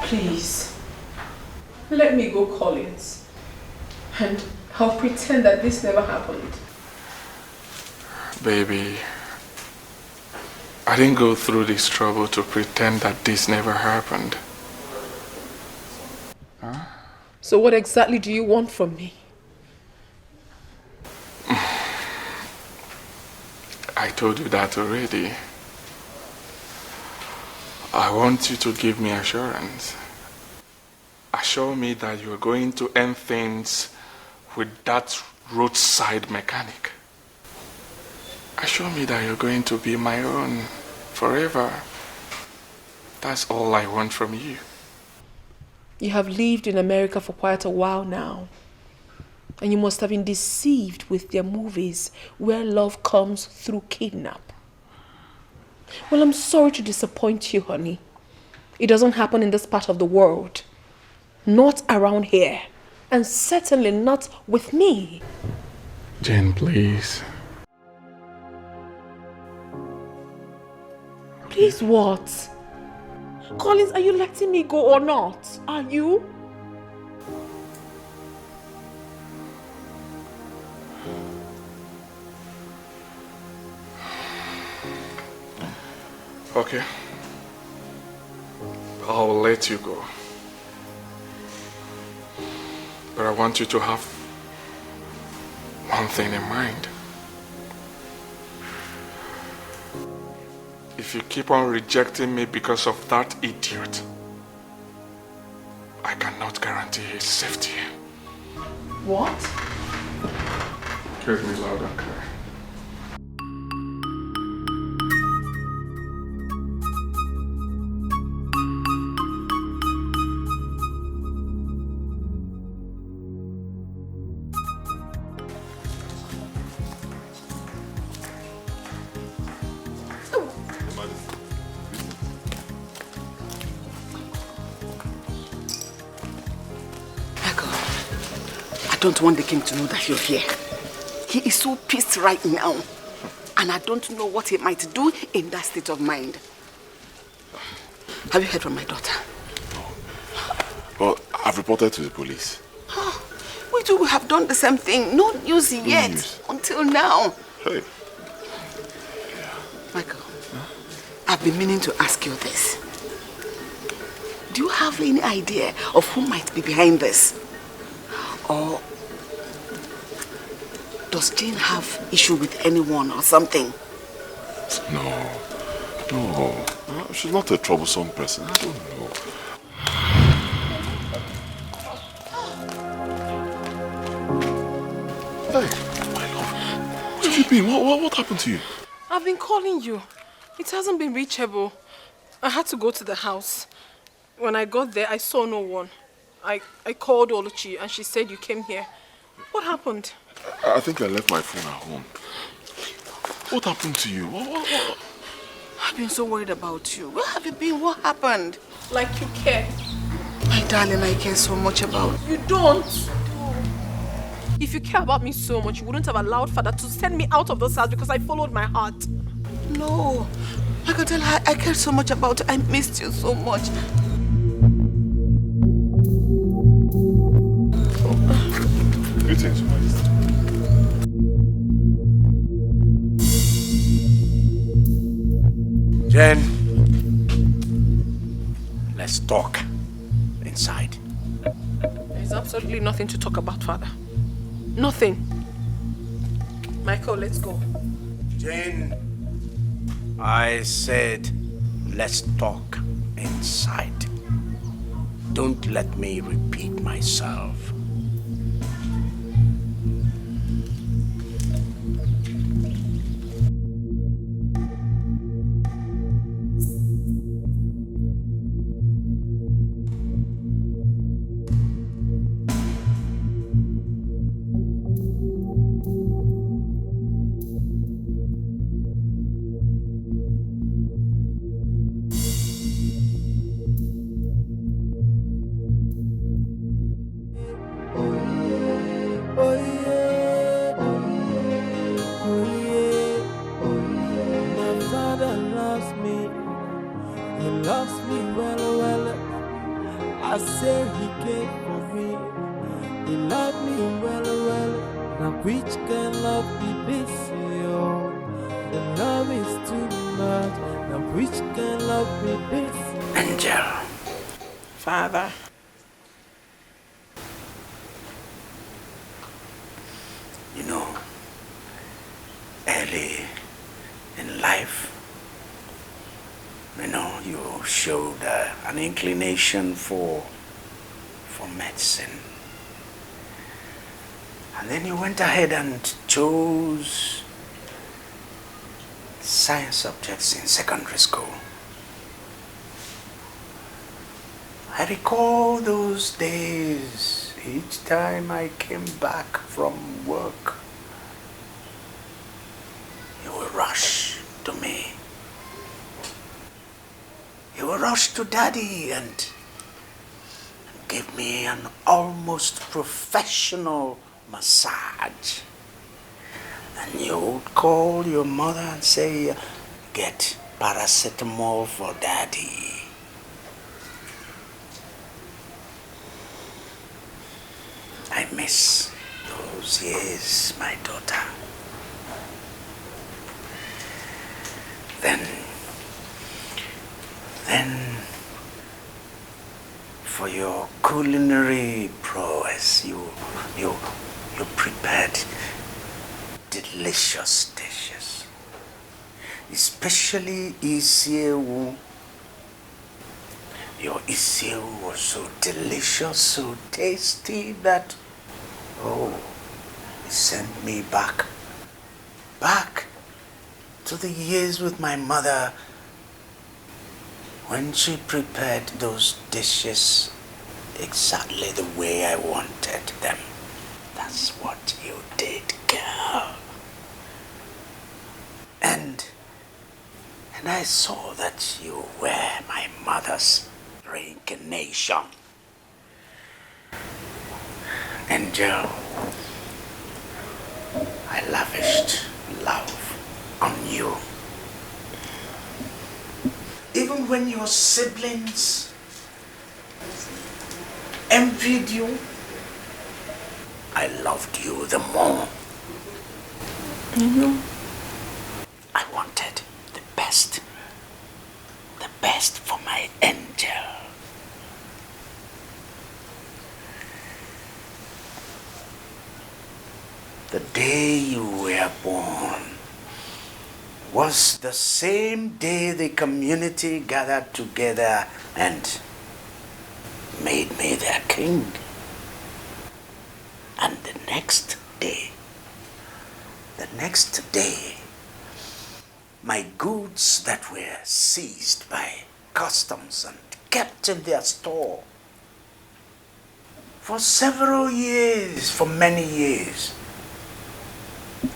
Please, let me go, Collins. And I'll pretend that this never happened.
Baby, I didn't go through this trouble to pretend that this never happened. Huh?
So what exactly do you want from me?
I told you that already. I want you to give me assurance. Assure me that you're going to end things with that roadside mechanic. Assure me that you're going to be my own forever. That's all I want from you.
You have lived in America for quite a while now. And you must have been deceived with their movies where love comes through kidnap. Well, I'm sorry to disappoint you, honey. It doesn't happen in this part of the world. Not around here. And certainly not with me.
Jane, please.
Please what? Collins, are you letting me go or not? Are you?
Okay. I'll let you go. But I want you to have one thing in mind. If you keep on rejecting me because of that idiot, I cannot guarantee his safety.
What?
Hear me loud and clear.
I don't want the king to know that you're here. He is so pissed right now. And I don't know what he might do in that state of mind. Have you heard from my daughter?
Well, I've reported to the police.
We too have done the same thing. No news yet.
News.
Until now.
Hey.
Michael, I've been meaning to ask you this. Do you have any idea of who might be behind this? Or does Jane have issue with anyone or something?
No. She's not a troublesome person. I don't know. Hey, my love. Where have you been? What happened to you?
I've been calling you. It hasn't been reachable. I had to go to the house. When I got there, I saw no one. I called Oluchi and she said you came here. What happened?
I think I left my phone at home. What happened to you? What?
I've been so worried about you. Where have you been? What happened?
Like you care.
My darling, I care so much about you.
You don't. If you care about me so much, you wouldn't have allowed Father to send me out of this house because I followed my heart.
No. I can tell her I care so much about you. I missed you so much.
Greetings, Majesty.
Jen, let's talk inside.
There's absolutely nothing to talk about, Father. Nothing. Michael, let's go.
Jane, I said let's talk inside. Don't let me repeat myself.
me well, well. Now which can love be this, yo? The love is too much. Now which can love be this?
Angel.
Father.
You know, early in life, you know, you showed an inclination for medicine. And then you went ahead and chose science subjects in secondary school. I recall those days. Each time I came back from work, you would rush to me. You would rush to Daddy and give me an almost professional massage. And you would call your mother and say, get paracetamol for Daddy. I miss those years, my daughter. Then for your culinary prowess, you prepared delicious dishes, especially isiewu. Your isiewu was so delicious, so tasty that, it sent me back to the years with my mother when she prepared those dishes exactly the way I wanted them. That's what you did, girl. And I saw that you were my mother's reincarnation. Angel, I lavished love on you. Even when your siblings envied you, I loved you the more. I wanted the best for my angel. The day you were born was the same day the community gathered together and made me their king. And the next day, my goods that were seized by customs and kept in their store for several years, for many years,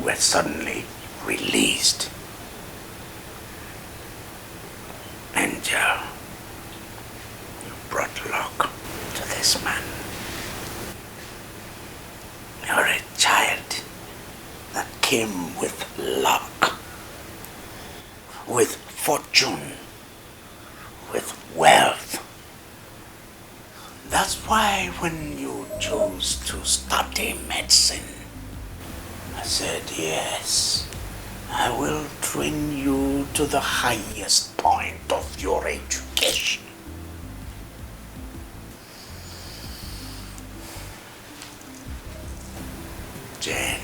were suddenly released. Angel, you brought luck to this man. You're a child that came with luck, with fortune, with wealth. That's why when you chose to study medicine, I said, yes, I will train you to the highest point of your education. Jane.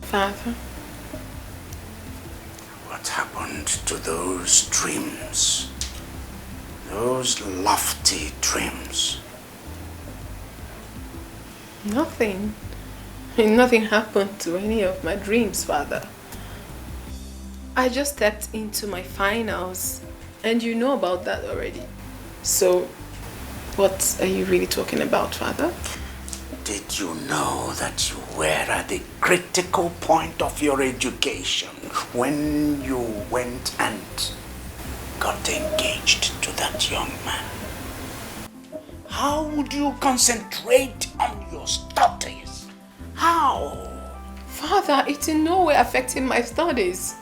Father.
What happened to those dreams? Those lofty dreams?
Nothing. Nothing happened to any of my dreams, Father. I just stepped into my finals, and you know about that already. So, what are you really talking about, Father?
Did you know that you were at the critical point of your education when you went and got engaged to that young man? How would you concentrate on your studies? How?
Father, it's in no way affecting my studies.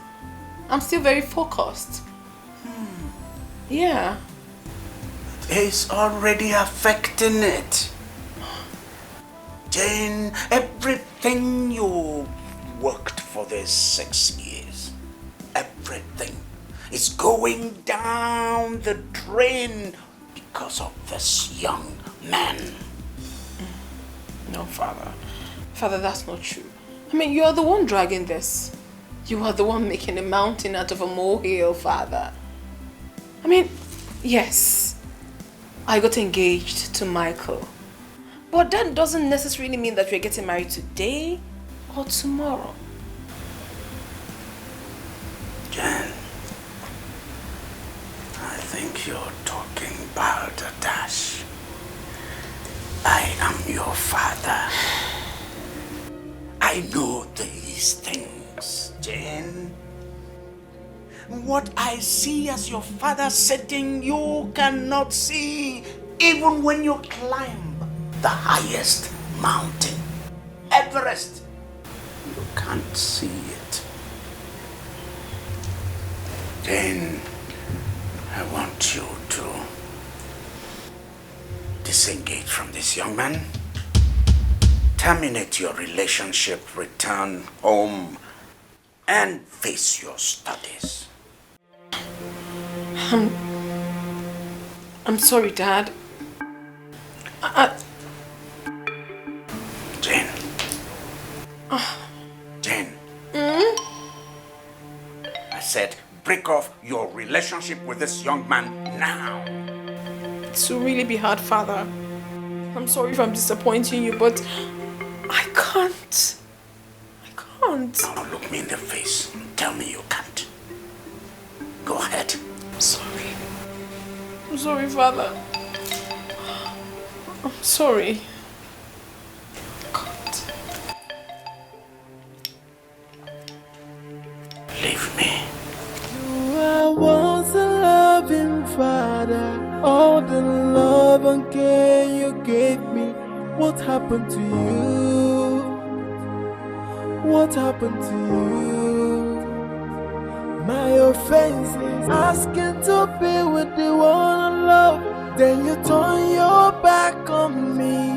I'm still very focused. Yeah.
It's already affecting it. Jane, everything you worked for these 6 years, everything is going down the drain because of this young man.
No, Father. Father, that's not true. I mean, you are the one dragging this. You are the one making a mountain out of a molehill, Father. I mean, yes, I got engaged to Michael. But that doesn't necessarily mean that we're getting married today or tomorrow.
Jen, I think you're talking balderdash. I am your father. I know these things, Jane. What I see as your father setting, you cannot see even when you climb the highest mountain, Everest. You can't see it. Jane, I want you to disengage from this young man, terminate your relationship, return home, and face your studies.
I'm sorry, Dad.
Jane. Jane. I said break off your relationship with this young man now.
It will really be hard, Father. I'm sorry if I'm disappointing you, but I can't.
Now look me in the face and tell me you can't. Go ahead.
I'm sorry. I'm sorry, Father. I'm sorry.
Leave me.
You are once a loving father. All the love and care you gave me. What happened to you? What happened to you? My offense is asking to be with the one I love. Then you turn your back on me.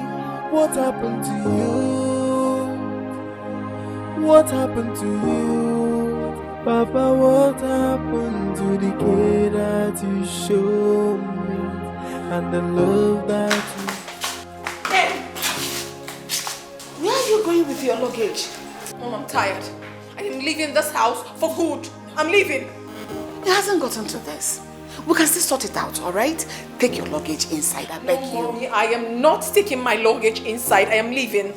What happened to you? What happened to you? Papa, what happened to the care that you showed me? And the love that you...
Hey! Where are you going with your luggage? Mom, I'm tired. I am leaving this house for good. I'm leaving.
It hasn't gotten to this. We can still sort it out, alright? Take your luggage inside, I beg you.
Mommy, I am not taking my luggage inside. I am leaving.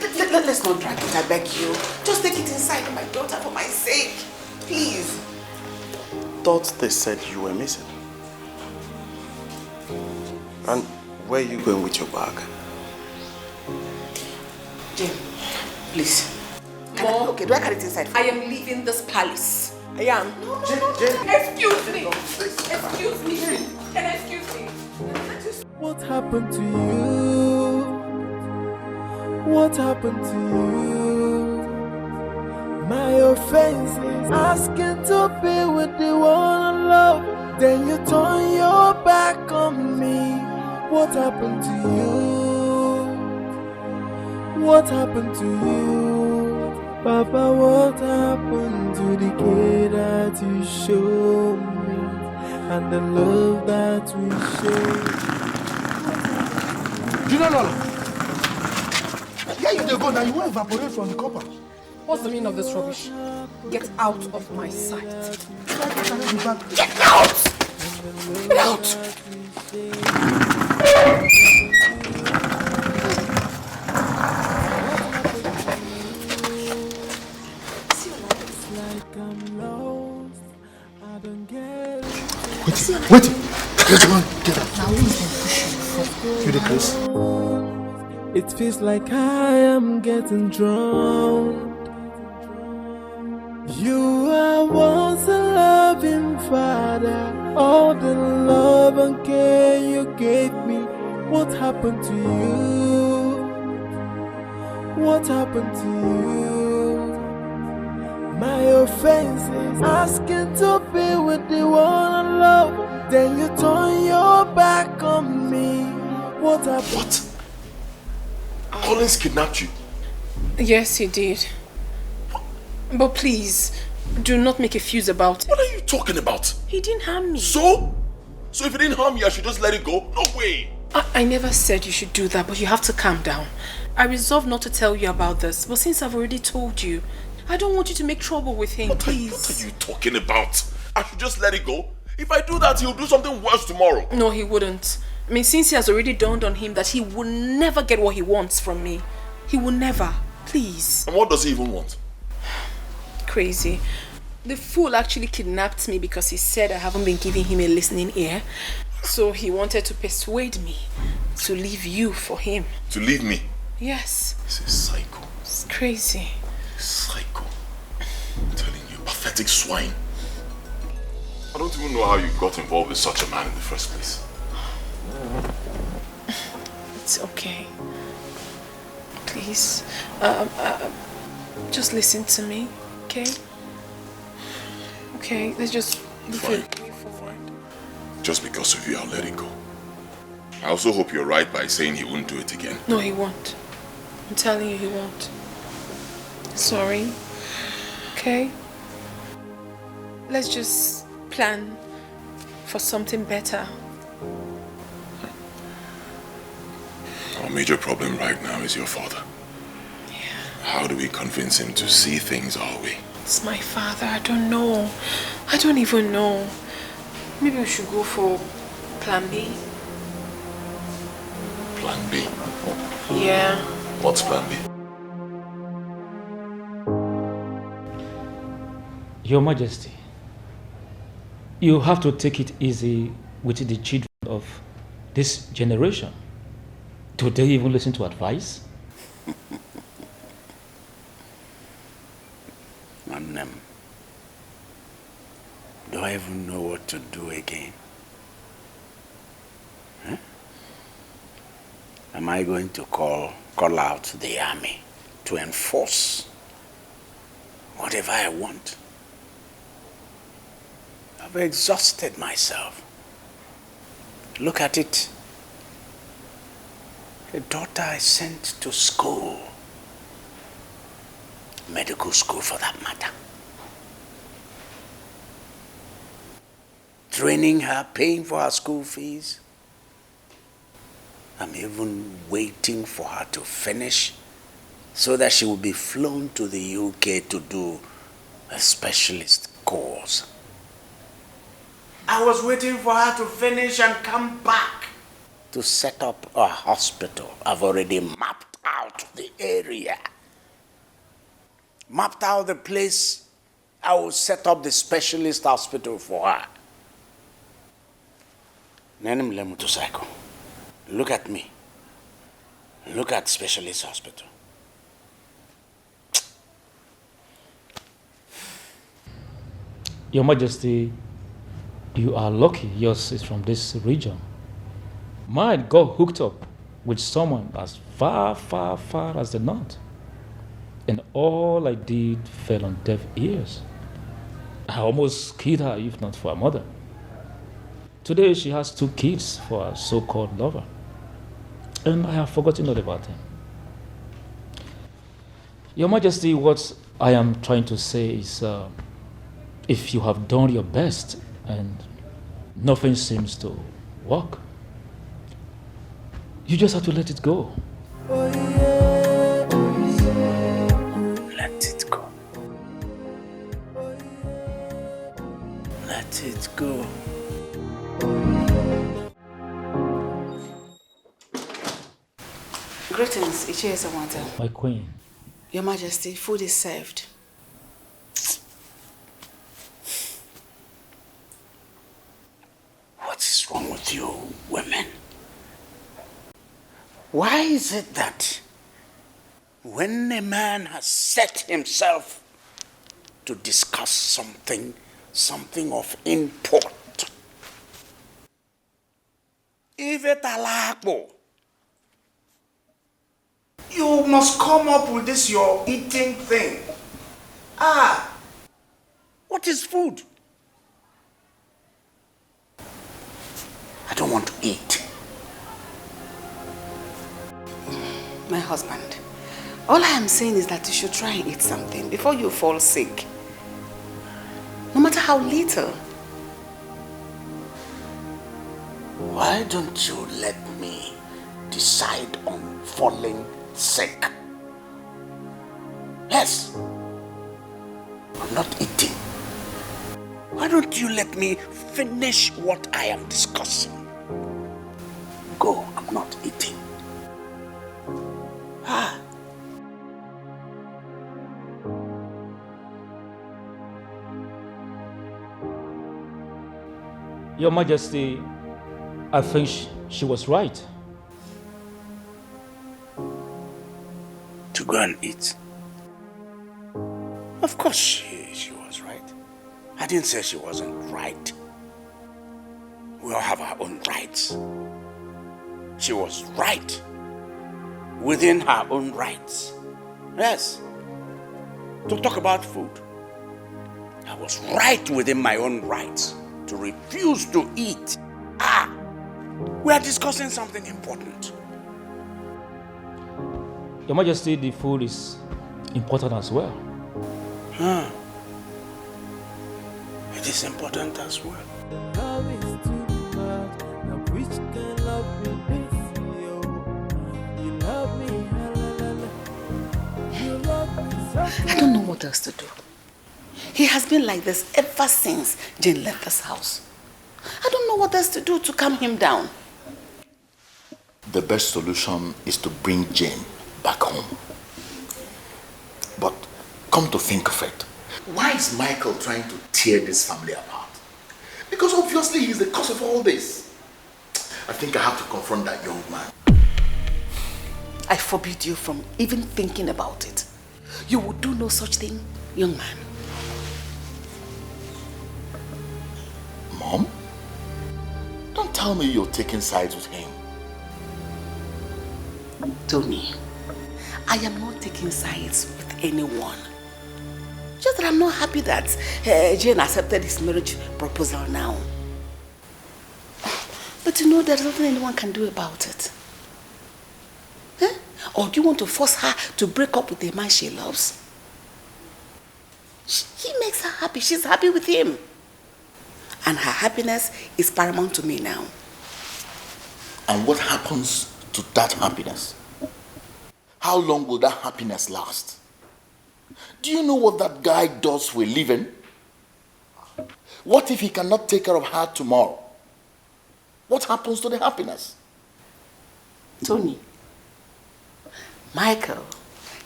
Let's not drag it, I beg you. Just take it inside, my daughter, for my sake. Please.
Thought they said you were missing. And where are you going with your bag?
Jane, please.
Mom,
okay, do I carry it inside?
I am leaving this palace. I am. No. Excuse me. Excuse me. Can I excuse me?
What happened to you? What happened to you? My offense is asking to be with the one I love. Then you turn your back on me. What happened to you? What happened to you? Papa, what happened to the care that you showed me? And the love that we showed?
You don't know. Yeah, you dey go now. You won't evaporate from the copper.
What's the meaning of this rubbish? Get out of my sight.
Get out! Get out! Wait! Get on, get up.
Now who's gonna push you?
You the Chris?
It feels like I am getting drowned. You are once a loving father. All the love and care you gave me. What happened to you? What happened to you? My offense is asking to be with the one I love. Then you turn your back on me. What happened?
Collins kidnapped you?
Yes, he did. But please, do not make a fuse about it.
What are you talking about?
He didn't harm me.
So? So if he didn't harm you, I should just let it go? No way!
I never said you should do that, but you have to calm down. I resolved not to tell you about this, but since I've already told you, I don't want you to make trouble with him, please.
What are you talking about? I should just let it go? If I do that, he'll do something worse tomorrow.
No, he wouldn't. I mean, since it has already dawned on him that he will never get what he wants from me. He will never. Please.
And what does he even want?
Crazy. The fool actually kidnapped me because he said I haven't been giving him a listening ear. So he wanted to persuade me to leave you for him.
To leave me?
Yes.
He's a psycho.
It's crazy.
Psycho. I'm telling you, pathetic swine. I don't even know how you got involved with such a man in the first place.
It's okay. Please. Just listen to me, okay? Okay, let's just move forward.
Just because of you, I'll let it go. I also hope you're right by saying he won't do it again.
No, he won't. I'm telling you, he won't. Sorry. Okay? Let's just plan for something better.
Our major problem right now is your father.
Yeah.
How do we convince him to see things our way?
It's my father. I don't know. I don't even know. Maybe we should go for plan B.
Plan B?
Yeah.
What's plan B?
Your Majesty, you have to take it easy with the children of this generation. Do they even listen to advice?
Do I even know what to do again? Huh? Am I going to call out the army to enforce whatever I want? I've exhausted myself. Look at it. A daughter I sent to school, medical school for that matter. Training her, paying for her school fees. I'm even waiting for her to finish so that she will be flown to the UK to do a specialist course. I was waiting for her to finish and come back to set up a hospital. I've already mapped out the area. Mapped out the place I will set up the specialist hospital for her. Motorcycle. Look at me. Look at specialist hospital.
Your Majesty, you are lucky yours is from this region. Mine got hooked up with someone as far, far, far as the north. And all I did fell on deaf ears. I almost killed her if not for her mother. Today she has 2 kids for her so-called lover. And I have forgotten all about him. Your Majesty, what I am trying to say is if you have done your best and nothing seems to work, you just have to let it go.
Let it go. Let it go.
Greetings, Ichie
My queen.
Your Majesty, food is served.
What is wrong with you, women? Why is it that when a man has set himself to discuss something of import, if it alakbo, you must come up with this your eating thing. What is food? I don't want to eat.
My husband, all I am saying is that you should try and eat something before you fall sick. No matter how little.
Why don't you let me decide on falling sick? Yes. I'm not eating. Why don't you let me finish what I am discussing? Go, I'm not eating. Ah.
Your Majesty, I think she was right.
To go and eat. Of course she was right. I didn't say she wasn't right. We all have our own rights. She was right. Within her own rights. Yes. To talk about food. I was right within my own rights to refuse to eat. Ah! We are discussing something important.
Your Majesty, the food is important as well.
Huh. It is important as well.
The love is too much. Now which can love be this? You love me, you love me so.
I don't know what else to do. He has been like this ever since Jane left this house. I don't know what else to do to calm him down.
The best solution is to bring Jane back home. But come to think of it, why is Michael trying to tear this family apart? Because obviously he's the cause of all this. I think I have to confront that young man.
I forbid you from even thinking about it. You will do no such thing, young man.
Mom? Don't tell me you're taking sides with him.
Tony, I am not taking sides with anyone. Just that I'm not happy that Jane accepted his marriage proposal now. But you know, there's nothing anyone can do about it. Huh? Or do you want to force her to break up with the man she loves? He makes her happy. She's happy with him. And her happiness is paramount to me now.
And what happens to that happiness? How long will that happiness last? Do you know what that guy does for a living? What if he cannot take care of her tomorrow? What happens to the happiness?
Tony, Michael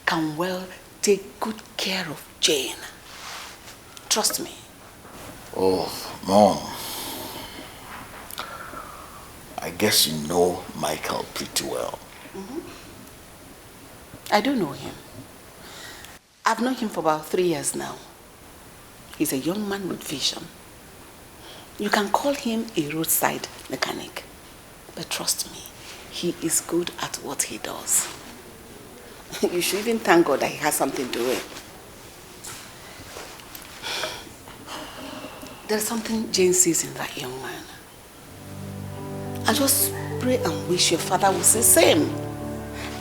can well take good care of Jane. Trust me.
Oh, Mom. I guess you know Michael pretty well.
Mm-hmm. I do know him. I've known him for about 3 years now. He's a young man with vision. You can call him a roadside mechanic. But trust me, he is good at what he does. You should even thank God that he has something to do. There's something Jane sees in that young man. I just pray and wish your father will say the same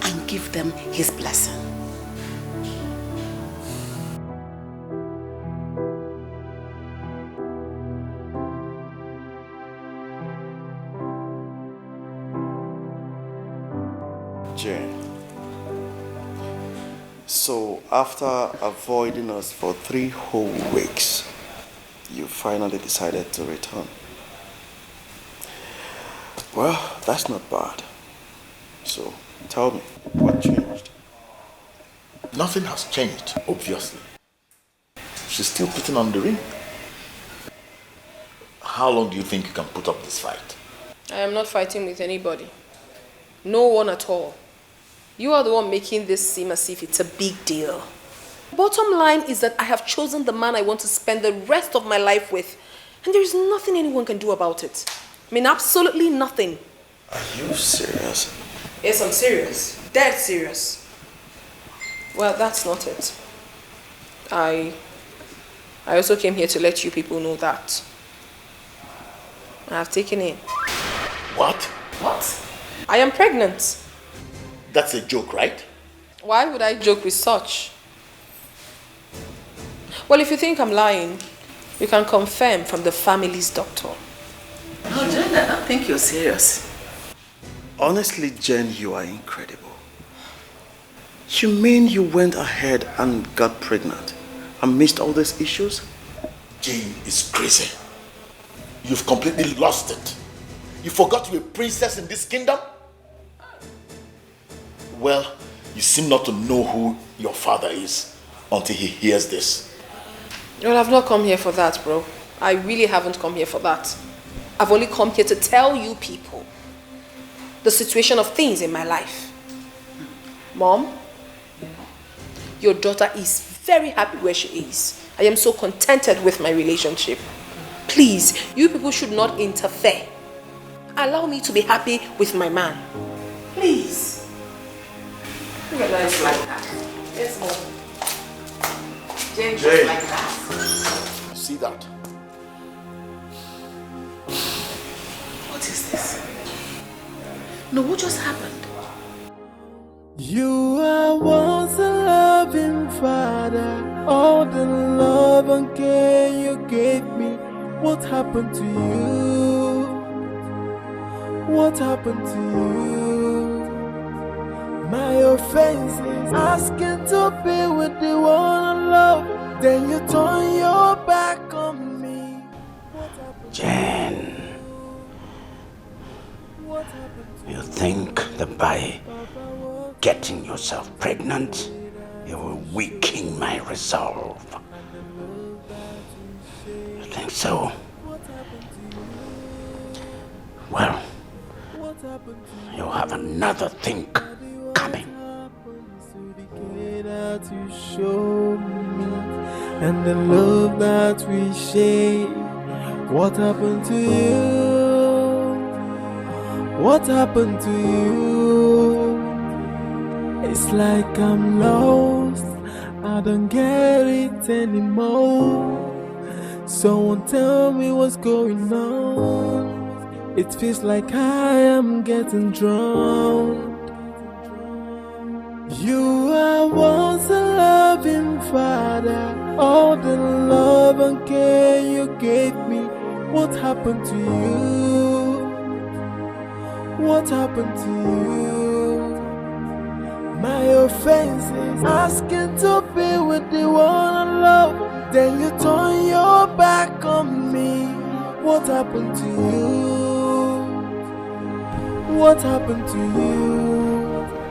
and give them his blessing.
Jane, so after avoiding us for 3 whole weeks, you finally decided to return. Well, that's not bad. So, tell me, what changed?
Nothing has changed, obviously. She's still putting on the ring. How long do you think you can put up this fight?
I am not fighting with anybody. No one at all. You are the one making this seem as if it's a big deal. Bottom line is that I have chosen the man I want to spend the rest of my life with. And there is nothing anyone can do about it. I mean, absolutely nothing.
Are you serious?
Yes, I'm serious. Dead serious. Well, that's not it. I also came here to let you people know that I have taken in.
What?
What? I am pregnant.
That's a joke, right?
Why would I joke with such? Well, if you think I'm lying, you can confirm from the family's doctor.
No, Jen, I don't think you're serious.
Honestly, Jen, you are incredible. You mean you went ahead and got pregnant amidst all these issues?
Jane is crazy. You've completely lost it. You forgot you're a princess in this kingdom? Well, you seem not to know who your father is until he hears this.
Well, I've not come here for that, bro. I really haven't come here for that. I've only come here to tell you people the situation of things in my life. Mom, your daughter is very happy where she is. I am so contented with my relationship. Please, you people should not interfere. Allow me to be happy with my man. Please. Look at that, like that. Yes, Mom. Jane, just like that.
See that?
What is this? No, what just happened?
You are once a loving father. All the love and care you gave me. What happened to you? What happened to you? My offense is asking to be with the one I love. Then you turn your back on me.
Jen, you think that by getting yourself pregnant, you will weaken my resolve? You think so? Well, you have another thing coming.
That you show me and the love that we share. What happened to you? What happened to you? It's like I'm lost. I don't get it anymore. Someone tell me what's going on. It feels like I am getting drowned. You are once a loving father. All the love and care you gave me. What happened to you? What happened to you? My offense is asking to be with the one I love. Then you turn your back on me. What happened to you? What happened to you?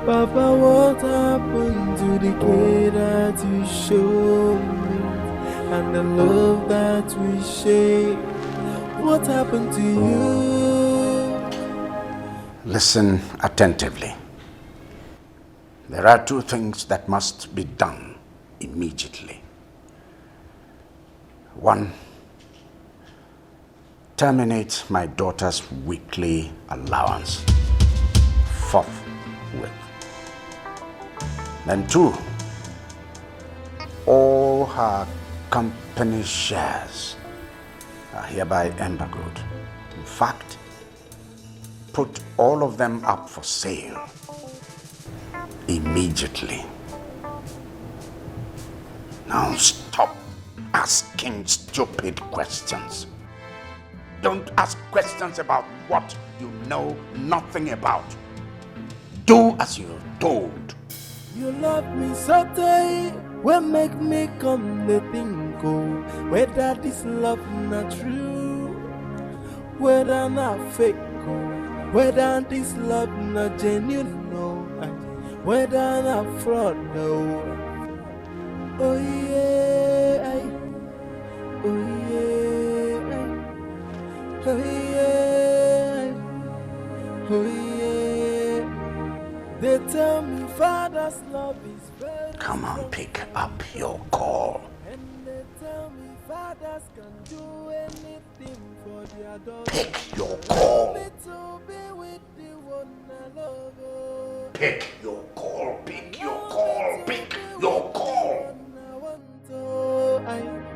Papa, what happened to the care that you showed me and the love that we share? What happened to you?
Listen attentively. There are two things that must be done immediately. One, terminate my daughter's weekly allowance forthwith. Then two, all her company shares are hereby embargoed. In fact, put all of them up for sale immediately. Now stop asking stupid questions. Don't ask questions about what you know nothing about. Do as you're told.
You love me so tight, will make me come the thing go. Whether this love not true, whether not fake, whether this love not genuine, no, whether not fraud, no. Oh yeah, oh yeah, oh yeah, oh yeah. They tell me father's love is very.
Come on, pick up your call.
And they tell me fathers can do anything for their daughter.
Pick your call.
To be with the one I love.
Pick your call, pick your call, pick your call.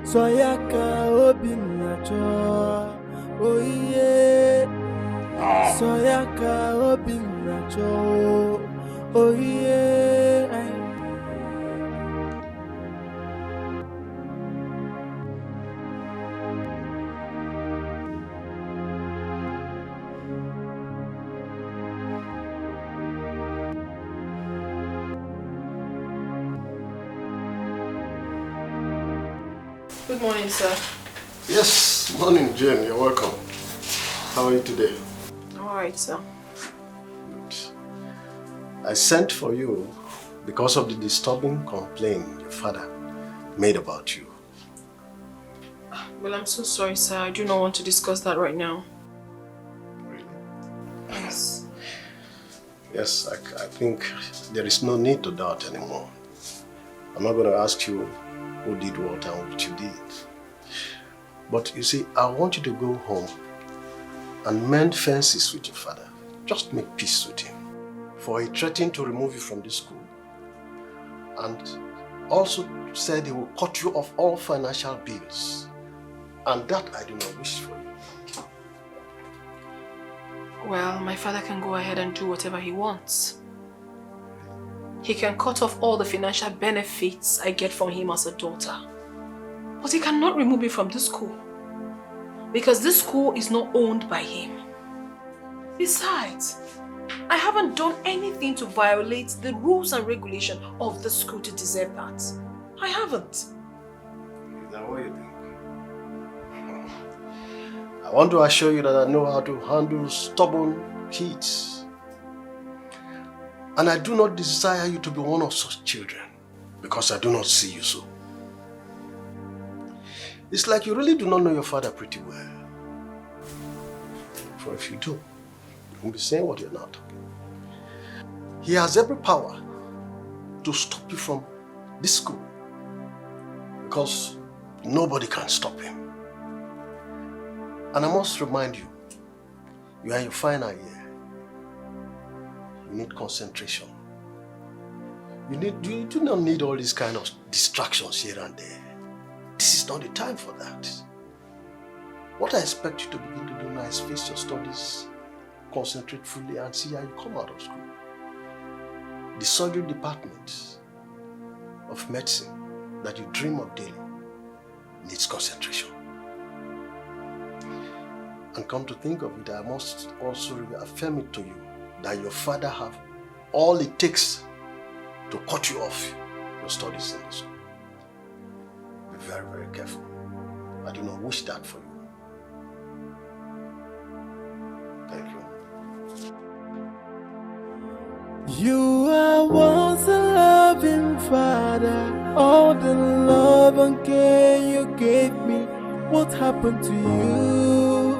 Soyaka obinacho, oh yeah. Soyaka obinacho, Oh yeah.
Good morning, sir.
Yes, morning, Jane. You're welcome. How are you today?
Alright, sir.
I sent for you because of the disturbing complaint your father made about you.
Well, I'm so sorry, sir. I do not want to discuss that right now.
Really?
Yes.
Yes, I think there is no need to doubt anymore. I'm not going to ask you who did what and what you did. But you see, I want you to go home and mend fences with your father. Just make peace with him. For he threatened to remove you from this school. And also said he will cut you off all financial bills. And that I do not wish for you.
Well, my father can go ahead and do whatever he wants. He can cut off all the financial benefits I get from him as a daughter. But he cannot remove me from this school. Because this school is not owned by him. Besides, I haven't done anything to violate the rules and regulations of the school to deserve that. I haven't.
Is that what you think? I want to assure you that I know how to handle stubborn kids. And I do not desire you to be one of such children, because I do not see you so. It's like you really do not know your father pretty well. For if you do, you won't be saying what you're not talking. He has every power to stop you from this school, because nobody can stop him. And I must remind you, you are in your final year. You need concentration. You do not need all these kind of distractions here and there. This is not the time for that. What I expect you to begin to do now is face your studies, concentrate fully, and see how you come out of school. The surgery department of medicine that you dream of daily needs concentration. And come to think of it, I must also affirm it to you that your father have all it takes to cut you off your studies in the school. Be very, very careful. I do not wish that for you. Thank you.
You are once a loving father. All the love and care you gave me. What happened to you?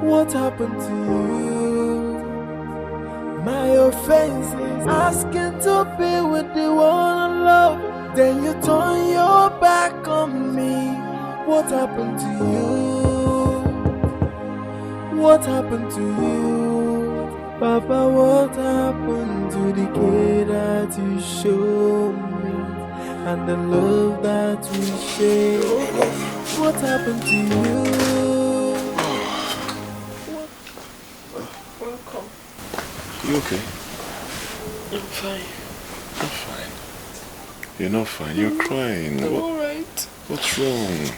What happened to you? My offense is asking to be with the one I love. Then you turn your back on me. What happened to you? What happened to you? Papa, what happened to the care that you showed me? And the love that we shared? What happened to you?
Welcome.
You okay?
I'm fine.
You're fine. You're not fine. You're crying.
I'm alright.
What's wrong?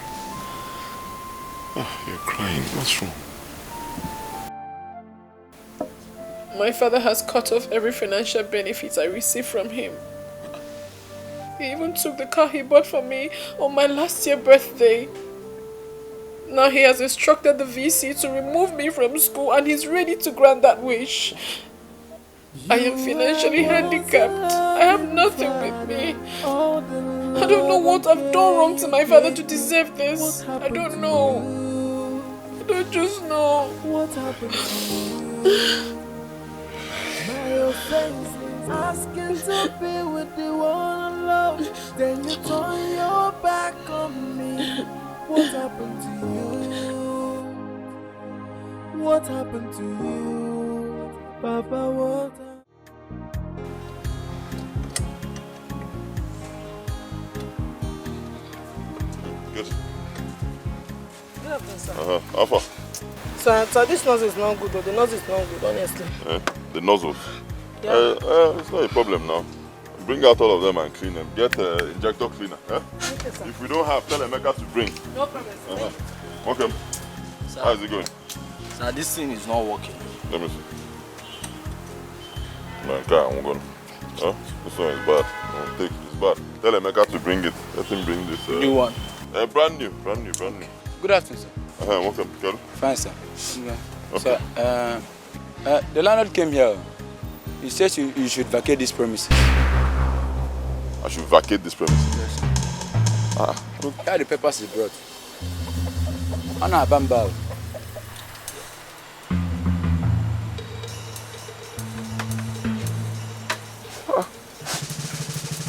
Oh, you're crying. What's wrong?
My father has cut off every financial benefit I received from him. He even took the car he bought for me on my last year's birthday. Now he has instructed the VC to remove me from school, and he's ready to grant that wish. I am financially handicapped. I have nothing with me. I don't know what I've done wrong to my father to deserve this. I don't know. I don't just know.
What happened to you? My offense is asking to be with the one I love. Then you turn your back on me. What happened to you? What happened to you? Papa, what happened?
Good.
Good afternoon, sir.
How far?
So this nose is not good, or the nose is not good, honestly.
The nozzle. It's not a problem now. Bring out all of them and clean them. Get an injector cleaner. Eh?
Okay, sir.
If we don't have, tell Emeka to bring.
No problem, sir.
Okay.
Sir.
How is it going?
Sir, this thing is not working.
Let me see. No, I'm going. Huh? This one is bad. No, take it. It's bad. Tell Emeka to bring it. Let him bring this.
New one?
Brand new. Brand new.
Good afternoon, sir.
Welcome, Carol.
Fine, sir.
Okay.
Sir, the landlord came here. He says you should vacate this premises.
I should vacate this premises?
Yes. Look, here the papers he brought. Anna Bambal.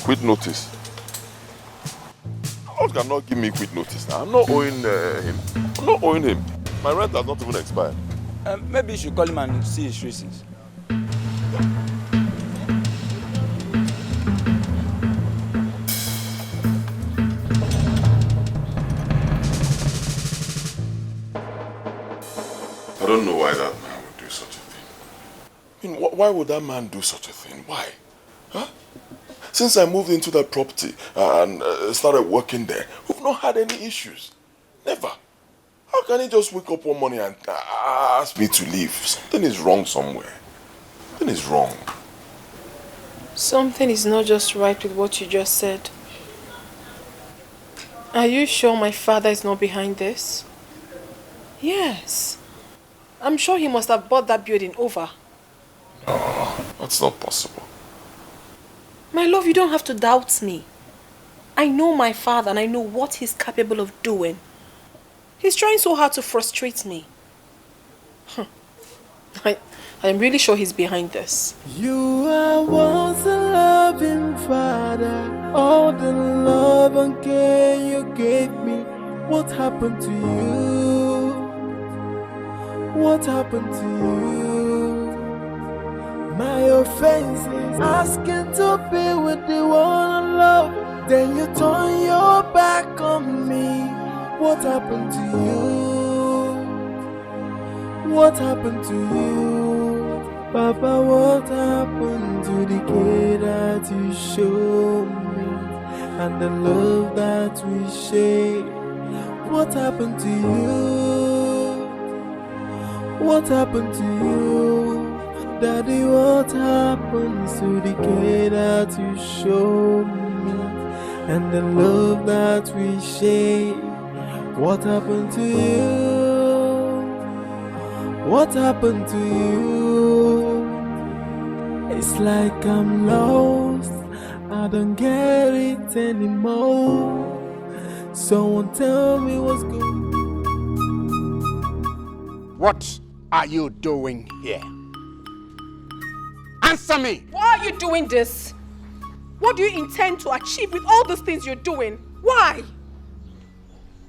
Quit notice. House cannot give me quit notice now. I'm not owing him. I'm not owing him. My rent has not even expired.
Maybe you should call him and see his reasons.
I don't know why that man would do such a thing. I mean, why would that man do such a thing? Why? Huh? Since I moved into that property and started working there, we've not had any issues. Never. How can he just wake up one morning and ask me to leave? Something is wrong somewhere. Something is wrong.
Something is not just right with what you just said. Are you sure my father is not behind this? Yes. I'm sure he must have bought that building over.
No, that's not possible.
My love, you don't have to doubt me. I know my father and I know what he's capable of doing. He's trying so hard to frustrate me. I'm really sure he's behind this.
You are once a loving father. All the love and care you gave me. What happened to you? What happened to you? My offense is asking to be with the one I love. Then you turn your back on me. What happened to you? What happened to you? Papa, what happened to the care that you showed me? And the love that we shared? What happened to you? What happened to you? Daddy, what happened to the care that you showed me? And the love that we shared? What happened to you? What happened to you? It's like I'm lost. I don't get it anymore. Someone tell me what's going on.
What are you doing here? Answer me!
Why are you doing this? What do you intend to achieve with all those things you're doing? Why?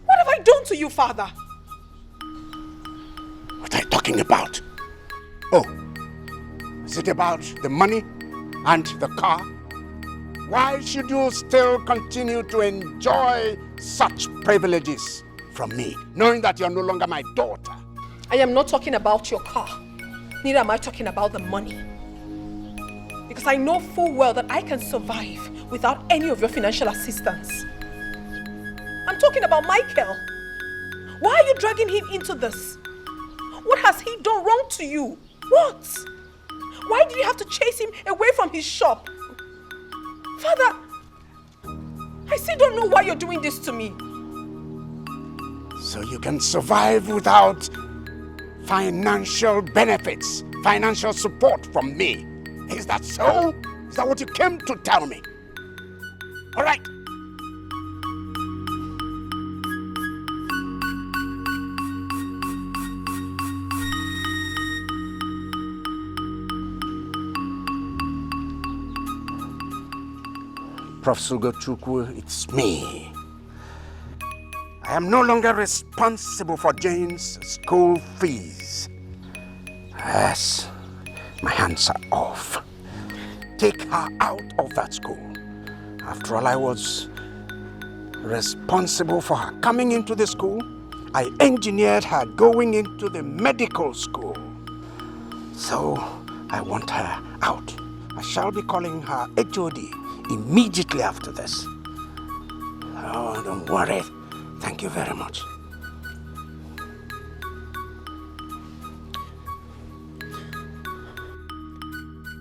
What have I done to you, Father?
What are you talking about? Oh, is it about the money and the car? Why should you still continue to enjoy such privileges from me, knowing that you're no longer my daughter?
I am not talking about your car. Neither am I talking about the money. Because I know full well that I can survive without any of your financial assistance. I'm talking about Michael. Why are you dragging him into this? What has he done wrong to you? What? Why did you have to chase him away from his shop? Father, I still don't know why you're doing this to me.
So you can survive without financial benefits, financial support from me. Is that so? Is that what you came to tell me? All right. Professor Gochukwu, it's me. I am no longer responsible for Jane's school fees. Yes, my hands are off. Take her out of that school. After all, I was responsible for her coming into the school. I engineered her going into the medical school. So I want her out. I shall be calling her HOD immediately after this. Oh, don't worry. Thank you very much.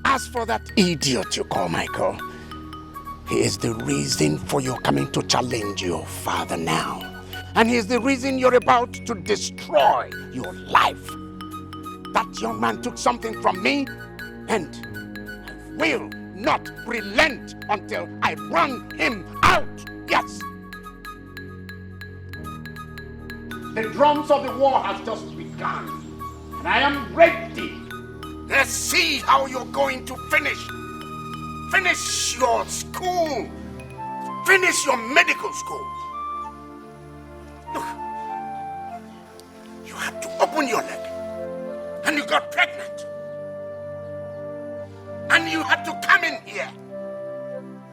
As for that idiot you call Michael, he is the reason for your coming to challenge your father now. And he is the reason you're about to destroy your life. That young man took something from me, and I will not relent until I run him out. Yes. The drums of the war has just begun, and I am ready. Let's see how you're going to finish. Finish your school. Finish your medical school. Look, you had to open your leg, and you got pregnant. And you had to come in here.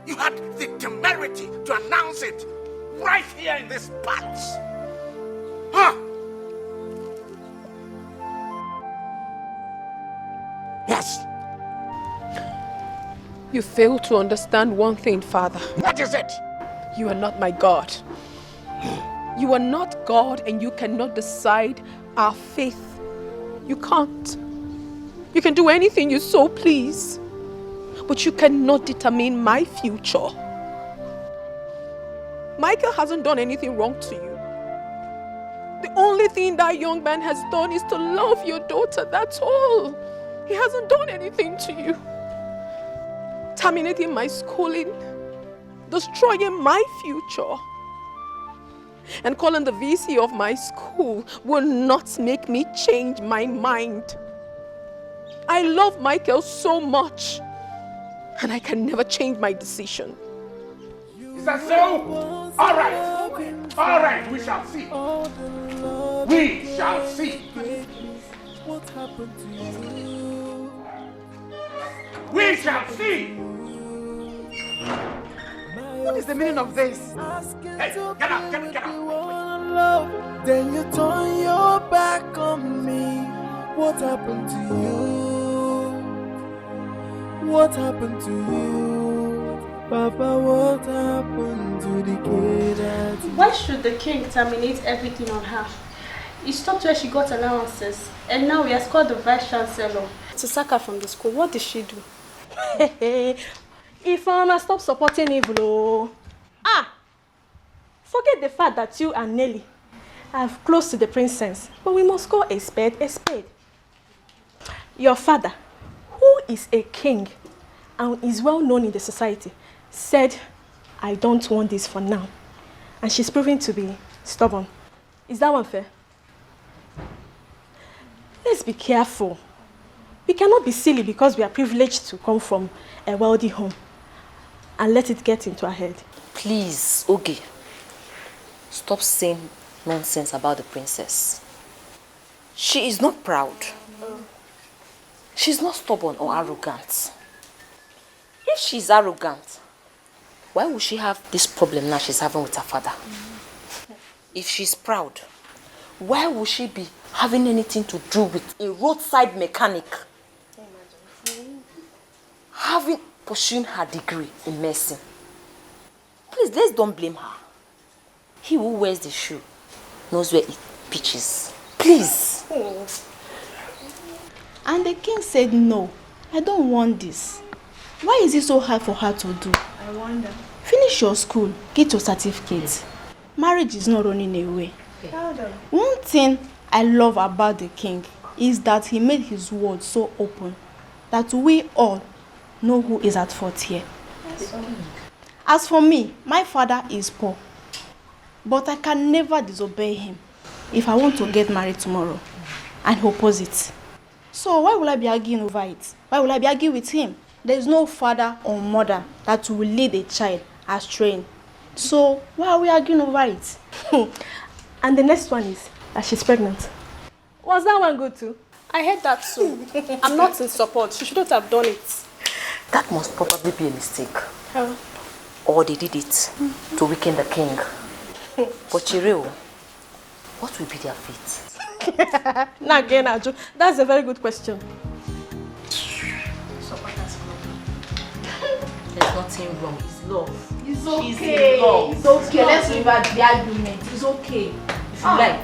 You had the temerity to announce it right here in this palace. Huh? Yes.
You fail to understand one thing, Father.
What is it?
You are not my God. You are not God, and you cannot decide our faith. You can't. You can do anything you so please, but you cannot determine my future. Michael hasn't done anything wrong to you. The only thing that young man has done is to love your daughter, that's all. He hasn't done anything to you. Terminating my schooling, destroying my future, and calling the VC of my school will not make me change my mind. I love Michael so much, and I can never change my decision.
Is that so? All right, we shall see. We shall see.
What happened to you?
We shall see.
What is the meaning of this?
Hey, get out.
Then you turn your back on me. What happened to you? What happened to you? Papa, what happened to the kid?
Why should the king terminate everything on her? He stopped where she got allowances, and now he has called the vice chancellor to sack her from the school. What did she do? Ifeoma, stop supporting evil. Forget the fact that you and Nelly are close to the princess, but we must call a spade a spade. Your father, who is a king and is well known in the society, said, I don't want this for now. And she's proving to be stubborn. Is that one fair? Let's be careful. We cannot be silly because we are privileged to come from a wealthy home and let it get into our head.
Please, Oge, stop saying nonsense about the princess. She is not proud. She's not stubborn or arrogant. If she's arrogant, why would she have this problem now she's having with her father? If she's proud, why would she be having anything to do with a roadside mechanic? Pursuing her degree in medicine. Please, let's don't blame her. He who wears the shoe knows where it pitches. Please.
And the king said, no, I don't want this. Why is it so hard for her to do? I wonder. Finish your school, get your certificate. Marriage is not running away. One thing I love about the king is that he made his word so open that we all know who is at fault here. As for me, my father is poor, but I can never disobey him if I want to get married tomorrow and he opposes it. So why will I be arguing over it? Why will I be arguing with him? There is no father or mother that will lead a child astray. So why are we arguing over it? And the next one is that she's pregnant. Was that one good too?
I heard that too. I'm not in support. She shouldn't have done it.
That must probably be a mistake.
How?
Or they did it to weaken the king. But Chireo, what will be their fate?
Now again, Aju, that's a very good question.
nothing wrong. It's love.
It's
She's
okay.
in love.
It's okay. Let's leave at the argument. It's okay.
If you like.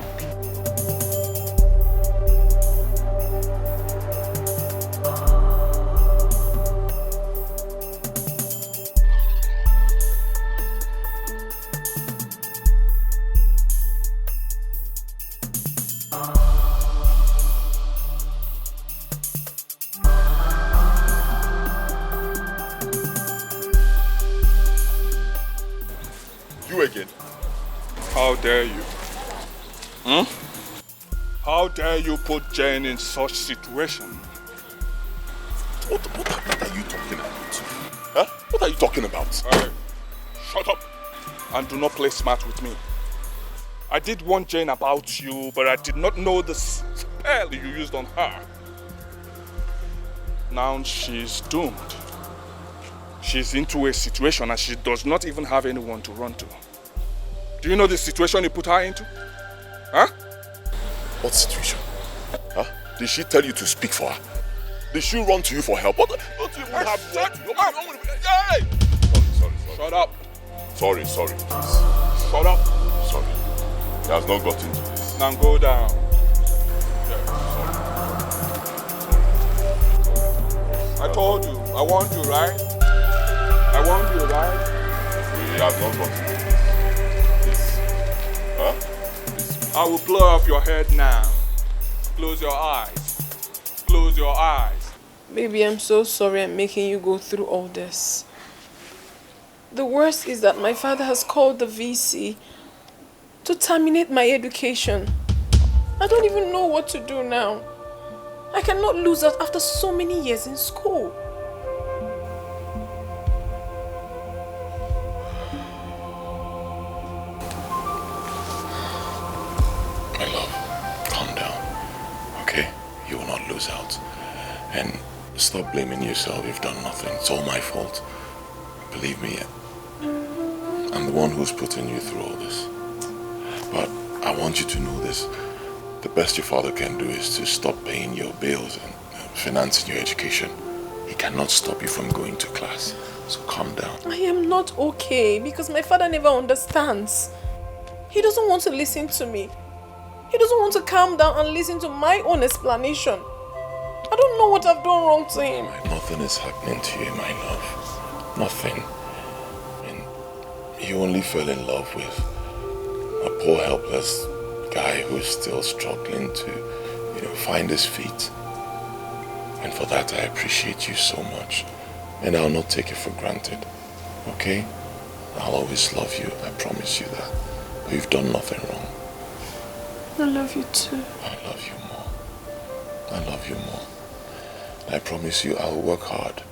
You again? How dare you? How dare you put Jane in such situation?
What are you talking about? Huh? What are you talking about?
Hey, shut up and do not play smart with me. I did warn Jane about you, but I did not know the spell you used on her. Now she's doomed. She's into a situation and she does not even have anyone to run to. Do you know the situation you put her into? Huh?
What situation? Huh? Did she tell you to speak for her? Did she run to you for help? What? Don't you even have
shut
work?
up!
Hey! Sorry.
Shut up!
Sorry, please.
Shut up!
Sorry. He has not got into this.
Now go down. I told you. I warned you, right? I warned you, right?
He has not got into this. Huh?
I will blow off your head now. Close your eyes. Close your eyes.
Baby, I'm so sorry I'm making you go through all this. The worst is that my father has called the VC to terminate my education. I don't even know what to do now. I cannot lose out after so many years in school.
My love, calm down, okay? You will not lose out. And stop blaming yourself. You've done nothing. It's all my fault. Believe me, I'm the one who's putting you through all this. But I want you to know this. The best your father can do is to stop paying your bills and financing your education. He cannot stop you from going to class. So calm down.
I am not okay because my father never understands. He doesn't want to listen to me. He doesn't want to calm down and listen to my own explanation. I don't know what I've done wrong to him.
Nothing is happening to you, my love. Nothing. And you only fell in love with a poor, helpless guy who's still struggling to, find his feet. And for that, I appreciate you so much. And I'll not take it for granted. Okay? I'll always love you. I promise you that. But you've done nothing wrong.
I love you too.
I love you more. I love you more. I promise you I'll work hard,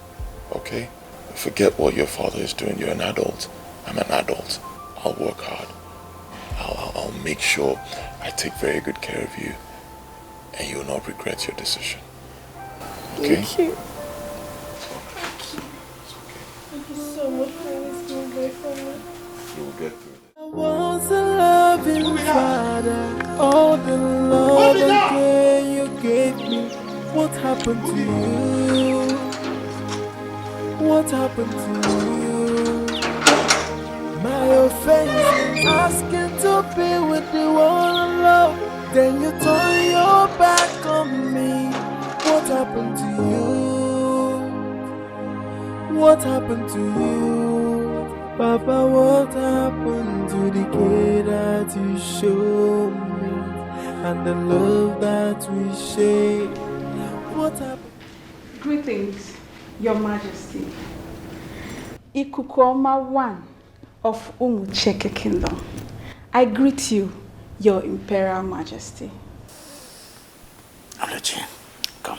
okay? Forget what your father is doing. You're an adult. I'm an adult. I'll work hard. I'll make sure I take very good care of you and you'll not regret your decision. Okay?
Thank you. Thank you so much for always being there for me.
You will get through
I was a loving father, all the love and care you gave me. What happened to you? What happened to you? My offense, asking to be with the one I love. Then you turn your back on me. What happened to you? What happened to you? Papa, what happened to the care that you showed me? And the love that we share? What happened?
Greetings, Your Majesty. Ikukoma 1 of Umucheke Kingdom. I greet you, Your Imperial Majesty.
Oluchi, come.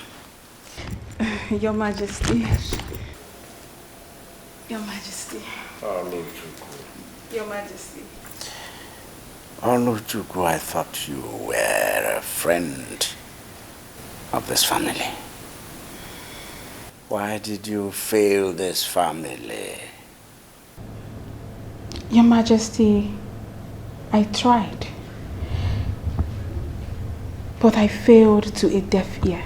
Your Majesty. Your Majesty. Your Majesty.
Oluchuku, I thought you were a friend of this family. Why did you fail this family?
Your Majesty, I tried, but I failed to a deaf ear.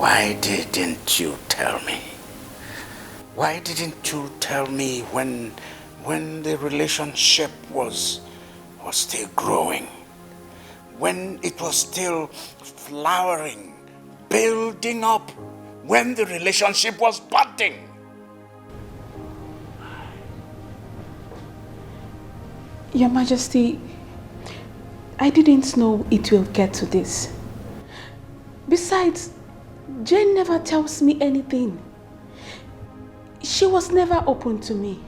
Why didn't you tell me? Why didn't you tell me when the relationship was still growing? When it was still flowering, building up, when the relationship was budding?
Your Majesty, I didn't know it will get to this. Besides, Jane never tells me anything. She was never open to me.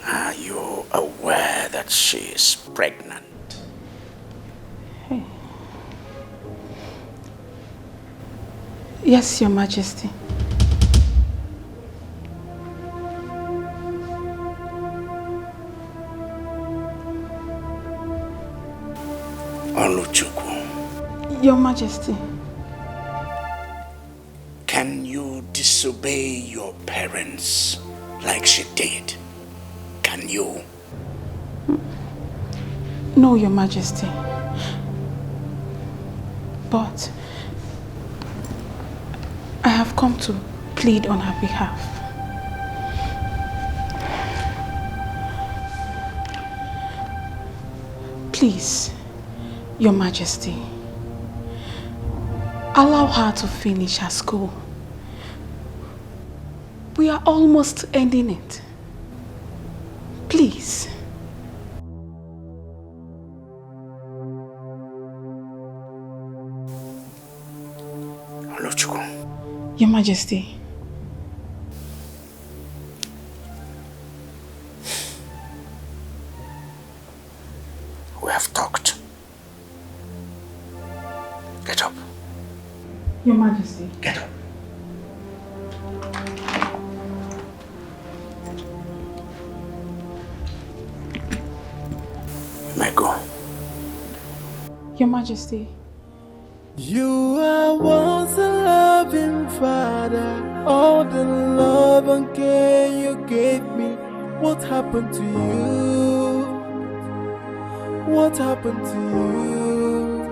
Are you aware that she is pregnant?
Hey. Yes, Your Majesty.
Oluchukwu.
Your Majesty.
Can you disobey your parents like she did? Can you?
No, Your Majesty. But I have come to plead on her behalf. Please, Your Majesty, allow her to finish her school. We are almost ending it. Please. Your Majesty.
We have talked. Get up.
Your Majesty.
Get up. You may go.
Your Majesty.
You are once a loving father. All the love and care you gave me. What happened to you? What happened to you?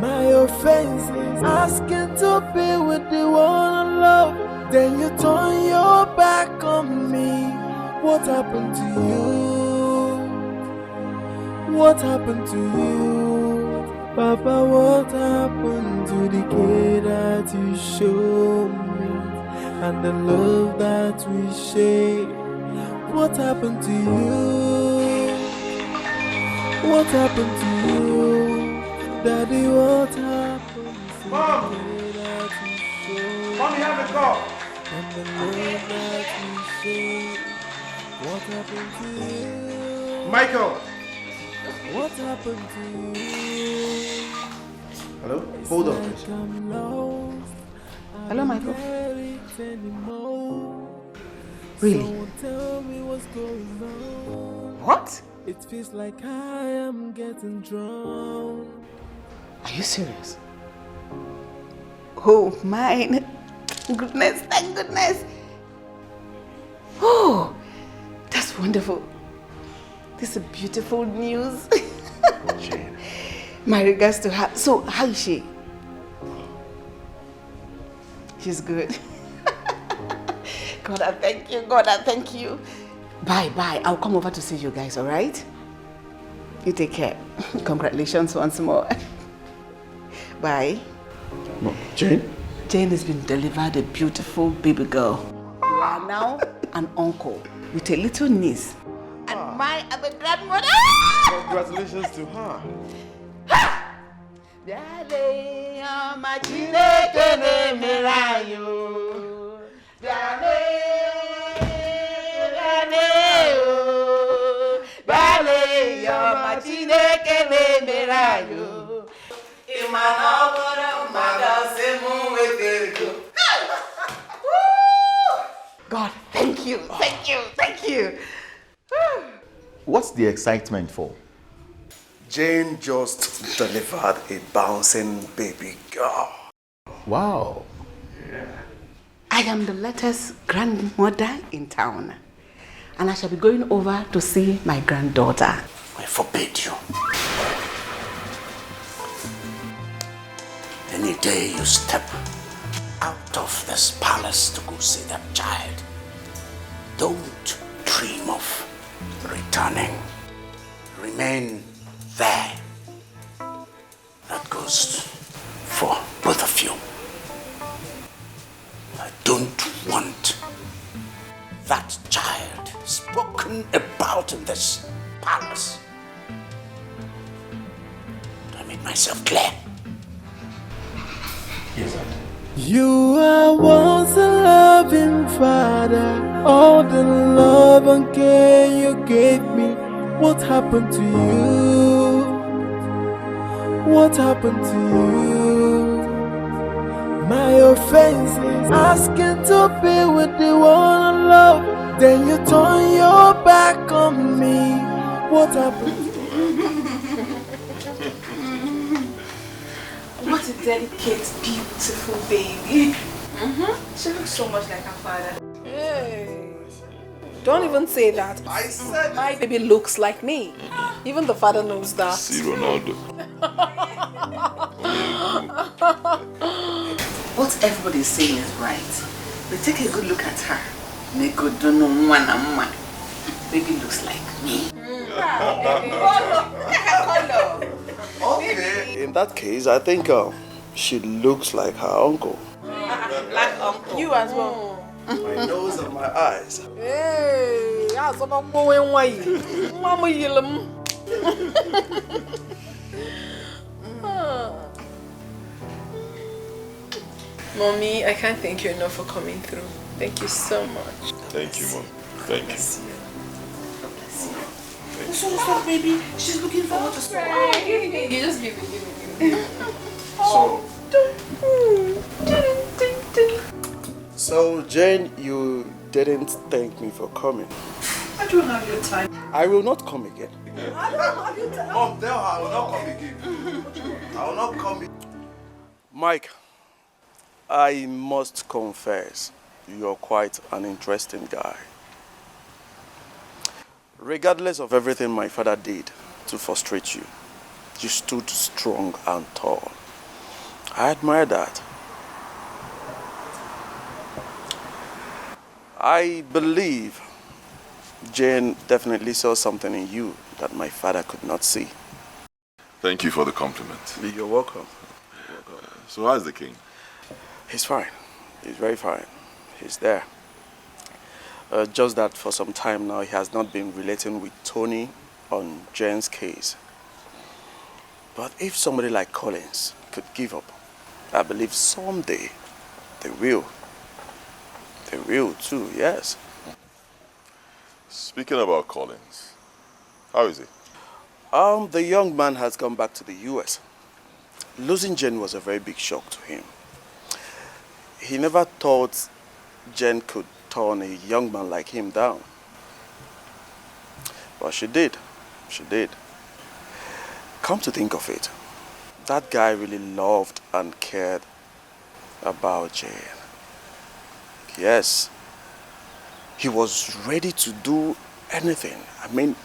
My offense is asking to be with the one I love. Then you turn your back on me. What happened to you? What happened to you? Papa, what happened to the care that you showed me and the love that we shared? What happened to you? What happened to you? Daddy, what happened to
Mom!
the care that you showed?
Mommy, have a call!
And the love that we shared? What happened to you?
Michael!
What happened to you?
Hello? Hold on, please.
Hello, Michael. Really?
Tell me what's going on.
What?
It feels like I am getting drowned.
Are you serious? Oh, my goodness, thank goodness. Oh, that's wonderful. This is beautiful news. My regards to her. So, how is she? She's good. God, I thank you. God, I thank you. Bye. I'll come over to see you guys, all right? You take care. Congratulations once more. Bye.
No, Jane?
Jane has been delivered a beautiful baby girl. You are now an uncle with a little niece. And my other grandmother.
Congratulations to her.
God, thank you.
What's the excitement for?
Jane just delivered a bouncing baby girl.
Wow.
I am the latest grandmother in town, and I shall be going over to see my granddaughter.
I forbid you. Any day you step out of this palace to go see that child, don't dream of returning. Remain there. That goes for both of you. I don't want that child spoken about in this palace. Do I make myself clear?
Yes, sir.
You are once a loving father. All the love and care you gave me. What happened to you? What happened to you? My offense is asking to be with the one I love. Then you turn your back on me. What happened?
What a delicate, beautiful baby. She looks so much like her father. Hey. Don't even say that. I said my baby looks like me. Even the father knows that.
See Ronaldo.
What everybody is saying is right. But take a good look at her. Make good don't know one and one. Baby looks like me.
Okay, in that case, I think she looks like her uncle.
Like uncle. You as well.
My nose and my eyes.
Hey, I'm going away. Mama yellam. Mommy, I can't thank you enough for coming through. Thank you so much.
Thank you, Mom. Thank you.
So, baby, she's looking forward to school.
Give me. You just give me.
So, Jane, you didn't thank me for coming.
I don't have your time.
I will not come again.
I don't have your time.
Mom, tell her I will not come again. I will not come again. Mike, I must confess, you're quite an interesting guy. Regardless of everything my father did to frustrate you, you stood strong and tall. I admire that. I believe Jane definitely saw something in you that my father could not see.
Thank you for the compliment.
You're welcome.
So how's the king?
He's fine. He's very fine. He's there. Just that for some time now, he has not been relating with Tony on Jane's case. But if somebody like Collins could give up, I believe someday they will. They will too, yes.
Speaking about Collins, how is he?
The young man has gone back to the US. Losing Jane was a very big shock to him. He never thought Jane could turn a young man like him down. But she did. She did. Come to think of it, that guy really loved and cared about Jane. Yes. He was ready to do anything. I mean,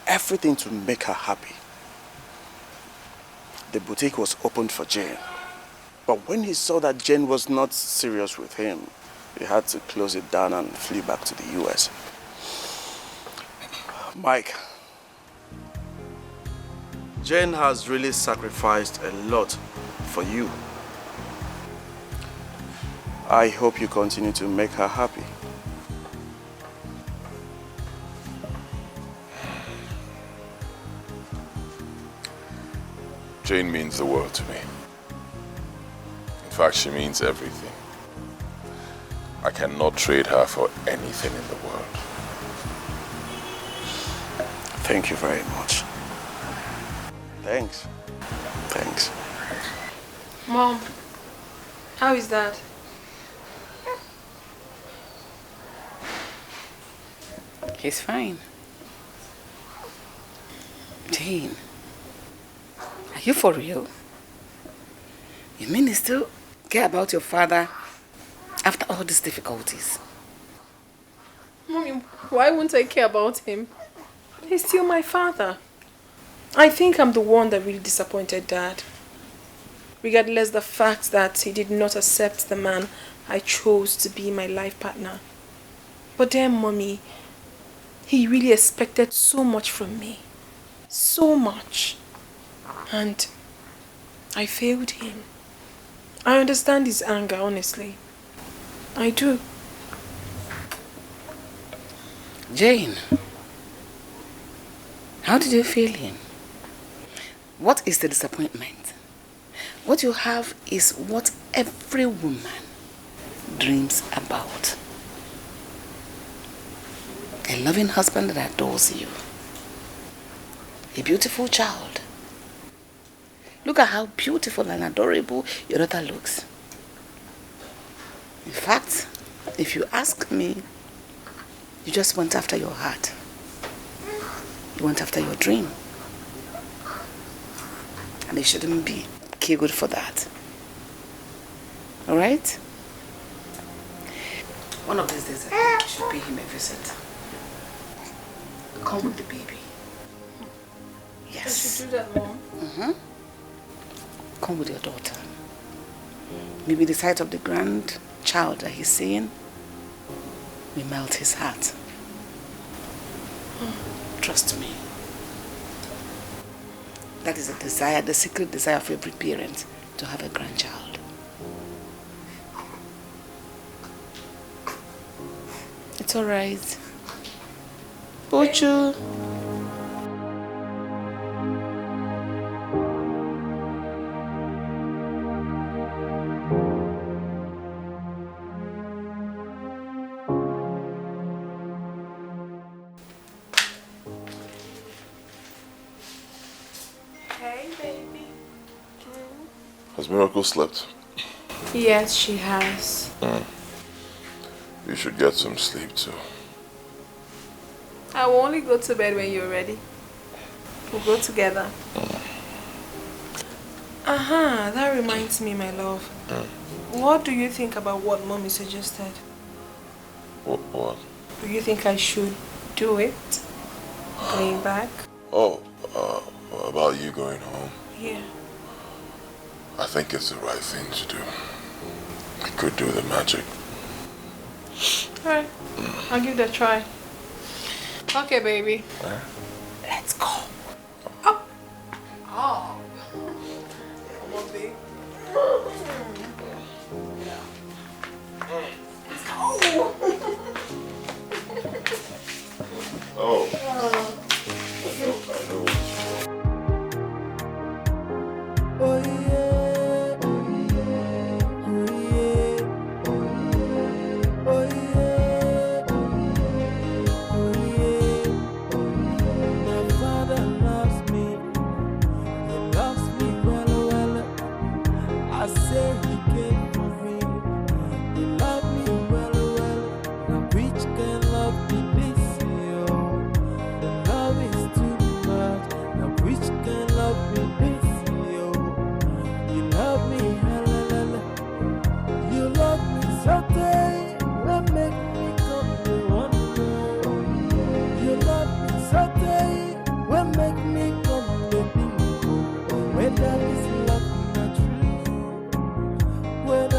everything to make her happy. The boutique was opened for Jane. But when he saw that Jane was not serious with him, he had to close it down and flee back to the US. Mike, Jane has really sacrificed a lot for you. I hope you continue to make her happy.
Jane means the world to me. In fact, she means everything. I cannot trade her for anything in the world.
Thank you very much. Thanks. Thanks.
Mom, how is Dad?
He's fine. Jane, are you for real? You mean you still care about your father after all these difficulties?
Mommy, why wouldn't I care about him? He's still my father. I think I'm the one that really disappointed Dad. regardless the fact that he did not accept the man I chose to be my life partner. But then, Mommy, he really expected so much from me. So much. And I failed him. I understand his anger, honestly. I do.
Jane, how did you feel him? What is the disappointment? What you have is what every woman dreams about. A loving husband that adores you. A beautiful child. Look at how beautiful and adorable your daughter looks. In fact, if you ask me, you just went after your heart. You went after your dream. And they shouldn't be killed for that. Alright? One of these days I think you should pay him a visit. Come with the baby. Yes.
I should do that, Mom.
Come with your daughter. Maybe the sight of the grandchild that he's seeing will melt his heart. Trust me. That is a desire, the secret desire of every parent, to have a grandchild. It's alright. Bochu.
Hey, baby.
Has Miracle slept?
Yes, she has.
You should get some sleep too.
I will only go to bed when you're ready. We'll go together. That reminds me, my love. What do you think about what Mommy suggested?
What?
Do you think I should do it? Going back?
Oh, about you going home.
Yeah.
I think it's the right thing to do. It could do the magic.
Alright. I'll give it a try. Okay, baby.
Let's go.
Oh. Come on, babe. Let's go.
Oh.
Oh yeah, oh yeah, oh yeah, oh yeah, oh yeah, oh yeah. My father loves me, he loves me well, well. I say he came for me, he loves me well, well. Now which can love be this, yo? The love is too much. Now which can love be this? You love me, halalala. You love me so tight, what make me come to one more? You love me so tight, what make me come to bingo? Whether this love not true, whether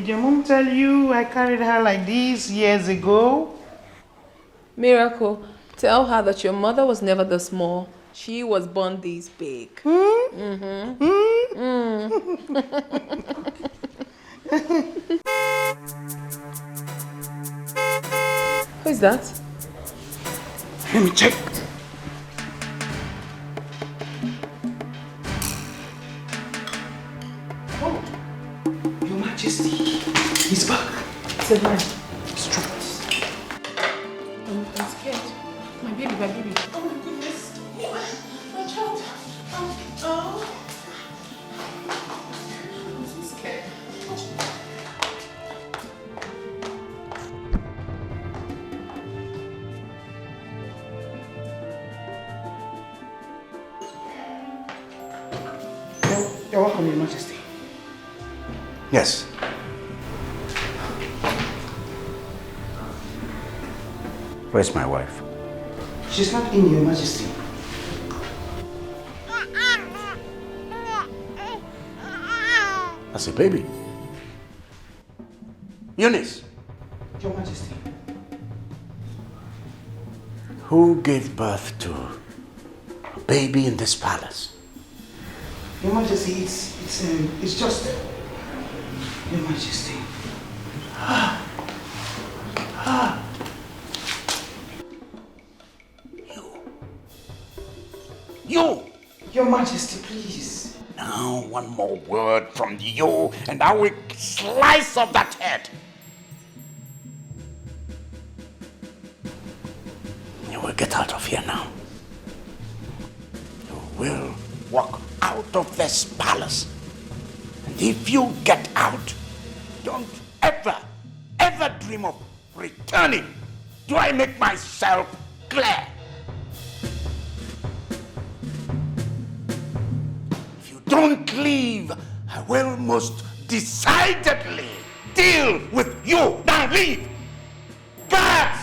your mom tell you I carried her like this years ago?
Miracle, tell her that your mother was never this small. She was born this big. Mm-hmm. Who is that?
Let me check. Oh, Your Majesty, he's back.
Sit down.
It's true.
I'm scared. My baby. Oh my goodness. My child. Oh. I'm so scared.
You're welcome, Your Majesty.
Yes. Where's my wife?
She's not in, Your Majesty.
That's a baby. Eunice,
Your Majesty.
who gave birth to a baby in this palace?
Your Majesty, it's just... Your Majesty.
You!
Your Majesty, please.
Now, one more word from you, and I will slice off that head. You will get out of here now. You will walk out of this palace. And if you get out, don't ever dream of returning. Do I make myself clear? If you don't leave, I will most decidedly deal with you. Now leave! Guards!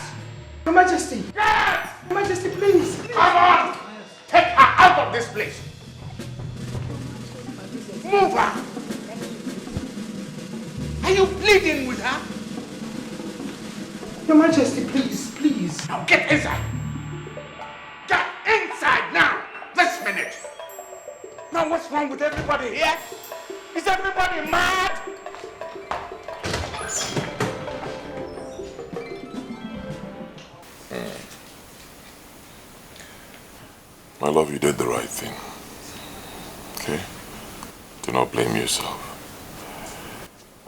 Your Majesty!
Guards!
Your Majesty, please!
Come on! Take her out of this place! Move her! Are you pleading with her?
Your Majesty, please.
Now get inside! Get inside now! This minute! Now what's wrong with everybody here? Is everybody mad?
My love, you did the right thing. Okay? Do not blame yourself.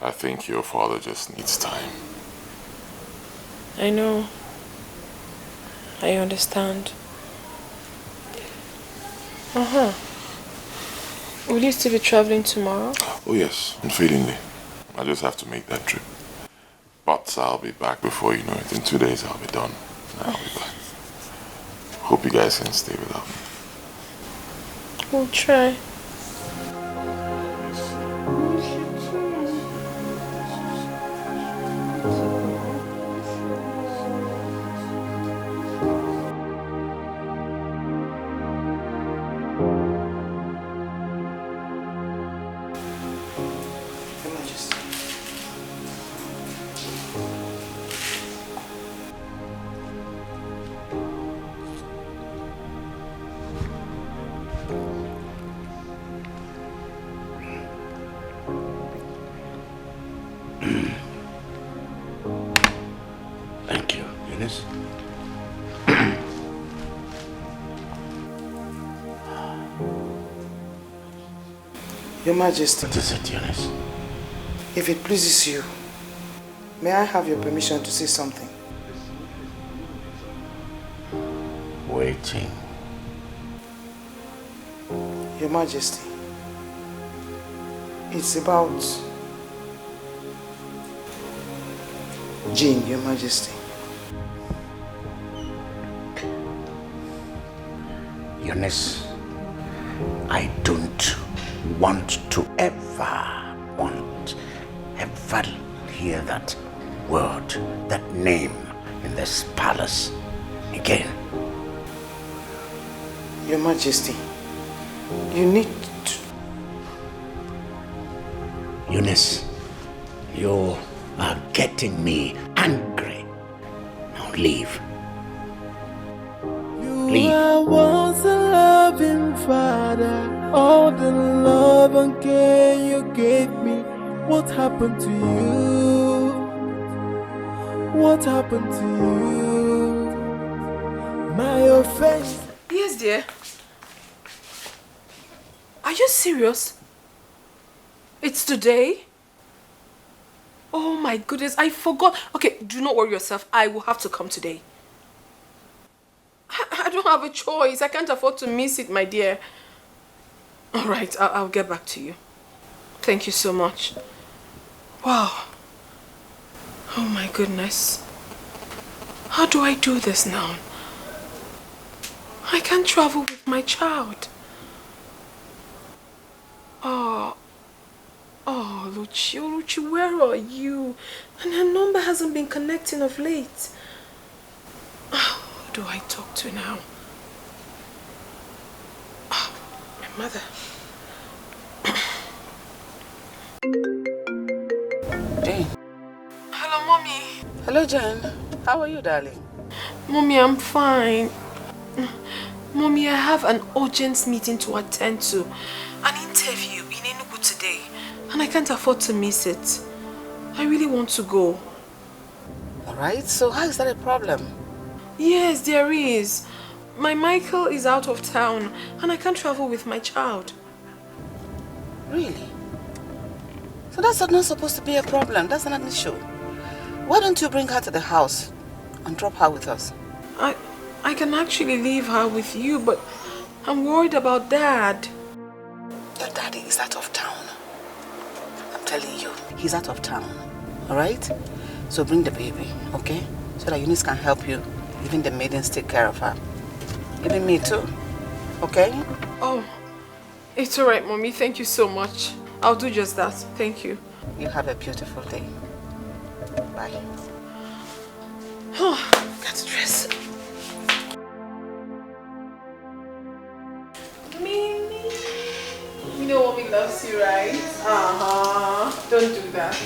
I think your father just needs time.
I know. I understand. Will you still be traveling tomorrow?
Oh yes, unfailingly. I just have to make that trip. But I'll be back before you know it. In 2 days I'll be done. I'll be back. Hope you guys can stay without me.
We'll try.
Thank you, Eunice.
Your Majesty.
What is it, Eunice?
If it pleases you, may I have your permission to say something?
Waiting.
Your Majesty, it's about Jane, Your Majesty.
Eunice, I don't want to ever hear that word, that name in this palace again.
Your Majesty, you need to...
Eunice,
You are getting me angry. Now leave.
You are once a loving father. All the love and care you gave me. What happened to you? What happened to you? My offense.
Yes, dear. Are you serious? It's today? Oh my goodness, I forgot. Okay, do not worry yourself. I will have to come today. I don't have a choice. I can't afford to miss it, my dear. All right, I'll get back to you. Thank you so much. Wow. Oh my goodness. How do I do this now? I can't travel with my child. Oh, Luchi, where are you? And her number hasn't been connecting of late. Who do I talk to now? Oh, my mother.
Jane.
Hello, Mommy.
Hello, Jane. How are you, darling?
Mommy, I'm fine. Mommy, I have an urgent meeting to attend to. An interview in Enugu today. And I can't afford to miss it. I really want to go.
Alright, so how is that a problem?
Yes, there is. My Michael is out of town and I can't travel with my child.
Really? So that's not supposed to be a problem. That's not an issue. Why don't you bring her to the house and drop her with us?
I can actually leave her with you, but I'm worried about Dad.
Your daddy is out of town. I'm telling you, he's out of town. Alright? So bring the baby, okay? So that Eunice can help you. Even the maidens take care of her. Even me too. Okay?
Oh, it's alright, Mommy. Thank you so much. I'll do just that. Thank you.
You have a beautiful day. Bye.
Oh, got dressed. Mimi. You know Mommy loves you, right? Don't do that.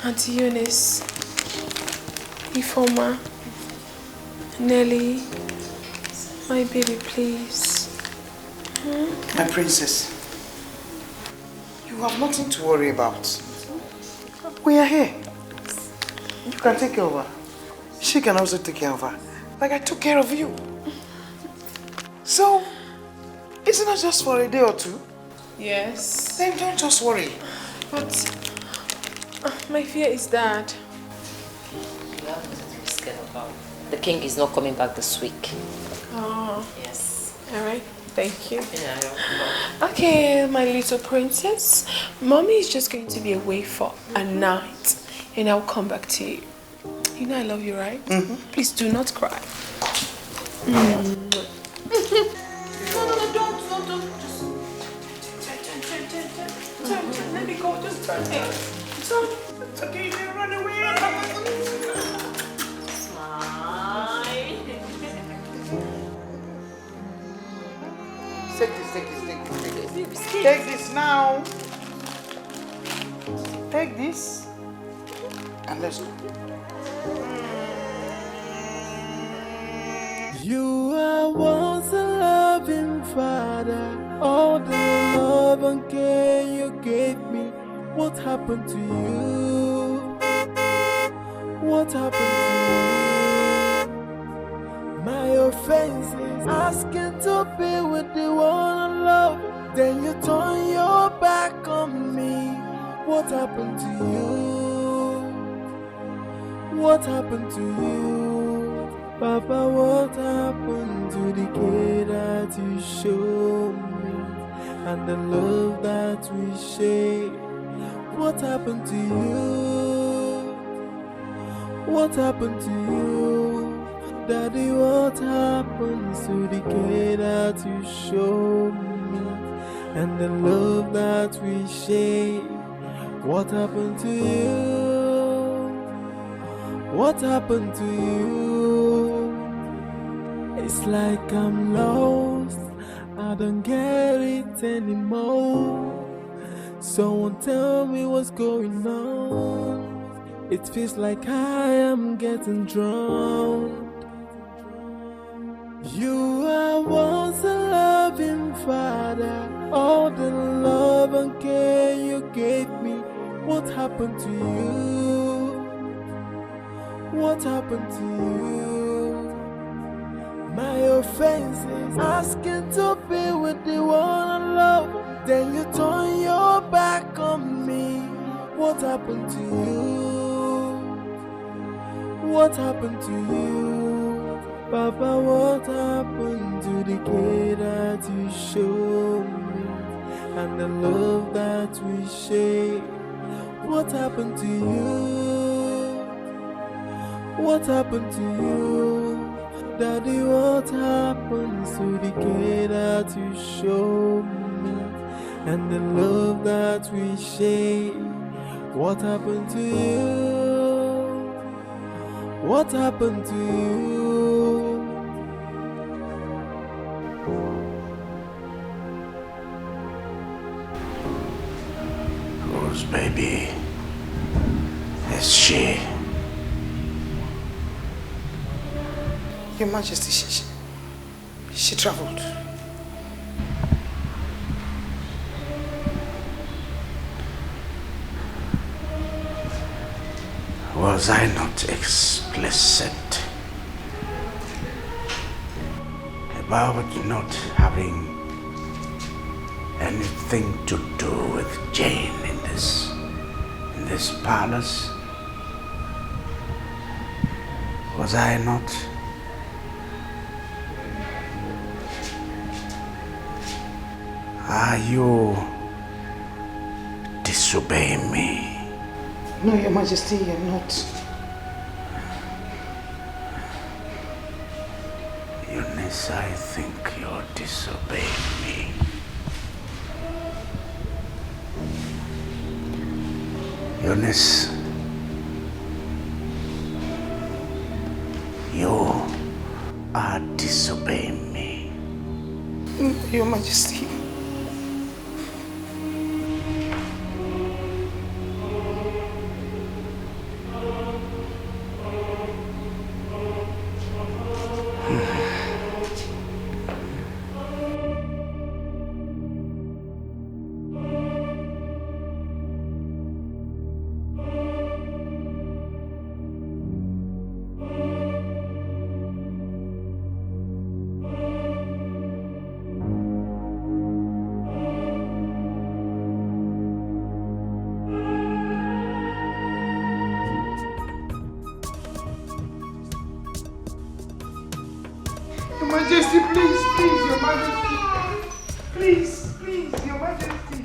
Auntie Eunice, Ifoma, Nelly, my baby, please.
My princess, you have nothing to worry about. We are here. You can take care of her. She can also take care of her. Like I took care of you. So, isn't it just for a day or two?
Yes.
Then don't just worry.
But my fear is that
You have nothing to be scared about. The king is not coming back this week.
Oh.
Yes.
Alright, thank you.
Yeah, you're welcome.
Okay, my little princess. Mommy is just going to be away for a night and I'll come back to you. You know I love you, right? Please do not cry. No, don't. Just turn. Let me go. Just turn. It's okay, you run away.
Take this. Take this now. Take this. And let's go.
You are once a loving father. All the love and care you gave me. What happened to you? What happened to you? My offense is asking to be with the one I love. Then you turn your back on me. What happened to you? What happened to you? Papa, what happened to the care that you showed me and the love that we shared? What happened to you? What happened to you? Daddy, what happened to the care that you showed me and the love that we shared? What happened to you? What happened to you? It's like I'm lost, I don't get it anymore. Someone tell me what's going on. It feels like I am getting drowned. You are once a loving father. All the love and care you gave me. What happened to you? What happened to you? My offense is asking to be with the one I love. Then you turn your back on me. What happened to you? What happened to you? Papa, what happened to the care that you showed me? And the love that we share? What happened to you? What happened to you? Daddy, what happened to the care that you showed me? And the love that we share? What happened to you? What happened to you?
Whose baby is she?
Your Majesty, she traveled.
Was I not explicit about not having anything to do with Jane in this palace? Was I not? Are you disobeying me?
No, Your Majesty, you're not.
Eunice, I think you're disobeying me. Eunice, you are disobeying me.
Your Majesty.
Your Majesty, please, Your Majesty. Please, Your Majesty.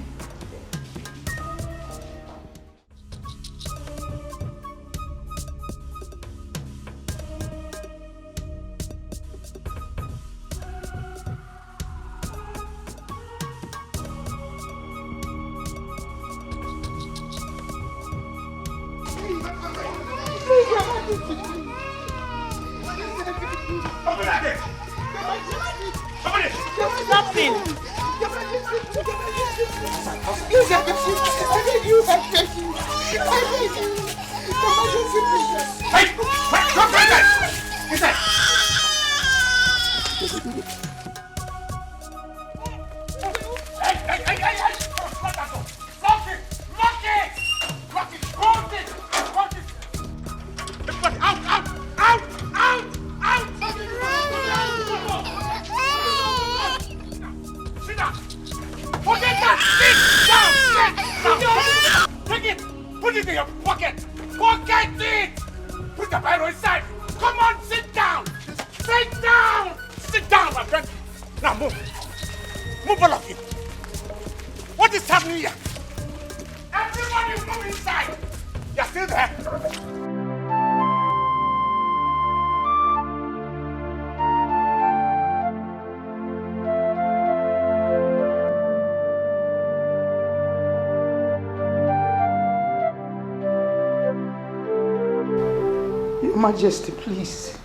Majesty, please.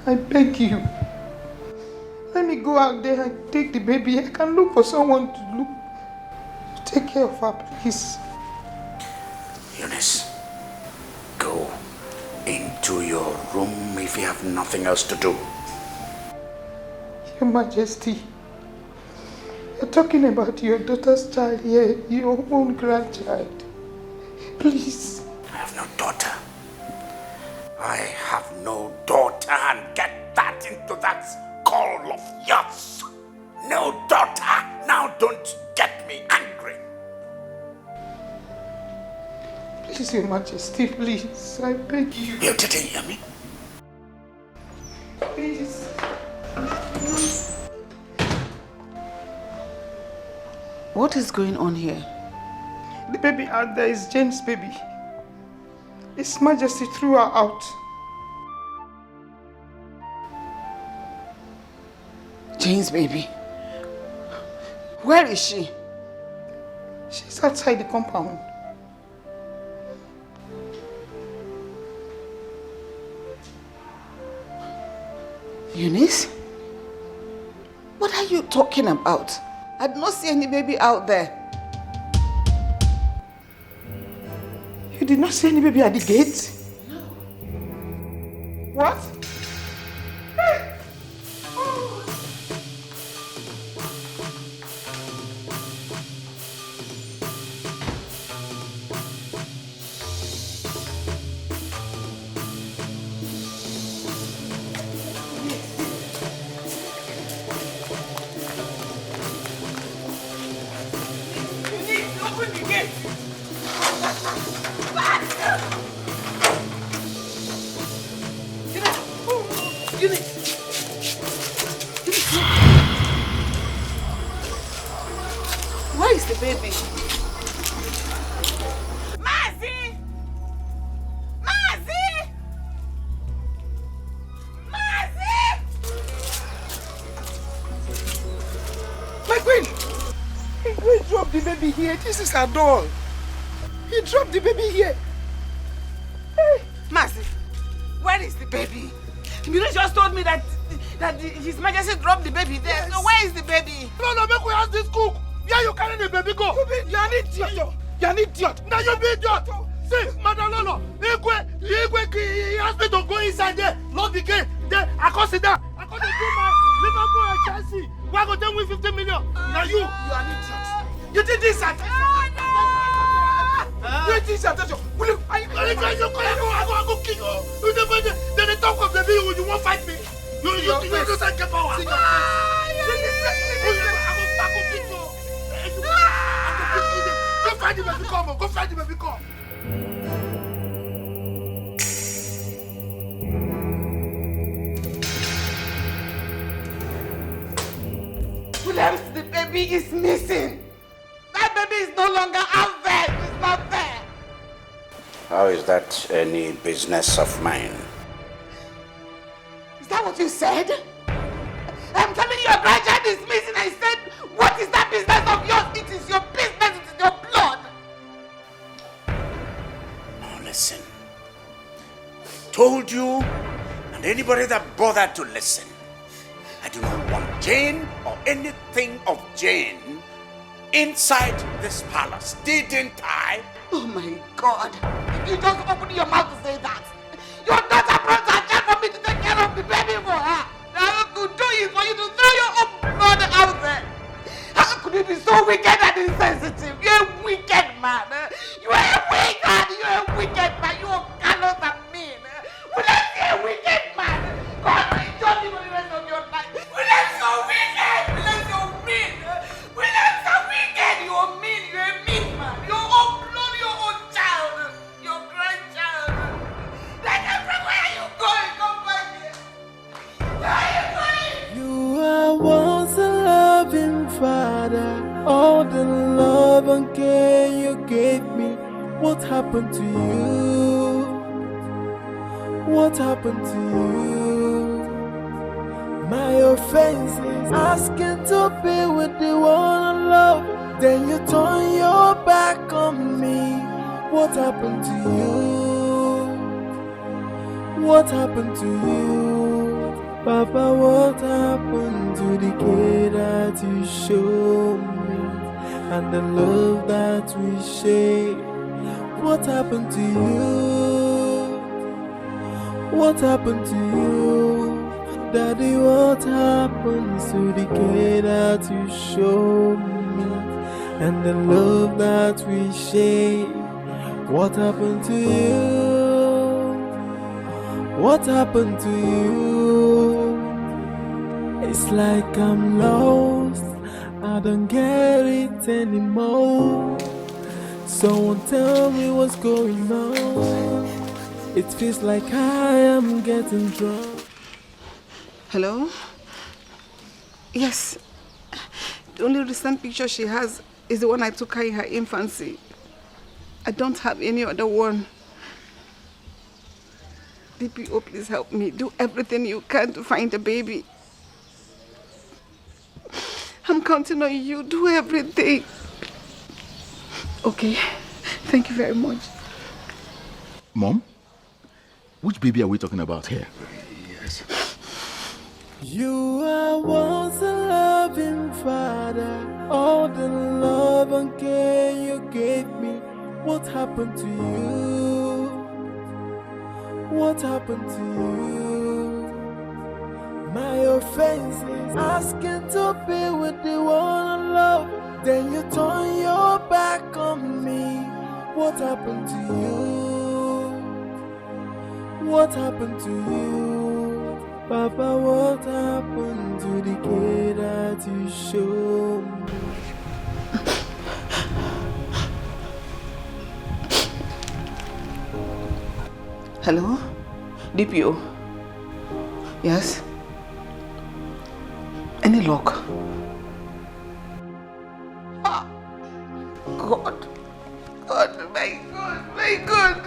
I beg you. Let me go out there and take the baby. I can look for someone Take care of her, please.
Eunice, go into your room if you have nothing else to do.
Your Majesty, you're talking about your daughter's child here, your own grandchild. Please.
I have no daughter. I have no daughter, and get that into that skull of yours. No daughter. Now don't get me angry.
Please, Your Majesty, please. I beg you.
You didn't hear me?
Please.
What is going on here?
The baby out there is Jane's baby. His Majesty threw her out.
Jane's baby? Where is she?
She's outside the compound.
Eunice? What are you talking about? I did not see any baby out there.
You did not see any baby at the gate?
No.
What?
Where is the baby?
Mazi! Mazi! Mazi!
My queen! He dropped the baby here. This is her doll. He dropped the baby here.
Hey. Mazi, where is the baby? You just told me that His Majesty dropped the baby there. Yes. So where is the baby?
No, make we ask this cook. Where you carrying the baby go?
You're an idiot. You're an idiot.
Now you be idiot. See, Madam Lolo, he asked me to go inside there, lock the gate. Then I consider, I go to do my Liverpool and Chelsea. Why go tell me 50 million? Now you
are an idiot. You did this at You did this at Will you? I go kill you. Then they talk of the baby. You won't fight me. You just like power. I go beat you. Go find the baby, come. Go find the baby, come.
Williams, the baby is missing. That baby is no longer out there. It's not there.
How is that any business of mine?
Is that what you said? I'm telling you, your grandchild is missing. I said, what is that business of yours? It is your business. It is your blood.
Now listen. I told you, and anybody that bothered to listen, I do not want Jane or anything of Jane inside this palace. Didn't I?
Oh my God. You just opened your mouth to say that. Your daughter brought her child for me to take care of the baby for her. Now to do is for you to throw your own blood out there. How could you be so wicked and insensitive? You're a wicked man. You are a wicked. You're a wicked man. You are callous and mean. Will I see a wicked man? God will judge you for the rest of your life. Will I so wicked? Will I so mean? Will I so wicked? You're mean. You're a mean man. Your own blood, your own child, your grandchild. Like everywhere you go, you come back here. Where are you going?
You are once a loving father. All the love and care you gave me. What happened to you? What happened to you? My offense is asking to be with the one I love. Then you turn your back on me. What happened to you? What happened to you? Papa, what happened to the care that you showed me? and the love that we share. What happened to you? What happened to you? Daddy, what happened to the care that you showed me and the love that we share? What happened to you? What happened to you? It's like I'm lost, I don't get it anymore. Someone tell me what's going on. It feels like I am getting drunk.
Hello? Yes. The only recent picture she has is the one I took her in her infancy. I don't have any other one. DPO, please help me. Do everything you can to find the baby. I'm counting on you. Do everything. Okay. Thank you very much.
Mom? Which baby are we talking about here?
Yes. You are once a loving father. All the love and care you gave me. What happened to you? What happened to you? My offense is asking to be with the one I love. Then you turn your back on me. What happened to you? What happened to you? Papa, what happened to the kid that you showed me?
Hello? DPO? Yes? Any luck? God. God, my God, my God.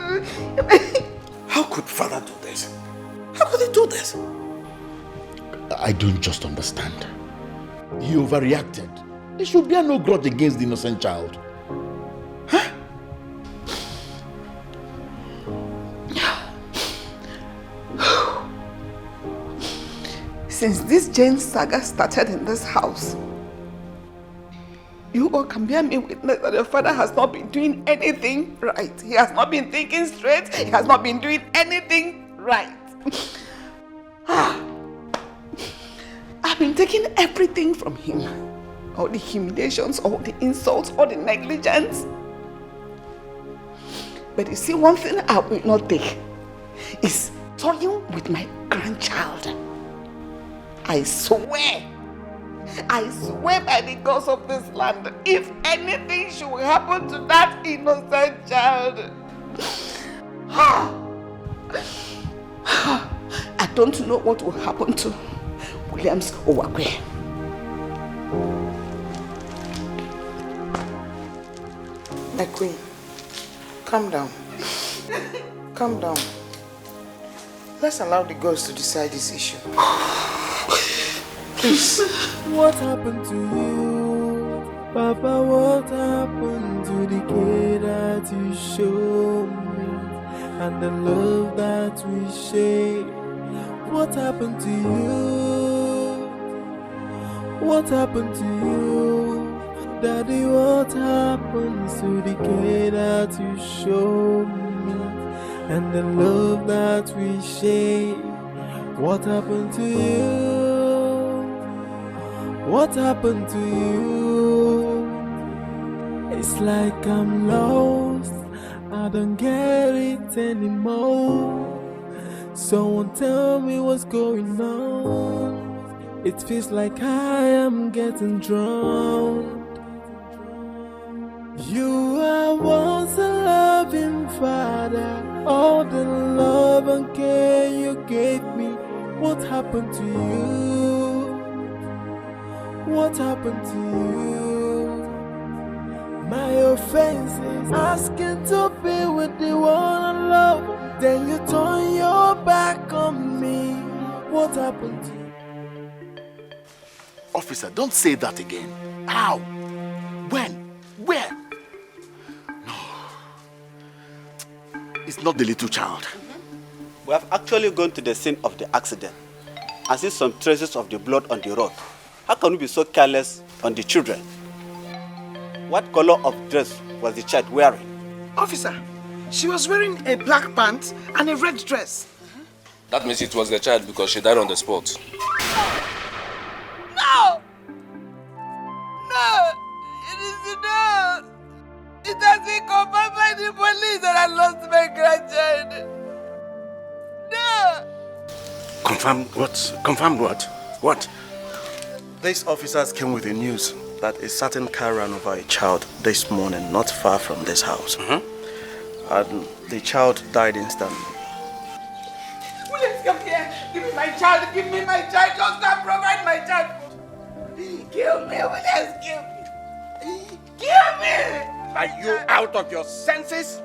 How could father do this? How could he do this? I don't just understand. He overreacted. There should be no grudge against the innocent child.
Since this Jane saga started in this house, you all can bear me witness that your father has not been doing anything right. He has not been thinking straight. He has not been doing anything right. I've been taking everything from him. All the humiliations, all the insults, all the negligence. But you see, one thing I will not take is toying with my grandchild. I swear by the gods of this land, if anything should happen to that innocent child, I don't know what will happen to Williams Owakwe. My queen, calm down. Calm down. Let's allow the gods to decide this issue. Please.
What happened to you? Papa, what happened to the kid that you showed me? And the love that we share? What happened to you? What happened to you? Daddy, what happened to the kid that you showed me? And the love that we share? What happened to you? What happened to you? It's like I'm lost, I don't get it anymore. Someone tell me what's going on. It feels like I am getting drowned. You are once a loving father. All the love and care you gave me. What happened to you? What happened to you? My offense is asking to be with the one I love. Then you turn your back on me. What happened to you?
Officer, don't say that again. How? When? Where? No. It's not the little child.
We have actually gone to the scene of the accident and seen some traces of the blood on the road. How can we be so careless on the children? What color of dress was the child wearing?
Officer, she was wearing a black pants and a red dress.
That means it was the child because she died on the spot.
No! No! It is enough! It has been confirmed by the police that I lost my grandchild. No!
Confirmed what? Confirmed what? What?
These officers came with the news that a certain car ran over a child this morning, not far from this house. And the child died instantly.
Please come here. Give me my child. Give me my child. Just not provide my child. Kill me. Williams, kill me. Kill me.
Are you out of your senses?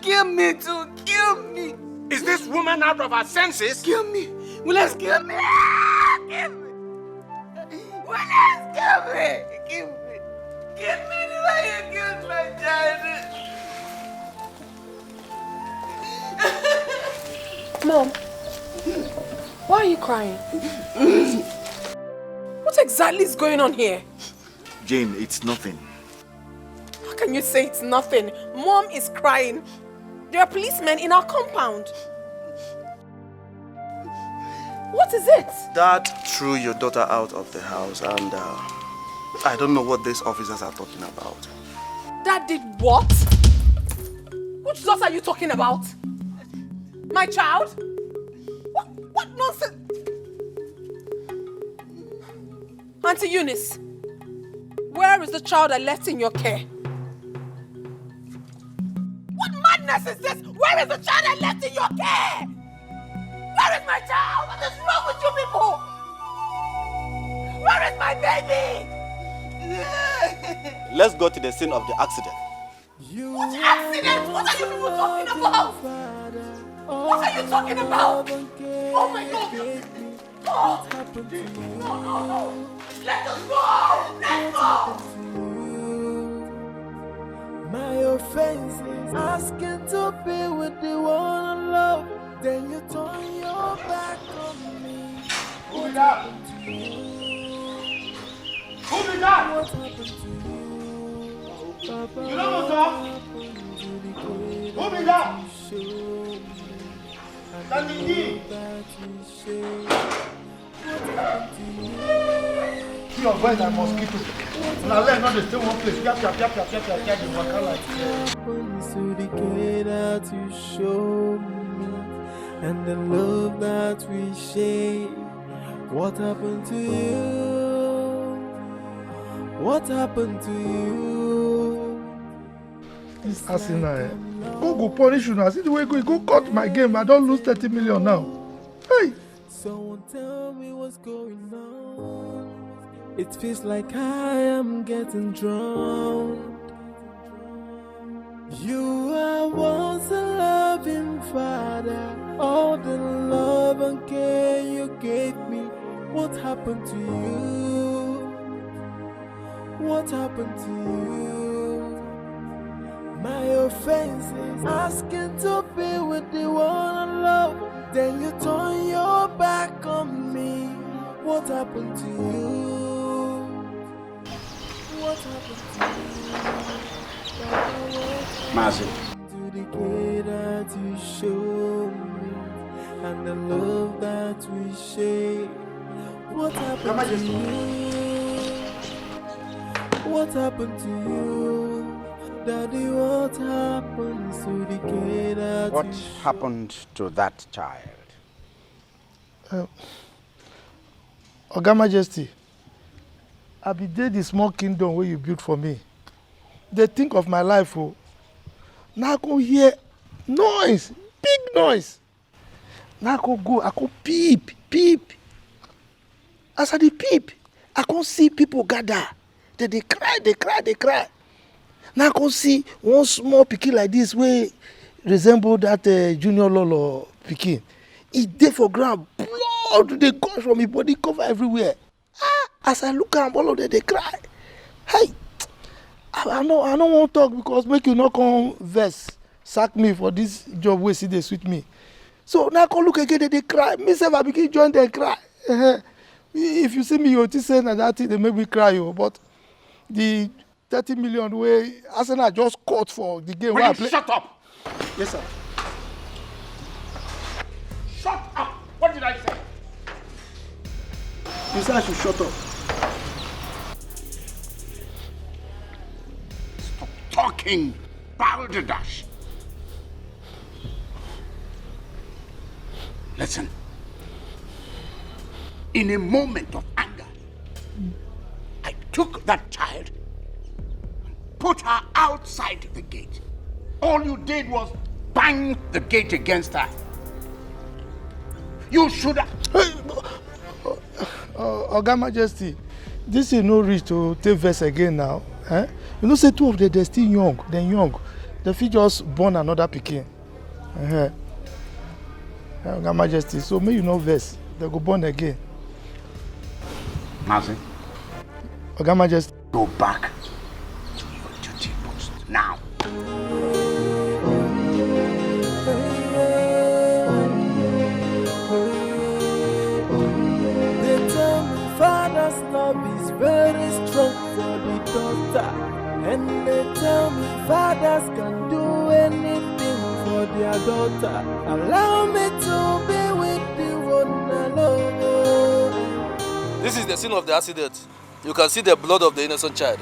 Kill me too. Kill me.
Is this woman out of her senses?
Kill me. Williams, kill me. Kill me. Williams, kill me. Kill me. Kill me the way you killed my child.
Mom, why are you crying? What exactly is going on here?
Jane, it's nothing.
How can you say it's nothing? Mom is crying. There are policemen in our compound. What is it?
Dad threw your daughter out of the house and I don't know what these officers are talking about.
Dad did what? Which daughter are you talking about? My child? What nonsense? Auntie Eunice, where is the child I left in your care? What madness is this? Where is the child I left in your care? Where is my child? What is wrong with you people? Where is my baby?
Let's go to the scene of the accident.
What accident? What are you people talking about? What are you talking about? Oh my God! Oh. No. Let us go! Let's go!
My offense is asking to be with the one I love. Then you turn your back on me.
Who is that? Who is that?
What happened to you? Papa,
You don't know, who is that? That's the key. See your voice like mosquito. Now let's not stay one place. Piap, they walk out like
To the care that you show me and the love that we share. What happened to you? What happened to you?
This Arsenal, go punish you now. See the way go cut my game. I don't lose 30 million now. Hey!
Someone tell me what's going on. It feels like I am getting drowned. You are once a loving father. All the love and care you gave me. What happened to you? What happened to you? My offense is asking to be with the one I love. Then you turn your back on me. What happened to you? What happened to you?
Massive.
To the care that you show me and the love that we share. What happened to you? What happened to you? Daddy, what happened to the care that
What
you show?
happened to that child?
Oga Majesty, I be there the small kingdom where you built for me. They think of my life, oh. Now I go hear noise, big noise. Now I go peep. As I dey peep, I can see people gather. They cry. Now I can see one small pikin like this wey resemble that junior lolo pikin. He dey for ground, blood dey gush from his body, cover everywhere. As I look am, all of them dey cry. Hey, I no wan talk because make you no come vex sack me for this job wey still dey sweet me. So now I come look again, they cry. Me sef I begin join them cry. If you see me, you think say na that thing dey make me cry, but the 30 million wey Arsenal just cut for the game.
Will you shut up?
Yes, sir.
Shut up! What did I say?
You said I should shut up.
Stop talking, balderdash. Listen. In a moment of anger, I took that child and put her outside the gate. All you did was bang the gate against her. You should have...
Oga Majesty, this is no reach to take verse again now. Eh? You know, say two of them, they're still young. They're young. They fit just born another pikin. Oga Majesty, so may you know verse. They go born again.
Mazi?
Oga Majesty.
Go back to your duty post now.
Father's love is very strong for the daughter, and they tell me fathers can do anything for their daughter. Allow me to be with the one I love.
This is the scene of the accident. You can see the blood of the innocent child.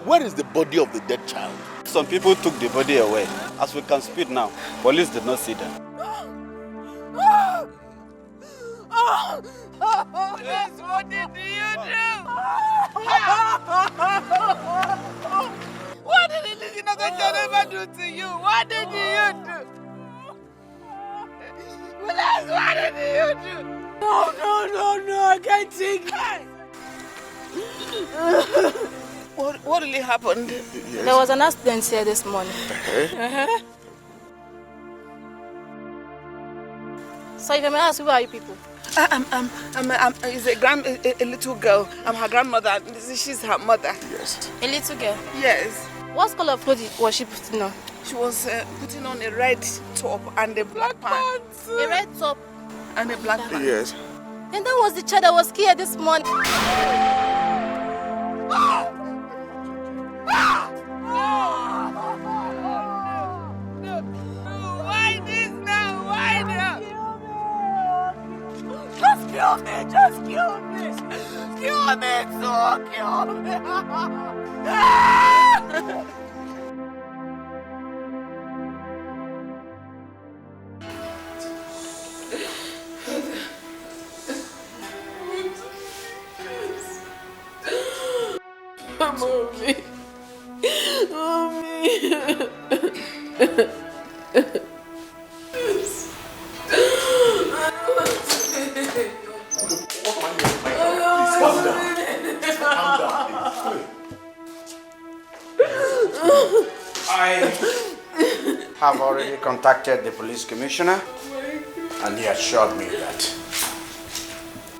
Where is the body of the dead child?
Some people took the body away. As we can speak now, police did not see them.
Please, what did you do? What did the innocent child ever do to you? What did you do? Please, what did you do? No, I can't take it. What really happened?
Yes. There was an accident here this morning. So if I may ask, who are you people?
It's a little girl. I'm her grandmother. She's her mother.
Yes.
A little girl?
Yes.
What color of clothes was she putting on?
She was putting on a red top and a black pants.
A red top?
And a black pants.
Yes.
And that was the child that was here this morning.
Why this now? Why now? Just kill me! Just kill me! Kill me! So kill me!
Mommy.
I have already contacted the police commissioner, and he assured me that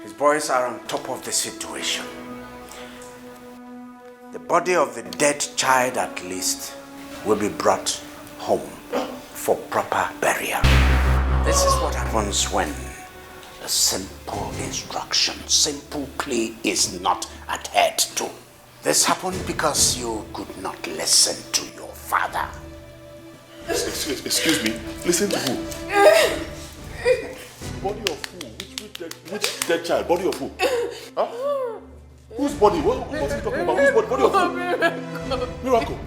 his boys are on top of the situation. The body of the dead child, at least, will be brought home for proper burial. This is what happens when a simple instruction, simple plea is not adhered to. This happened because you could not listen to your father.
Excuse me, listen to who? Body of who? Which dead child? Body of who? Huh? Whose body? What are you talking about? Whose body? Body of who? Miracle.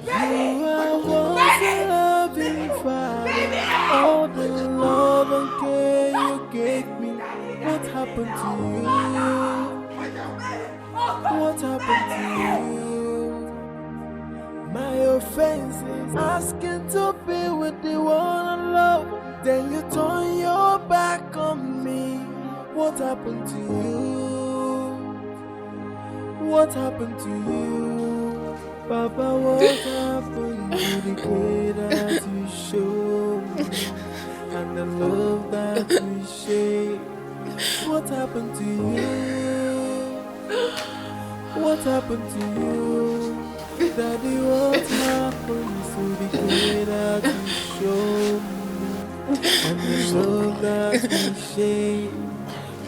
You are once a loving father. All the love and care you gave me. What happened to you? What happened to you? My offense is asking to be with the one I love. Then you turn your back on me. What happened to you? What happened to you? Papa, what happened to the care that you showed me and the love that we shared? What happened to you? What happened to you? Daddy, what happened to the care that you showed me
You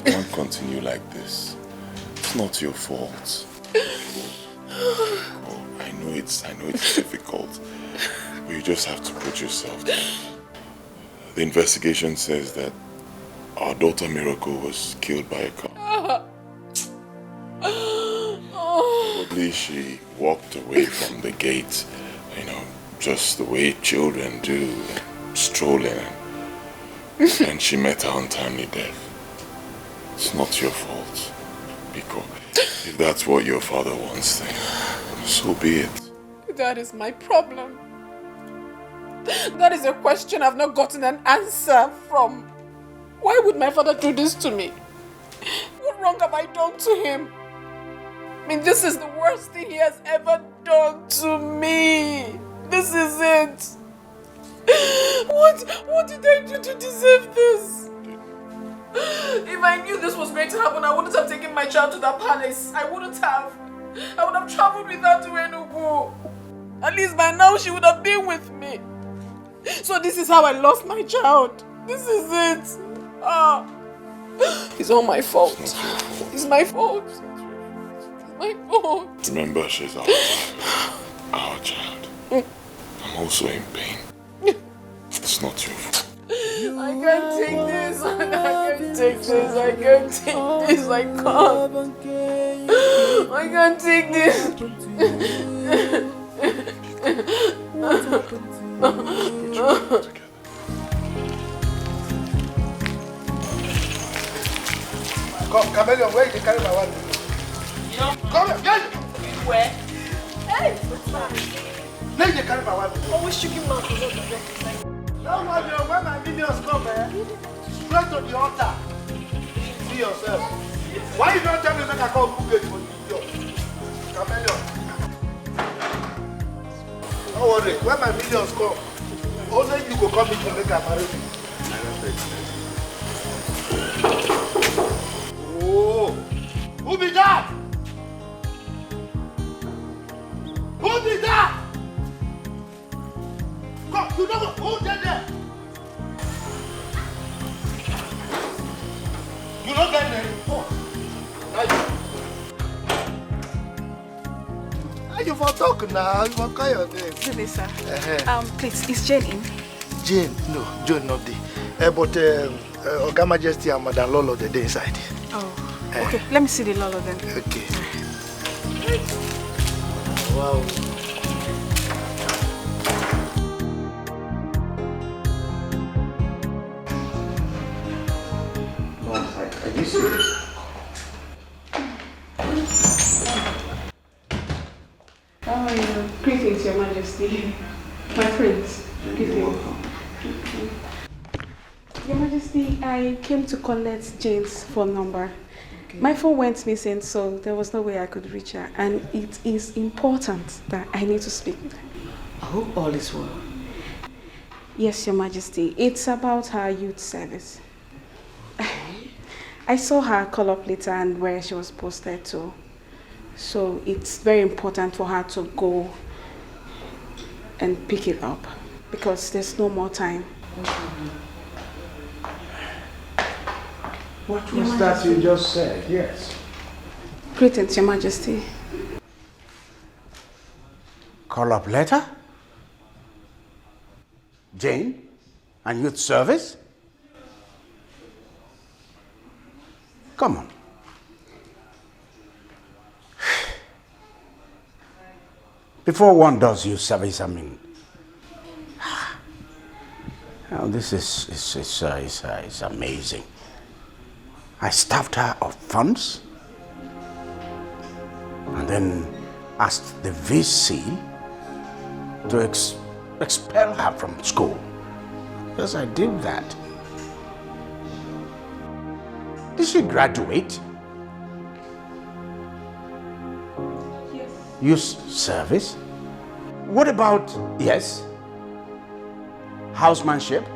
can't continue like this. It's not your fault. Oh, I know it's difficult, but you just have to put yourself down. The investigation says that our daughter Miracle was killed by a car. Probably she walked away from the gate, just the way children do, strolling, and she met her untimely death. It's not your fault, Biko. If that's what your father wants, then so be it.
That is my problem. That is a question I've not gotten an answer from. Why would my father do this to me? What wrong have I done to him? I mean, this is the worst thing he has ever done to me. This is it. What did I do to deserve this? If I knew this was going to happen, I wouldn't have taken my child to that palace. I wouldn't have. I would have traveled with her to Enugu. At least by now she would have been with me. So this is how I lost my child. This is it. It's all my fault. It's my fault. It's my fault.
Remember, she's our child. I'm also in pain. It's not your fault.
I can't take this. I can't take this. I can't take this. I can't. I can't take this.
Come, Chameleon, where did you carry my wife? Come here, get it.
Where? Hey, what's that?
Where did you carry my wife?
Oh, we shook him out.
Don't worry, when my minions come, straight to the altar. See yourself. Why you don't tell me that I can't cook it for you? Chameleon. Don't worry, when my minions come, only you go come in to make a marriage. Oh, who be that? Who be that? Come, you know who did that? You don't get there. Oh, now you for talk now. You for call your name.
Sir. Please, is Jane in?
Jane, no, Jane not there. But Oga Majesty and Madam Lolo, they're inside.
Oh, okay. Let me see the Lolo then.
Okay. Wow.
Are you serious?
How are you? Greetings, Your Majesty. My friends. Greetings. Your Majesty, I came to collect Jane's phone number. Okay. My phone went missing, so there was no way I could reach her. And it is important that I need to speak with her.
I hope all is well.
Yes, Your Majesty. It's about her youth service. I saw her call up later and where she was posted to. So it's very important for her to go and pick it up because there's no more time.
What was that you just said? Yes.
Greetings, Your Majesty.
Call up letter? Jane? And youth service? Come on. Before one does youth service, I mean, this is amazing. I starved her of funds and then asked the VC to expel her from school. Yes, I did that. Did she graduate?
Yes.
Youth service? What about, yes, housemanship?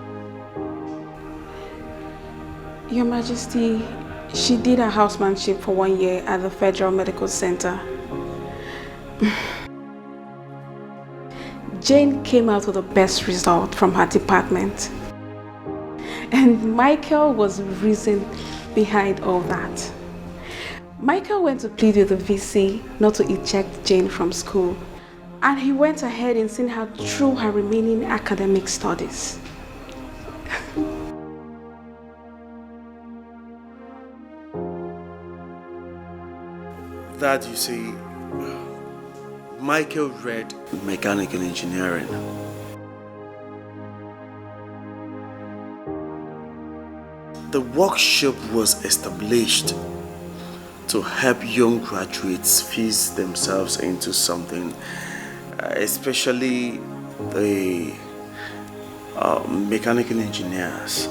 Your Majesty, she did her housemanship for 1 year at the Federal Medical Center. Jane came out with the best result from her department. And Michael was the reason behind all that. Michael went to plead with the VC not to eject Jane from school. And he went ahead and seen her through her remaining academic studies.
That, you see, Michael read mechanical engineering. The workshop was established to help young graduates fix themselves into something, especially the mechanical engineers.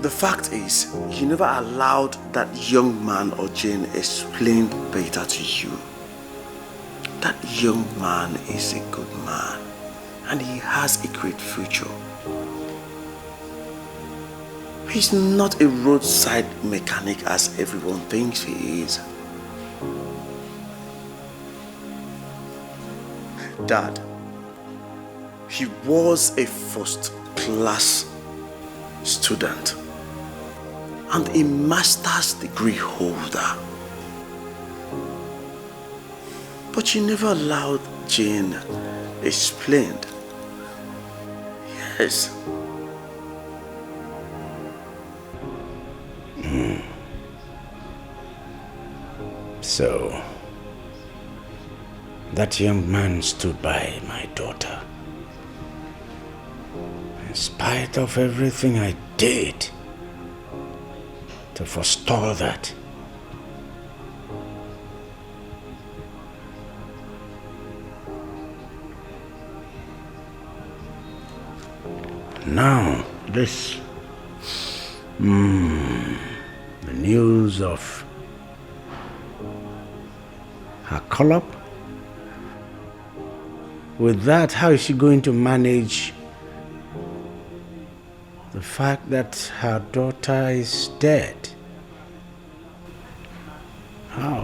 The fact is, he never allowed that young man or Jane explain better to you. That young man is a good man and he has a great future. He's not a roadside mechanic as everyone thinks he is. Dad, he was a first-class student and a master's degree holder. But you never allowed Jane explain. Yes.
So, that young man stood by my daughter. In spite of everything I did to forestall that. Now, this, the news of her call-up. With that, how is she going to manage the fact that her daughter is dead? How?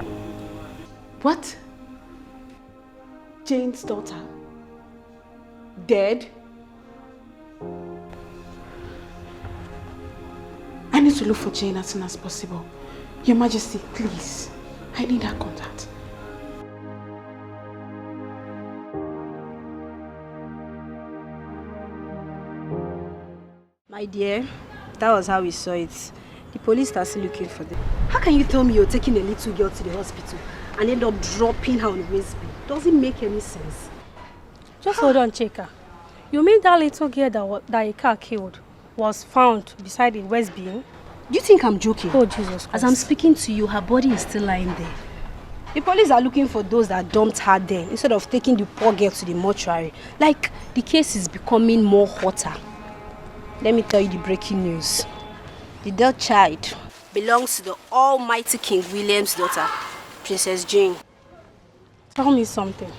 What? Jane's daughter? Dead? I need to look for Jane as soon as possible. Your Majesty, please. I need her contact.
My dear, that was how we saw it. The police are still looking for them. How can you tell me you're taking a little girl to the hospital and end up dropping her on the waist bin? Doesn't make any sense.
Just hold on, Chika. You mean that little girl that a car killed was found beside the waist bin?
Do you think I'm joking?
Oh, Jesus Christ.
As I'm speaking to you, her body is still lying there. The police are looking for those that dumped her there instead of taking the poor girl to the mortuary. Like, the case is becoming more hotter. Let me tell you the breaking news. The dead child belongs to the almighty King William's daughter, Princess Jane.
Tell me something.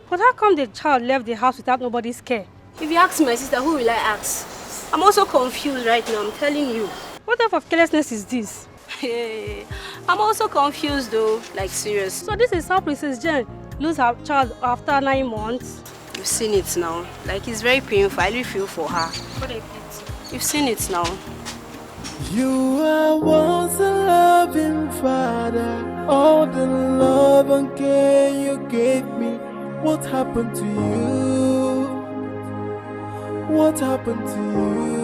But how come the child left the house without nobody's care?
If you ask my sister, who will I ask? I'm also confused right now, I'm telling you.
What type of carelessness is this?
I'm also confused though, like serious.
So this is how Princess Jane lose her child after 9 months?
You've seen it now. Like, it's very painful. I really feel for her.
What a pity.
You've seen it now.
You are once a loving father. All the love and care you gave me. What happened to you? What happened to you?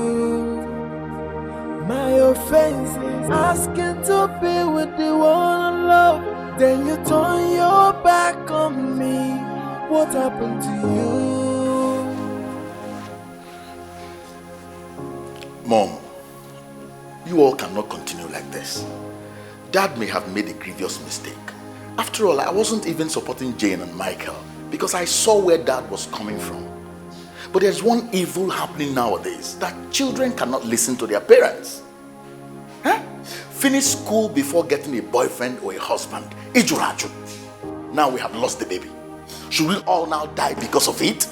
My offense is asking to be with the one I love. Then you turn your back on me. What happened to you?
Mom, you all cannot continue like this. Dad may have made a grievous mistake. After all, I wasn't even supporting Jane and Michael because I saw where Dad was coming from. But there's one evil happening nowadays, that children cannot listen to their parents. Huh? Finish school before getting a boyfriend or a husband. Ijuraju. Now we have lost the baby. Should we all now die because of it?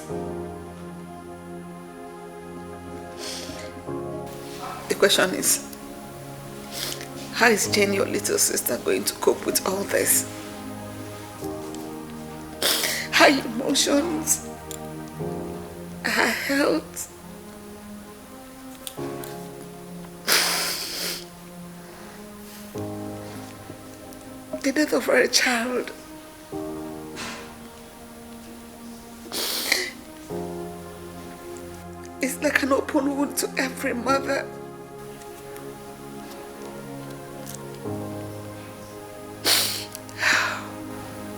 The question is, how is Jane, your little sister, going to cope with all this? Her emotions, her health,
the death of her child. It's like an open wound to every mother.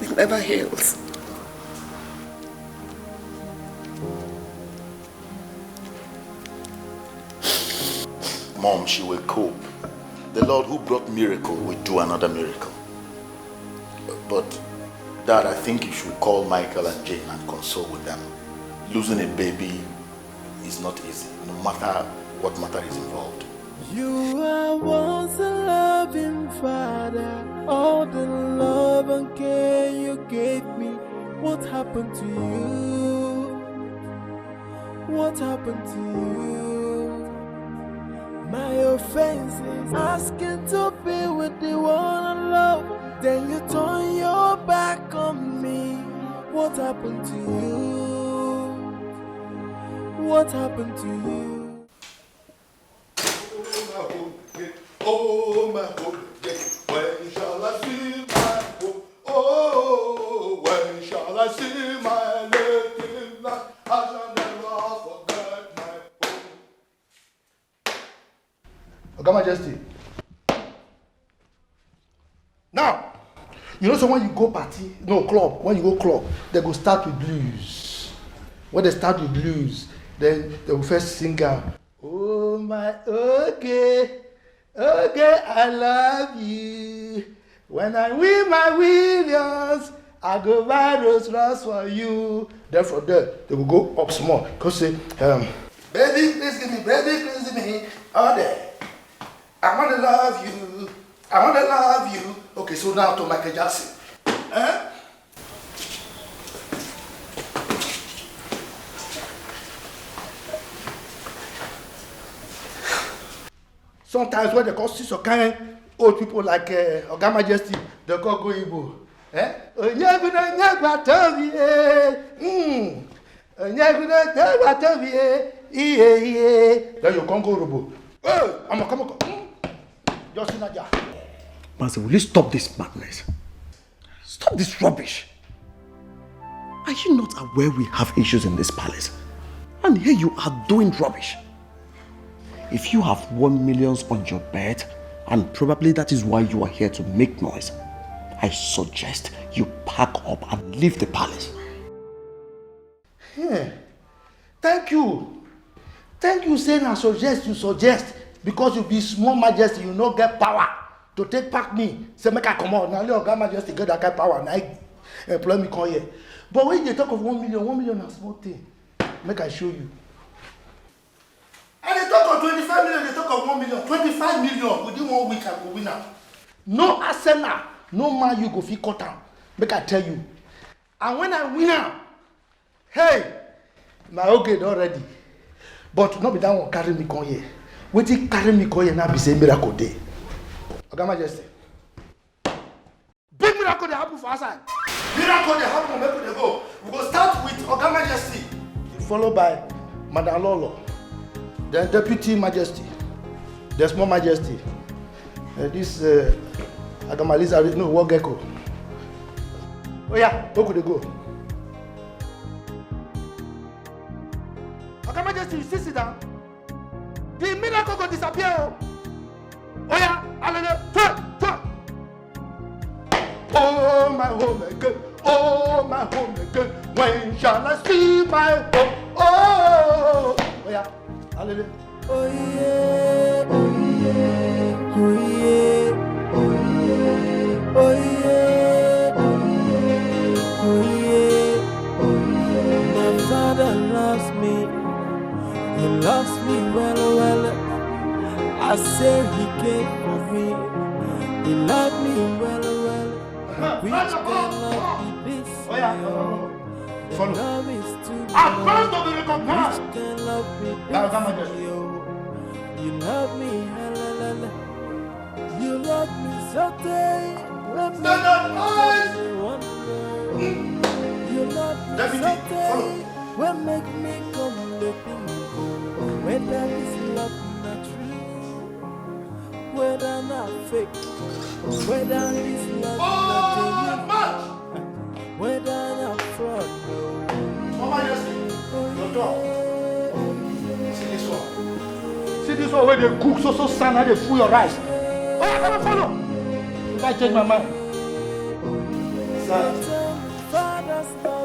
It never heals.
Mom, she will cope. The Lord who brought miracle will do another miracle. But Dad, I think you should call Michael and Jane and console with them. Losing a baby is not easy, no matter what matter is involved.
You are once a loving father. All the love and care you gave me. What happened to you? What happened to you? My offense is asking to be with the one I love. Then you turn your back on me. What happened to you? What happened to you?
Oh, my home, when shall I see my home? Oh, when shall I see my native land? I shall never forget my home. Your Majesty. Now, you know, so when you go party, no club, when you go club, they go start with blues. When they start with blues, then they will first sing out, oh my, okay, I love you. When I win my Williams, I go buy Rolls Royce for you. Then from there, they will go up small. Because say, baby, please give me, all day. I want to love you. I want to love you. Okay, so now to Michael Jackson. Sometimes when they call see some kind old people like Oga Majesty, they call go Igbo. Then you can't go Robo. Hey, come on. Just in a jar. Master, will you stop this madness? Stop this rubbish. Are you not aware we have issues in this palace? And here you are doing rubbish. If you have 1 million on your bed, and probably that is why you are here to make noise, I suggest you pack up and leave the palace. Yeah. Thank you. Thank you saying I suggest you suggest. Because you be small majesty, you no get power to take back me. Say make I come out. Now your Oga Majesty get that kind of power. Now employ me come here. But when you talk of 1 million is a small thing. Make I show you. And they talk of 25 million, they talk of 1 million. 25 million within 1 week I go win now. No Arsenal, no man you go fit cut down. Make I tell you. And when I win now, hey, my okay already. But not be that one carry me come here. Wetin carry me come here now be say miracle dey. Oga Majesty. Big miracle dey happen for outside. Miracle dey happen make we dey go. We go start with Oga Majesty, followed by Madam Lolo, then Deputy Majesty, then Small Majesty, this Agamaliza, no, War Gecko. Oh yeah, where could they go? Oga Majesty, you still sit down? The miracle go disappear. Oh yeah, hallelujah. Oh my home again, oh my home again. When shall I see my home? Oh yeah, hallelujah.
Oh yeah, oh yeah, oh yeah, oh yeah, oh yeah, oh yeah, oh yeah. My father loves me. He loves me well. I say he came for me. He loved me well. Which can love be this?
Follow.
Love is too
Advance to the recompense.
Which can love be this? You love me, you love me so day.
Stand up, boys.
You love me so day. Well, make me come letting me go. Whether this love not true, whether not fake, or whether this love is genuine, whether I'm fraud.
Mama, your dog. See this one. See this one where they cook so stand and they fool your rice. Oh, come and follow. If I change my mind. Sir,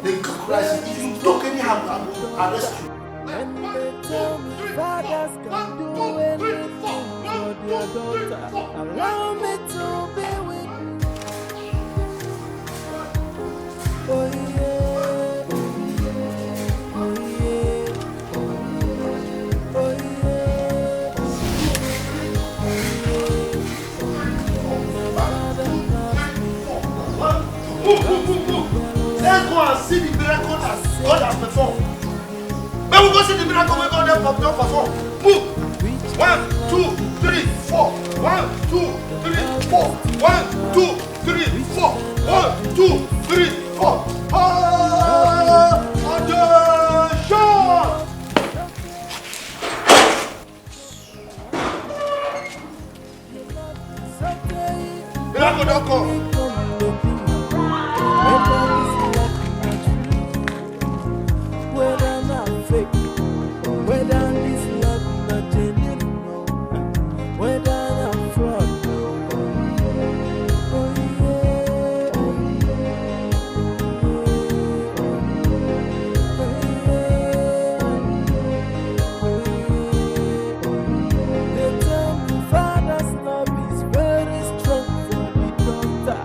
they cook rice. If you talk anyhow, I will arrest you.
And they tell me fathers can do anything for their daughter. Allow me to be with you. Oh yeah, oh yeah, oh yeah, oh
Move. Let's go and see the miracle that God has performed. When we go see the miracle, we go there for perform. Move. 1, 2, 3, 4. 1, 2, 3, 4. 1, 2, 3, 4. 1, 2, 3, 4. Attention! Miracle don't come.
Whether not fake, whether this love not genuine, whether not fraud. Oh yeah, oh yeah. They tell me father's love is very strong for the daughter,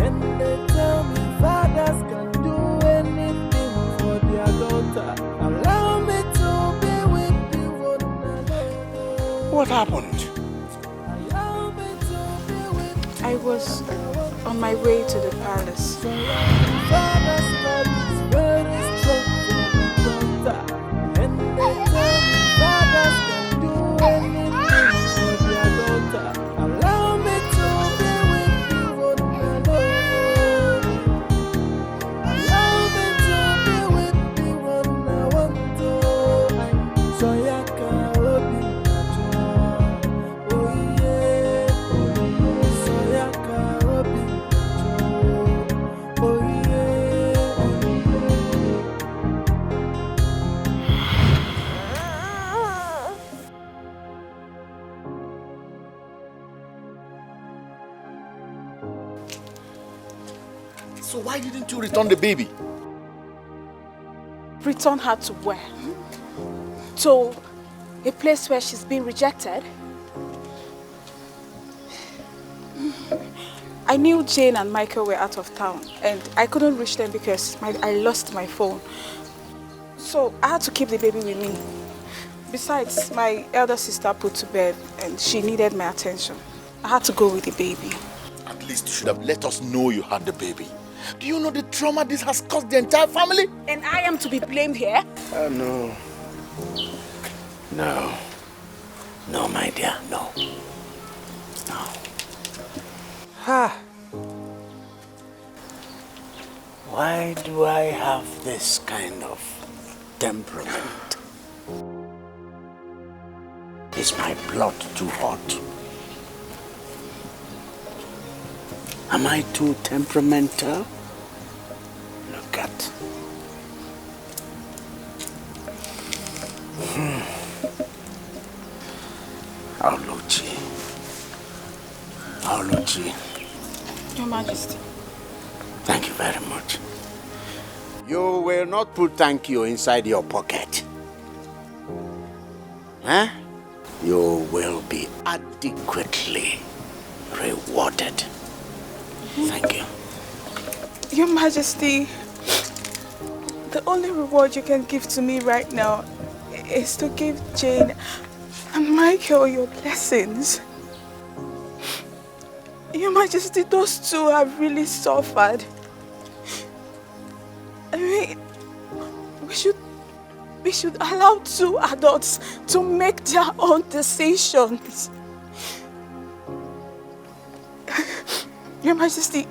and they tell me fathers can do anything for their daughter. Allow me to be with you one another.
What happened?
Allow me to be with
I was on my way to the palace.
father's love is very strong for the daughter, and they tell me fathers can do anything for their daughter. Allow me to be with you one another. Allow me to be with you one another. So ya can open your door. Oh yeah, so ya can open your door. Oh yeah,
So why didn't you return the baby?
Return her to where? To a place where she's been rejected? I knew Jane and Michael were out of town and I couldn't reach them because I lost my phone. So I had to keep the baby with me. Besides, my elder sister put to bed and she needed my attention. I had to go with the baby.
At least you should have let us know you had the baby. Do you know the trauma this has caused the entire family?
And I am to be blamed here?
No. No. No, my dear, no. No. Why do I have this kind of temperament? Is my blood too hot? Am I too temperamental? Look at. Oluchi.
Your Majesty.
Thank you very much. You will not put thank you inside your pocket. Huh? You will be adequately rewarded. Thank you.
Your Majesty, the only reward you can give to me right now is to give Jane and Michael your blessings. Your Majesty, those two have really suffered. I mean, we should allow two adults to make their own decisions. Your Majesty,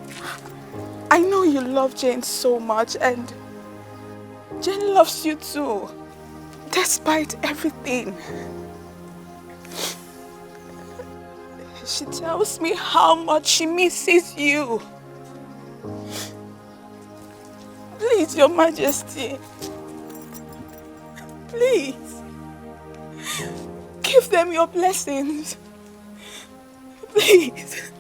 I know you love Jane so much and Jane loves you too, despite everything. She tells me how much she misses you. Please, Your Majesty. Please. Give them your blessings. Please.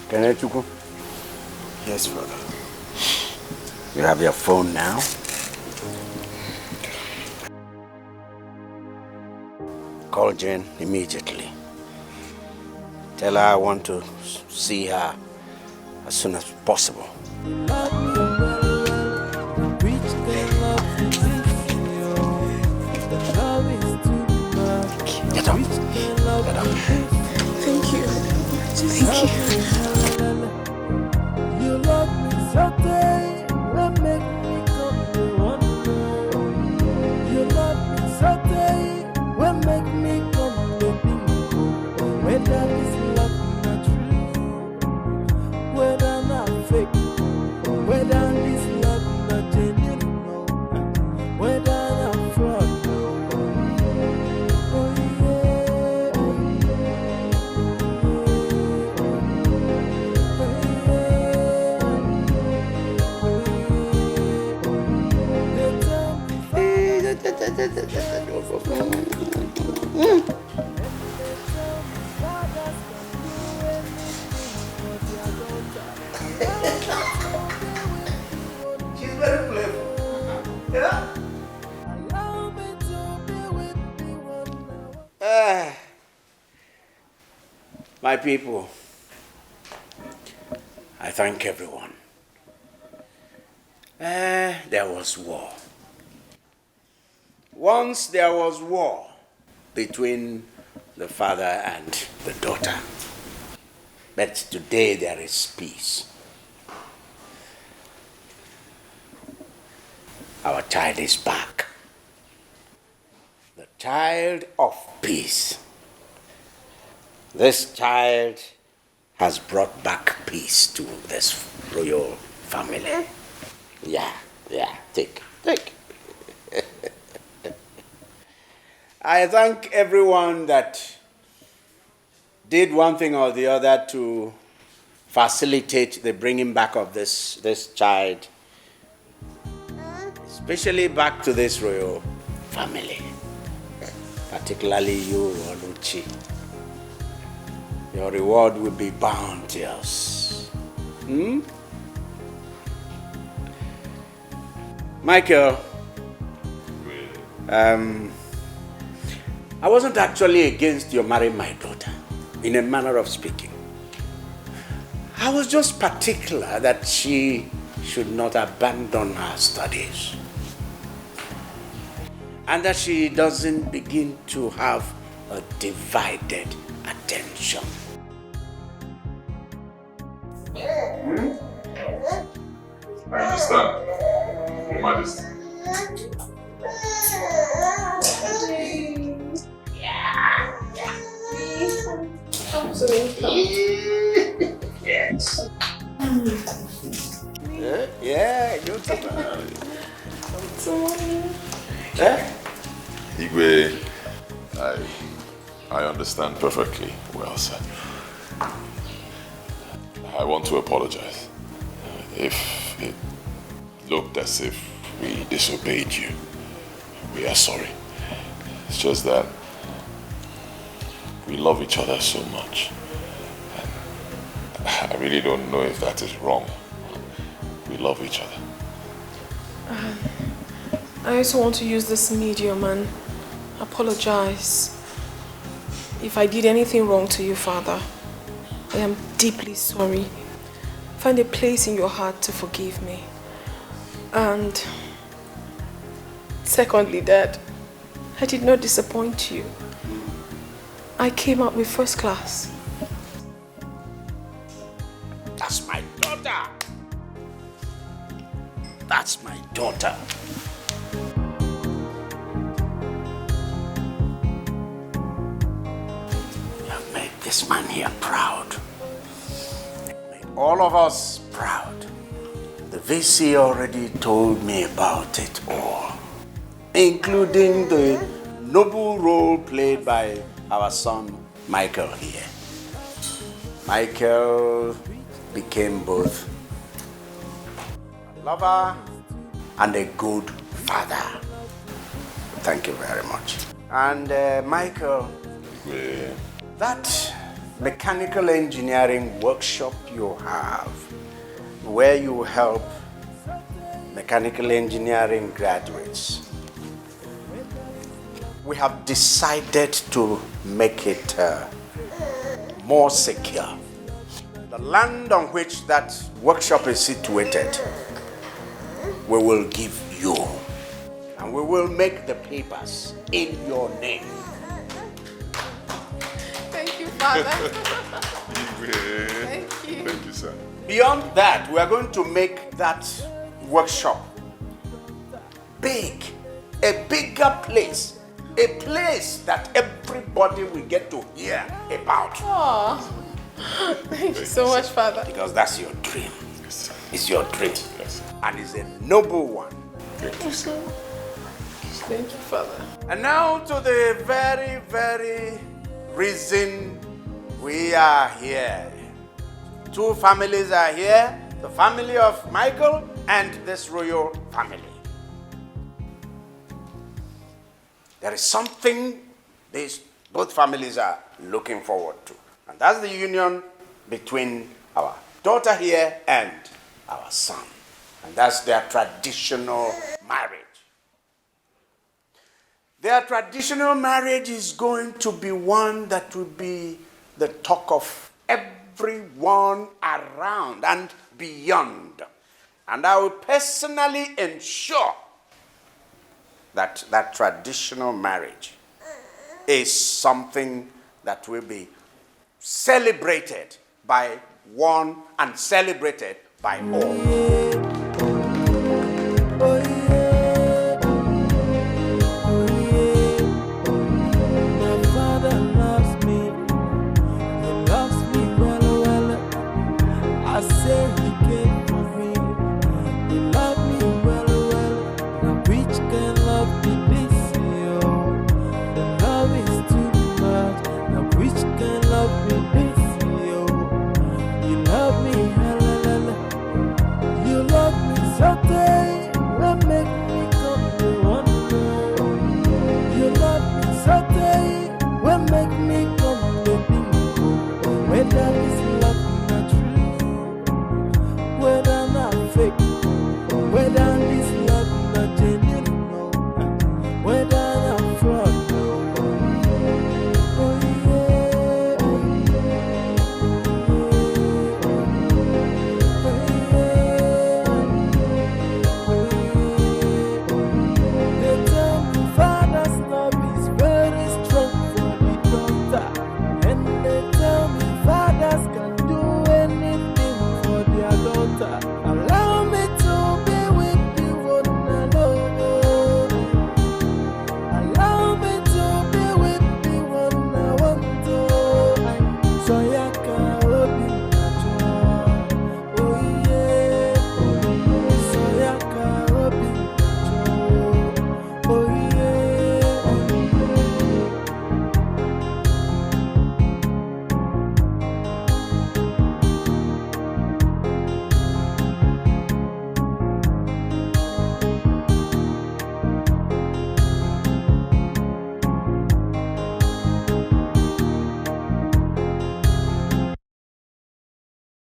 Kenechukwu?
Yes, brother.
You have your phone now? Call Jane immediately. Tell her I want to see her as soon as possible. Get up. Get up.
Thank you. Thank you.
You love me so tight, will make me come to wonder. You love me so tight, will make me come to think. Whether this love not true, whether not fake, whether this love not genuine, whether not fraud.
She's very playful. Yeah?
My people, I thank everyone. There was war. Once there was war between the father and the daughter. But today there is peace. Our child is back. The child of peace. This child has brought back peace to this royal family. Yeah, take. I thank everyone that did one thing or the other to facilitate the bringing back of this child, especially back to this royal family, particularly you, Oluchi. Your reward will be bounteous. Michael, I wasn't actually against your marrying my daughter, in a manner of speaking. I was just particular that she should not abandon her studies, and that she doesn't begin to have a divided attention.
I understand, Your Majesty.
Yes. Yeah, good.
Igwe, I understand perfectly well, sir. I want to apologize. If it looked as if we disobeyed you, we are sorry. It's just that we love each other so much. And I really don't know if that is wrong. We love each other.
I also want to use this medium and apologize. If I did anything wrong to you, Father, I am deeply sorry. Find a place in your heart to forgive me. And secondly, Dad, I did not disappoint you. I came out with first class.
That's my daughter. That's my daughter. You have made this man here proud. Made
all of us proud. The VC already told me about it all, including the noble role played by our son Michael here. Michael became both a lover and a good father. Thank you very much. And Michael, that mechanical engineering workshop you have, where you help mechanical engineering graduates, we have decided to make it more secure. The land on which that workshop is situated, we will give you, and we will make the papers in your name.
Thank you, Father.
Thank
you.
Thank you, sir.
Beyond that, we are going to make that workshop big, a bigger place, a place that everybody will get to hear about.
Oh, thank you so much, Father.
Because that's your dream. It's your dream. And it's a noble one.
Thank you, sir.
Thank you, Father.
And now to the very, very reason we are here. Two families are here, the family of Michael and this royal family. There is something both families are looking forward to. And that's the union between our daughter here and our son. And that's their traditional marriage. Their traditional marriage is going to be one that will be the talk of everyone around and beyond. And I will personally ensure that that traditional marriage is something that will be celebrated by one and celebrated by all.
Make me come, baby, go. When that is